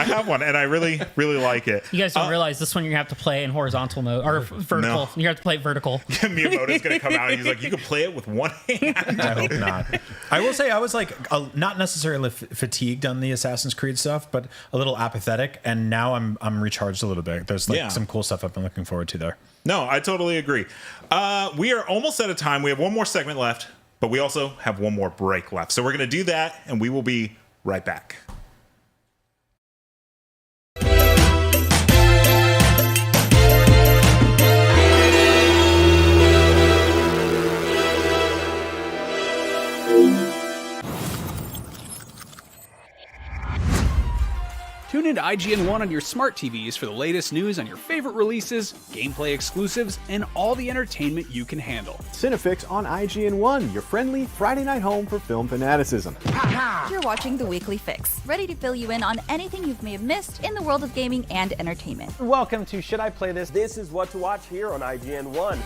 have one, and I really like it. You guys don't realize this one you have to play in horizontal mode or vertical. No. You have to play it vertical. Miyamoto's gonna come out and he's like, you can play it with one hand. I hope not. I will say I was like not necessarily fatigued on the Assassin's Creed stuff, but a little apathetic, and now I'm recharged a little bit. There's some cool stuff I've been looking forward to there. No, I totally agree. We are almost out of time. We have one more segment left, but we also have one more break left. So we're going to do that, and we will be right back. Tune into IGN1 on your smart TVs for the latest news on your favorite releases, gameplay exclusives, and all the entertainment you can handle. Cinefix on IGN1, your friendly Friday night home for film fanaticism. You're watching The Weekly Fix, ready to fill you in on anything you may have missed in the world of gaming and entertainment. Welcome to Should I Play This? This is what to watch here on IGN1.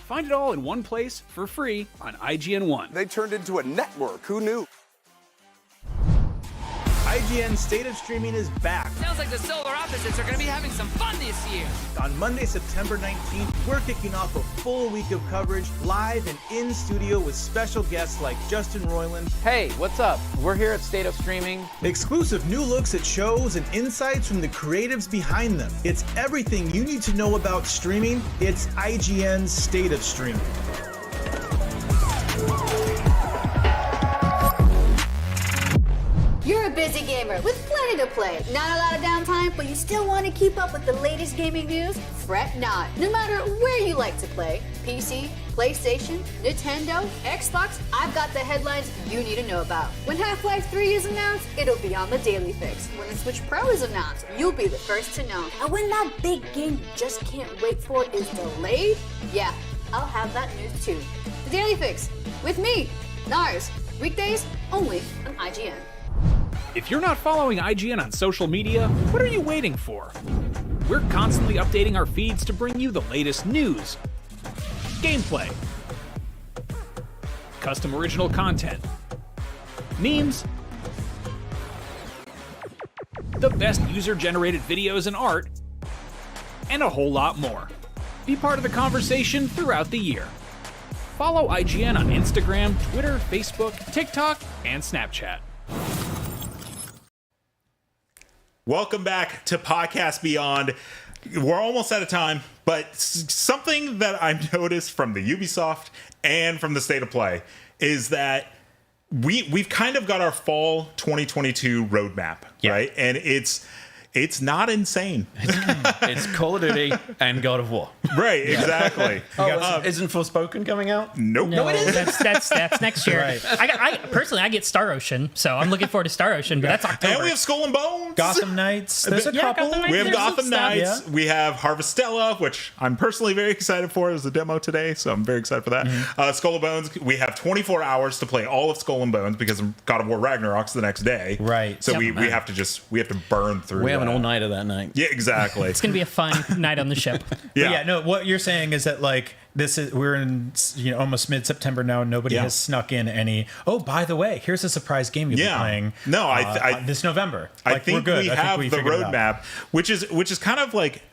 Find it all in one place for free on IGN1. They turned into a network. Who knew? IGN State of Streaming is back. Sounds like the solar opposites are going to be having some fun this year. On Monday, September 19th, we're kicking off a full week of coverage live and in studio with special guests like Justin Roiland. Hey, what's up? We're here at State of Streaming. Exclusive new looks at shows and insights from the creatives behind them. It's everything you need to know about streaming. It's IGN's State of Streaming. You're a busy gamer with plenty to play. Not a lot of downtime, but you still want to keep up with the latest gaming news? Fret not. No matter where you like to play, PC, PlayStation, Nintendo, Xbox, I've got the headlines you need to know about. When Half-Life 3 is announced, it'll be on the Daily Fix. When the Switch Pro is announced, you'll be the first to know. And when that big game you just can't wait for is delayed, yeah, I'll have that news too. The Daily Fix, with me, Nars, weekdays only on IGN. If you're not following IGN on social media, what are you waiting for? We're constantly updating our feeds to bring you the latest news, gameplay, custom original content, memes, the best user-generated videos and art, and a whole lot more. Be part of the conversation throughout the year. Follow IGN on Instagram, Twitter, Facebook, TikTok, and Snapchat. Welcome back to Podcast Beyond. We're almost out of time, but something that I've noticed from the Ubisoft and from the State of Play is that we've kind of got our fall 2022 roadmap, right? And it's not insane. It's Call of Duty and God of War. Right, exactly. Isn't Forspoken coming out? Nope. No, it isn't. That's next year. Right. I personally, I get Star Ocean, so I'm looking forward to Star Ocean, but that's October. And we have Skull and Bones. Gotham Knights. There's a couple. We have Gotham Knights. We have Harvestella, which I'm personally very excited for. It was a demo today, so I'm very excited for that. Skull and Bones. We have 24 hours to play all of Skull and Bones because God of War Ragnarok's the next day. Right. So we have to burn through. We have an all-nighter that night. Yeah, exactly. It's gonna be a fun night on the ship. Yeah. No, what you're saying is that like we're in almost mid-September now. Nobody has snuck in any. Oh, by the way, here's a surprise game you'll be playing. No, this November. I think we're good. We have the roadmap, which is kind of like,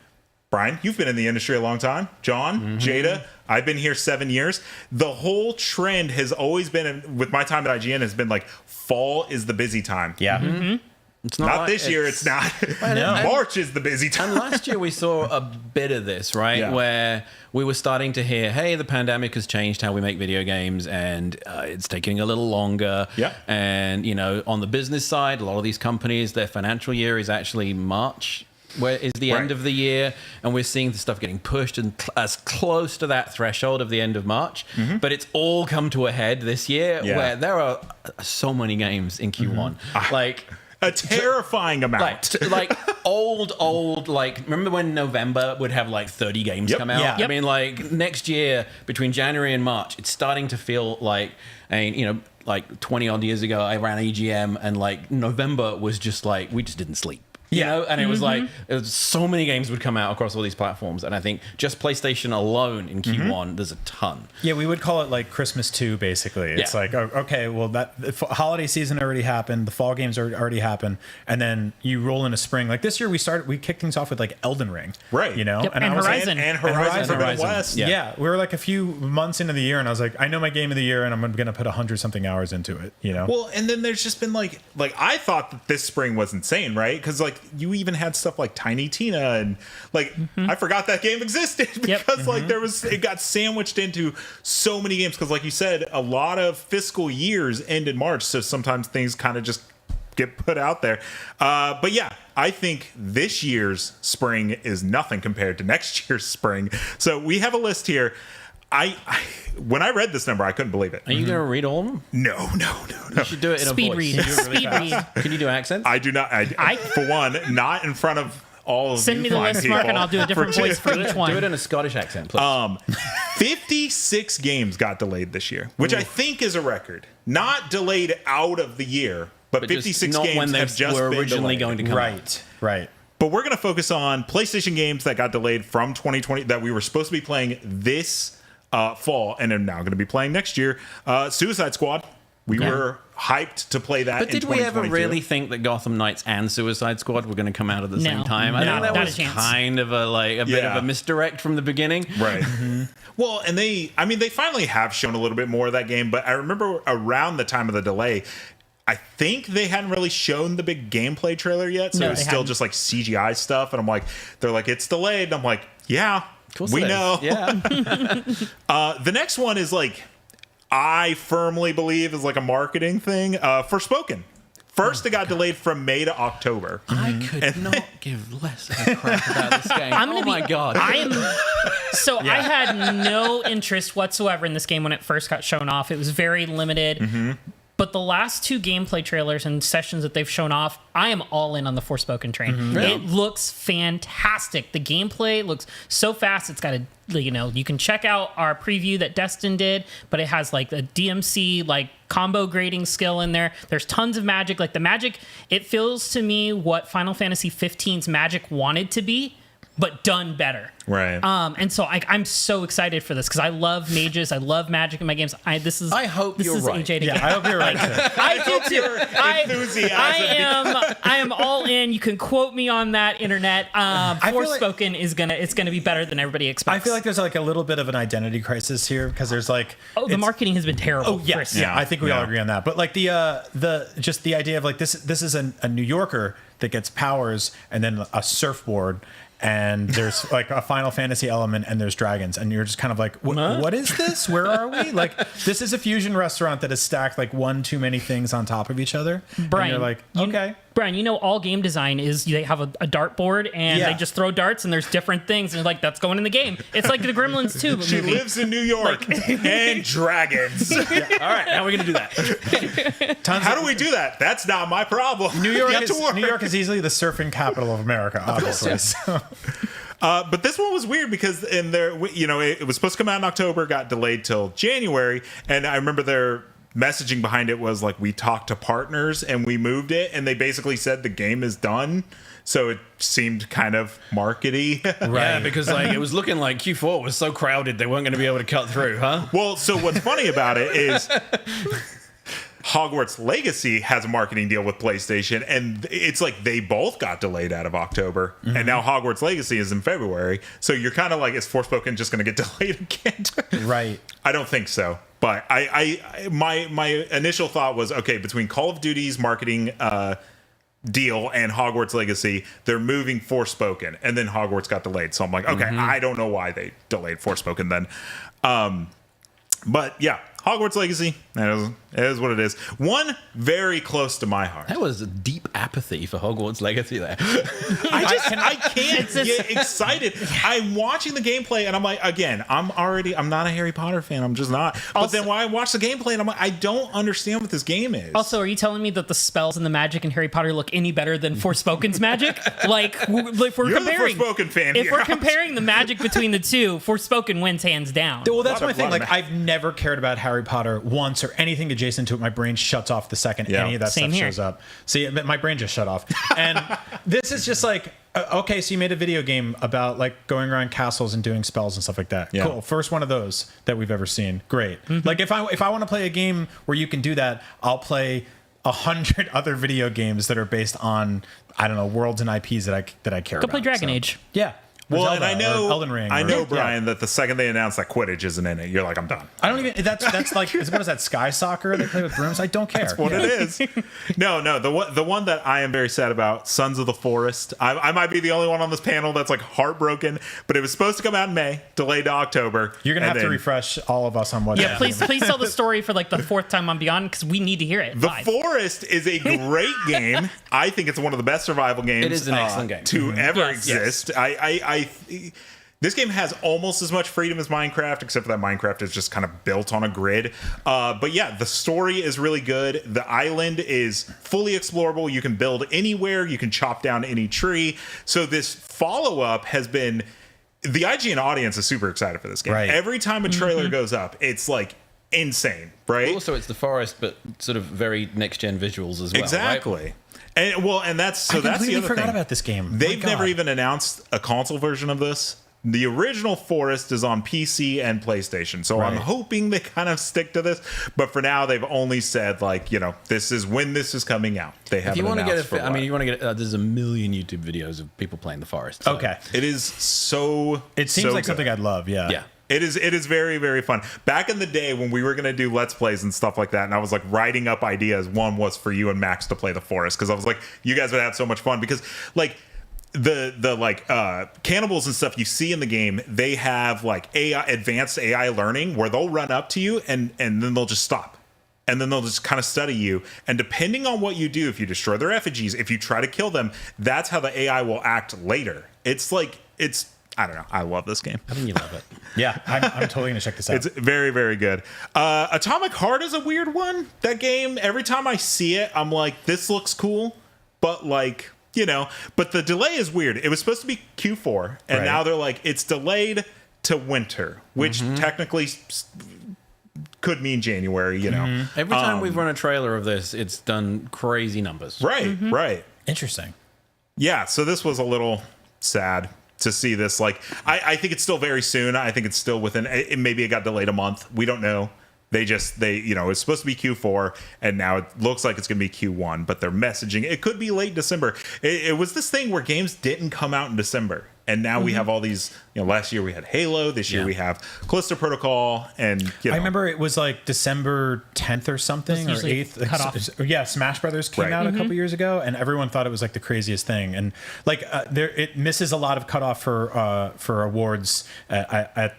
Brian, you've been in the industry a long time. John, Jada, I've been here 7 years. The whole trend has always been, with my time at IGN, has been like fall is the busy time. Yeah. Mm-hmm. It's not this year. It's not. March is the busy time. And last year we saw a bit of this, right? Yeah. Where we were starting to hear, hey, the pandemic has changed how we make video games, and it's taking a little longer. Yeah. And on the business side, a lot of these companies, their financial year is actually March, where is the end of the year, and we're seeing the stuff getting pushed and as close to that threshold of the end of March. But it's all come to a head this year, where there are so many games in Q1, like. A terrifying amount. Like old, remember when November would have like 30 games come out? Yeah. I mean, like next year, between January and March, it's starting to feel like, like 20 odd years ago, I ran EGM and like November was just like, we just didn't sleep. You know, and it was like so many games would come out across all these platforms, and I think just PlayStation alone in Q1, there's a ton. Yeah, we would call it like Christmas 2, basically. It's like, okay, well, that the holiday season already happened, the fall games already happened, and then you roll into spring. Like this year, we kicked things off with like Elden Ring, right? You know, and Horizon, and Horizon West. Yeah, we were like a few months into the year, and I was like, I know my game of the year, and I'm going to put 100-something hours into it. You know, well, and then there's just been like I thought that this spring was insane, right? Because like you even had stuff like Tiny Tina, and like I forgot that game existed because like it got sandwiched into so many games, because like you said, a lot of fiscal years end in March, so sometimes things kind of just get put out there. But yeah, I think this year's spring is nothing compared to next year's spring. So we have a list here. when I read this number, I couldn't believe it. Are you going to read all of them? No. You should do it in Speed a voice. read. You do it really Speed fast. read. Can you do accents? I do not. I for one, not in front of all of Send you me the fine list, people. Mark, and I'll do a different voice for each one. Do it in a Scottish accent, please. 56 games got delayed this year, which I think is a record. Not delayed out of the year, but 56 not games when they have just were been originally delayed. going to come Right. But we're going to focus on PlayStation games that got delayed from 2020 that we were supposed to be playing this fall and are now going to be playing next year. Suicide Squad. We were hyped to play that. But did we ever really think that Gotham Knights and Suicide Squad were going to come out at the same time? I think that was kind of a bit of a misdirect from the beginning. Right. Well, and they finally have shown a little bit more of that game, but I remember around the time of the delay, I think they hadn't really shown the big gameplay trailer yet, so it was still just like CGI stuff. And I'm like, they're like, it's delayed. And I'm like, yeah, we know. Yeah. The next one is like, I firmly believe is like a marketing thing. Forspoken. First, it got delayed from May to October. I could not give less of a crap about this game. My God. I had no interest whatsoever in this game when it first got shown off. It was very limited. But the last two gameplay trailers and sessions that they've shown off, I am all in on the Forspoken train. It looks fantastic. The gameplay looks so fast. It's got you can check out our preview that Destin did, but it has like the DMC combo grading skill in there. There's tons of magic. Like the magic, it feels to me what Final Fantasy 15's magic wanted to be, but done better. Right. And so I'm so excited for this because I love mages. I love magic in my games. I hope you're right. Yeah, I hope you're right too. I do too. I am all in. You can quote me on that, internet. Forspoken is gonna be better than everybody expects. I feel like there's like a little bit of an identity crisis here because there's like the marketing has been terrible. Oh yes, yeah. I think we all agree on that. But like the idea of like this is a New Yorker that gets powers and then a surfboard. And there's like a Final Fantasy element and there's dragons. And you're just kind of like, what is this? Where are we? Like, this is a fusion restaurant that is stacked like one too many things on top of each other. Brian, and you're like, okay. Brian, all game design is they have a dartboard and they just throw darts and there's different things. And you're like, that's going in the game. It's like the Gremlins 2 movie. She lives in New York and dragons. All right, now we're going to do that. How do we do that? That's not my problem. New York is easily the surfing capital of America, obviously. But this one was weird because it was supposed to come out in October, got delayed till January, and I remember their messaging behind it was like, we talked to partners and we moved it, and they basically said the game is done. So it seemed kind of markety. Right. Yeah, because it was looking like Q4 was so crowded they weren't going to be able to cut through, huh? Well, so what's funny about it is Hogwarts Legacy has a marketing deal with PlayStation, and it's like they both got delayed out of October, and now Hogwarts Legacy is in February. So you're kind of like, is Forspoken just going to get delayed again? Right. I don't think so. But my initial thought was, okay, between Call of Duty's marketing deal and Hogwarts Legacy, they're moving Forspoken, and then Hogwarts got delayed. So I'm like, okay, I don't know why they delayed Forspoken then. But yeah, Hogwarts Legacy, it is what it is. One very close to my heart. That was a deep apathy for Hogwarts Legacy there. I can't get excited. I'm watching the gameplay and I'm like, again, I'm not a Harry Potter fan. I'm just not. But then when I watch the gameplay and I'm like, I don't understand what this game is. Also, are you telling me that the spells and the magic in Harry Potter look any better than Forspoken's magic? Like, if we're comparing, the Forspoken fan if here. we're comparing the magic between the two, Forspoken wins hands down. Well, that's my thing. Like, I've never cared about Harry Potter once or anything adjacent to it. My brain shuts off the second any of that stuff shows up. See, my brain just shut off. And this is just like, okay, so you made a video game about like going around castles and doing spells and stuff like that. Yeah. Cool. First one of those that we've ever seen. Great. Like if I want to play a game where you can do that, I'll play 100 other video games that are based on, I don't know, worlds and IPs that I care about. Go play Dragon Age. Yeah. Well, Zelda, and I know Elden Ring. Brian, that the second they announced that Quidditch isn't in it, you're like, I'm done. I don't even. That's like, what is that? Sky Soccer they play with brooms? I don't care. That's what it is. No. The one that I am very sad about, Sons of the Forest. I might be the only one on this panel that's like heartbroken, but it was supposed to come out in May, delayed to October. You're gonna have to refresh all of us on what. Yeah, please tell the story for like the fourth time on Beyond because we need to hear it. The Forest is a great game. I think it's one of the best survival games. It is an excellent game to ever exist. Yes. This game has almost as much freedom as Minecraft, except for that Minecraft is just kind of built on a grid. But yeah, the story is really good. The island is fully explorable. You can build anywhere. You can chop down any tree. So this follow-up has been... The IGN audience is super excited for this game. Right. Every time a trailer goes up, it's like insane, right? Also, it's the forest, but sort of very next-gen visuals as well. Exactly. Right? And that's the other thing. I forgot about this game. They've never even announced a console version of this. The original Forest is on PC and PlayStation, so I'm hoping they kind of stick to this. But for now, they've only said this is when this is coming out. They haven't. If you want to get it, I mean, you want to get. There's a million YouTube videos of people playing the Forest. So. Okay, it is so. It seems so like good. something I'd love. Yeah. Yeah. It is very, very fun. Back in the day when we were going to do Let's Plays and stuff like that, and I was like writing up ideas, one was for you and Max to play the Forest, because I was like, you guys would have so much fun, because like the cannibals and stuff you see in the game, they have like advanced AI learning where they'll run up to you and then they'll just stop. And then they'll just kind of study you. And depending on what you do, if you destroy their effigies, if you try to kill them, that's how the AI will act later. I don't know. I love this game. I think you love it. Yeah, I'm totally going to check this out. It's very, very good. Atomic Heart is a weird one. That game, every time I see it, I'm like, this looks cool. But like, but the delay is weird. It was supposed to be Q4. And now they're like, it's delayed to winter, which technically could mean January, Every time we've run a trailer of this, it's done crazy numbers. Right, right. Interesting. Yeah, so this was a little sad to see this. Like, I think it's still very soon. I think it's still within, maybe it got delayed a month. We don't know. It's supposed to be Q4, and now it looks like it's going to be Q1, but they're messaging. It could be late December. It was this thing where games didn't come out in December. And now we have all these, last year we had Halo. This year we have Callisto Protocol. And, I remember it was like December 10th or something, or 8th. Cutoff. Yeah, Smash Brothers came out a couple years ago, and everyone thought it was like the craziest thing. And like it misses a lot of cutoff for awards at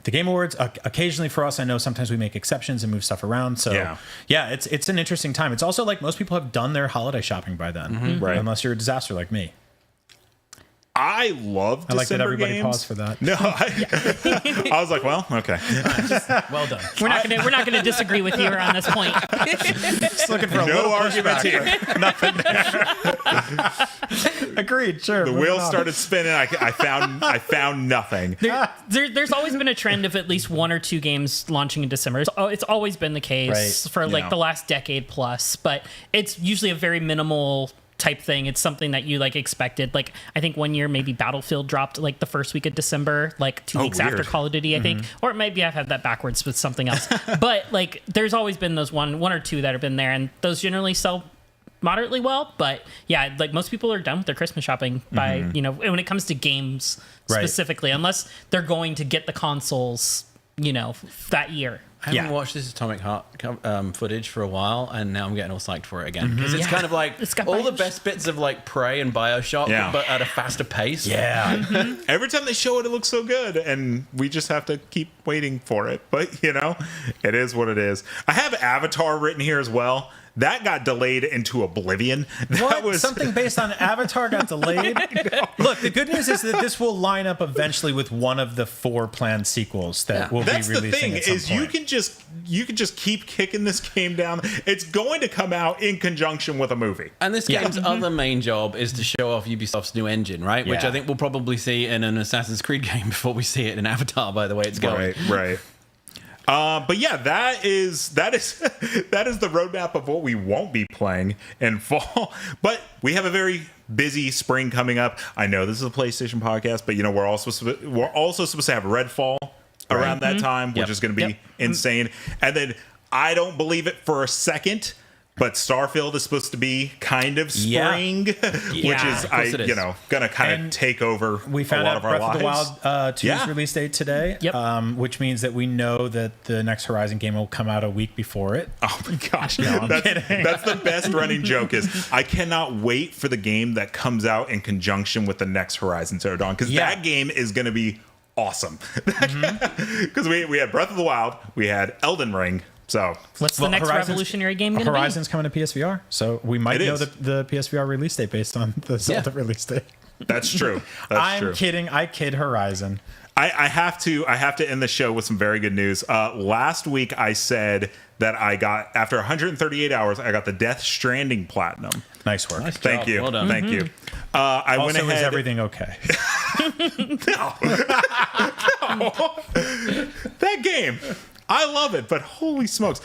the Game Awards. Occasionally for us, I know sometimes we make exceptions and move stuff around. So yeah, it's an interesting time. It's also like most people have done their holiday shopping by then, right? Unless you're a disaster like me. I love December games. I like that everybody paused for that. No, I was like, well, okay. Well done. We're not gonna disagree with you on this point. Just looking for no argument here. Nothing there. Agreed. Sure. The wheels started spinning. I found nothing. There's always been a trend of at least one or two games launching in December. It's always been the case for like the last decade plus, but it's usually a very minimal type thing. It's something that you like expected. Like I think one year maybe Battlefield dropped like the first week of December, like 2 weeks after Call of Duty, I think. Or maybe I've had that backwards with something else. But like there's always been those one or two that have been there, and those generally sell moderately well. But yeah, like most people are done with their Christmas shopping by when it comes to games specifically, unless they're going to get the consoles that year. I haven't watched this Atomic Heart footage for a while, and now I'm getting all psyched for it again. Because it's kind of like all the best bits of like Prey and Bioshock, but at a faster pace. Yeah. Every time they show it, it looks so good, and we just have to keep waiting for it. But, it is what it is. I have Avatar written here as well. That got delayed into oblivion. That was something based on Avatar got delayed. Look, the good news is that this will line up eventually with one of the 4 planned sequels that will be releasing. That's the thing at some is point. you can just keep kicking this game down. It's going to come out in conjunction with a movie. And this game's other main job is to show off Ubisoft's new engine, right? Which I think we'll probably see in an Assassin's Creed game before we see it in Avatar. By the way, it's going right. But yeah, that is the roadmap of what we won't be playing in fall. But we have a very busy spring coming up. I know this is a PlayStation podcast, but we're also supposed to have Redfall around that time, which is going to be insane. And then I don't believe it for a second, but Starfield is supposed to be kind of spring, which is going to kind of take over we found a lot out of our Breath lives. of the Wild 2's release date today, which means that we know that the next Horizon game will come out a week before it. Oh my gosh. No, I'm kidding. That's the best running joke is I cannot wait for the game that comes out in conjunction with the next Horizon Zero Dawn, because that game is going to be awesome. Because we had Breath of the Wild, we had Elden Ring. So what's the next revolutionary game going to be? Horizon's coming to PSVR, so we might know the PSVR release date based on the Zelda release date. That's true. I'm kidding. I kid Horizon. I have to end the show with some very good news. Last week I said that I got, after 138 hours, I got the Death Stranding Platinum. Nice work. Nice Thank job. you. Well done. Thank you. I went ahead. Is everything okay? No. That game, I love it, but holy smokes.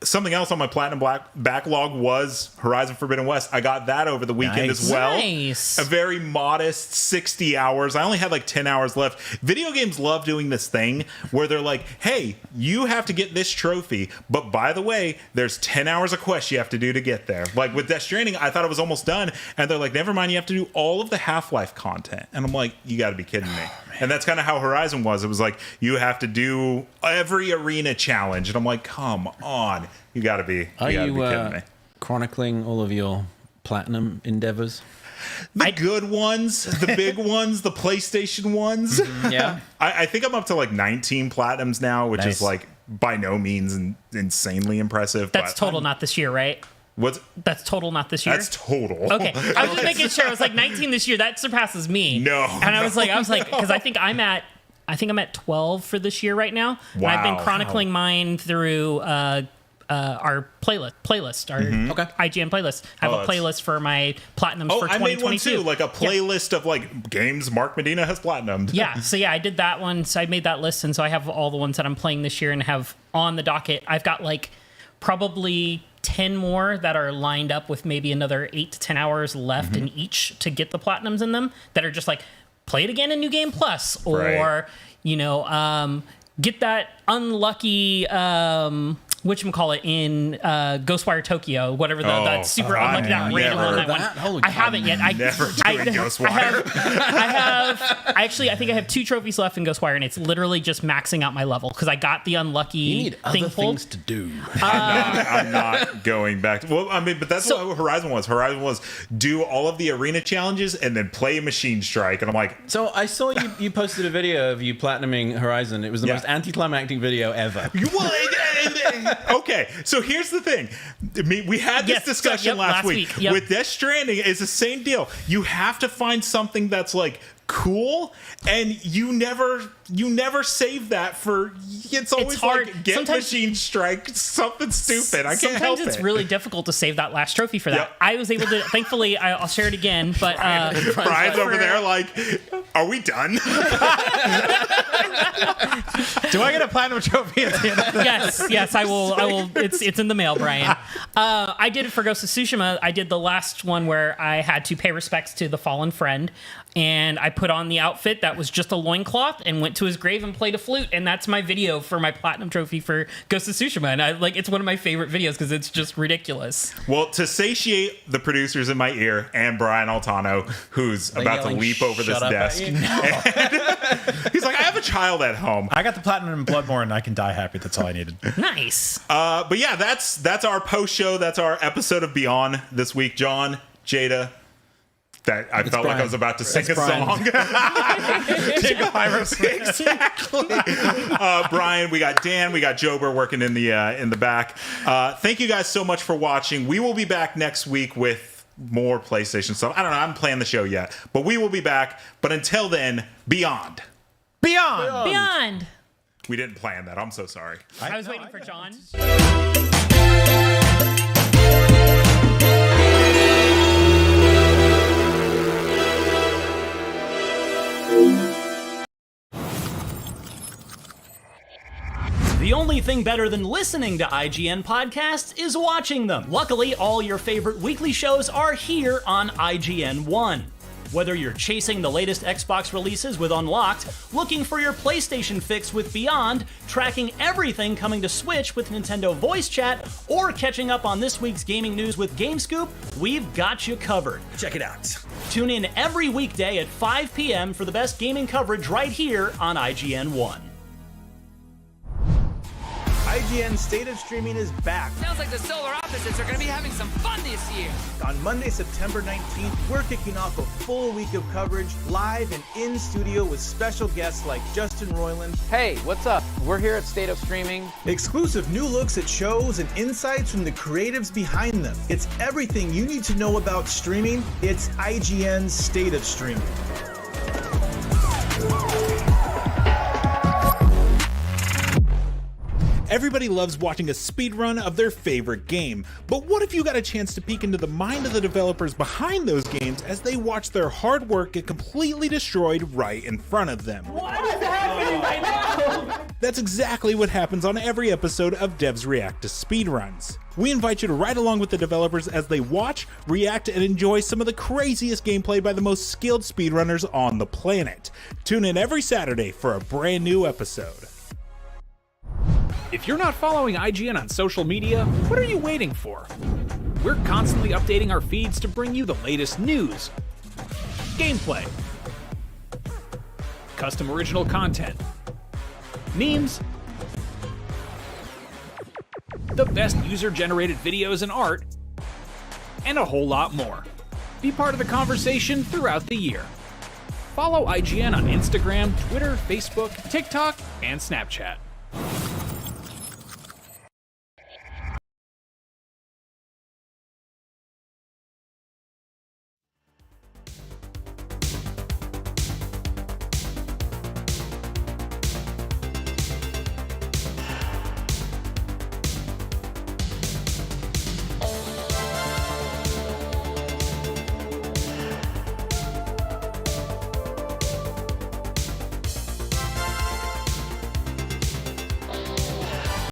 Something else on my Platinum backlog was Horizon Forbidden West. I got that over the weekend as well. Nice. A very modest 60 hours. I only had like 10 hours left. Video games love doing this thing where they're like, hey, you have to get this trophy, but by the way, there's 10 hours of quests you have to do to get there. Like with Death Stranding, I thought it was almost done, and they're like, never mind, you have to do all of the Half-Life content. And I'm like, you got to be kidding me. And that's kind of how Horizon was. It was like, you have to do every arena challenge. And I'm like, come on. You got to be kidding me. Chronicling all of your platinum endeavors? The good ones, the big ones, the PlayStation ones. Yeah. I think I'm up to like 19 platinums now, which is like by no means insanely impressive. That's total, not this year, right? That's total, not this year? That's total. Okay. I was just making sure. I was like, 19 this year. That surpasses me. No. And I was like, because I think I'm at 12 for this year right now. Wow. And I've been chronicling mine through our playlist, our IGN playlist. I have a playlist for my platinums for 2022. I made one too, like a playlist of like games Mark Medina has platinumed. Yeah, so I did that one. So I made that list, and so I have all the ones that I'm playing this year and have on the docket. I've got like probably 10 more that are lined up with maybe another 8 to 10 hours left in each to get the platinums in them that are just like, play it again in New Game Plus, or get that unlucky whatchamacallit in Ghostwire Tokyo, whatever that super unlucky that random one. I haven't yet. I think I have 2 trophies left in Ghostwire, and it's literally just maxing out my level because I got the unlucky thing pulled. Things to do. I'm not going back. But that's what Horizon was. Horizon was do all of the arena challenges and then play Machine Strike. And I'm like, so I saw you posted a video of you platinuming Horizon. It was the most anticlimactic video ever. Okay, so here's the thing. We had this discussion last week. With Death Stranding, it's the same deal. You have to find something that's like cool, and you never save that for. It's always hard. Like get Machine Strike, something stupid. I can't help it. Sometimes it's really difficult to save that last trophy for that. Yep. I was able to. Thankfully, I'll share it again. But Brian's over there like, are we done? Do I get a platinum trophy at the end of this? Yes, I will. It's in the mail, Brian. I did it for Ghost of Tsushima. I did the last one where I had to pay respects to the fallen friend, and I put on the outfit that was just a loincloth and went to his grave and played a flute, and that's my video for my platinum trophy for Ghost of Tsushima. And it's one of my favorite videos because it's just ridiculous. Well, to satiate the producers in my ear and Brian Altano, who's about to leap over this desk. He's like, I have a child at home. I got the platinum in Bloodborne, and I can die happy. That's all I needed. Nice. But yeah, that's our post show. That's our episode of Beyond this week. John, Jada. That I felt like I was about to sing a song. Exactly. Brian, we got Dan, we got Jober working in the back. Thank you guys so much for watching. We will be back next week with more PlayStation stuff. I don't know. I haven't planned the show yet, but we will be back. But until then, Beyond. Beyond. We didn't plan that. I'm so sorry. I was waiting for John. The only thing better than listening to IGN podcasts is watching them. Luckily, all your favorite weekly shows are here on IGN One. Whether you're chasing the latest Xbox releases with Unlocked, looking for your PlayStation fix with Beyond, tracking everything coming to Switch with Nintendo Voice Chat, or catching up on this week's gaming news with GameScoop, we've got you covered. Check it out. Tune in every weekday at 5 p.m. for the best gaming coverage right here on IGN One. IGN State of Streaming is back. Sounds like the solar opposites are going to be having some fun this year. On Monday, September 19th, we're kicking off a full week of coverage live and in studio with special guests like Justin Roiland. Hey, what's up? We're here at State of Streaming. Exclusive new looks at shows and insights from the creatives behind them. It's everything you need to know about streaming. It's IGN State of Streaming. Everybody loves watching a speedrun of their favorite game, but what if you got a chance to peek into the mind of the developers behind those games as they watch their hard work get completely destroyed right in front of them? What is happening right now? That's exactly what happens on every episode of Devs React to Speedruns. We invite you to ride along with the developers as they watch, react, and enjoy some of the craziest gameplay by the most skilled speedrunners on the planet. Tune in every Saturday for a brand new episode. If you're not following IGN on social media, what are you waiting for? We're constantly updating our feeds to bring you the latest news, gameplay, custom original content, memes, the best user-generated videos and art, and a whole lot more. Be part of the conversation throughout the year. Follow IGN on Instagram, Twitter, Facebook, TikTok, and Snapchat.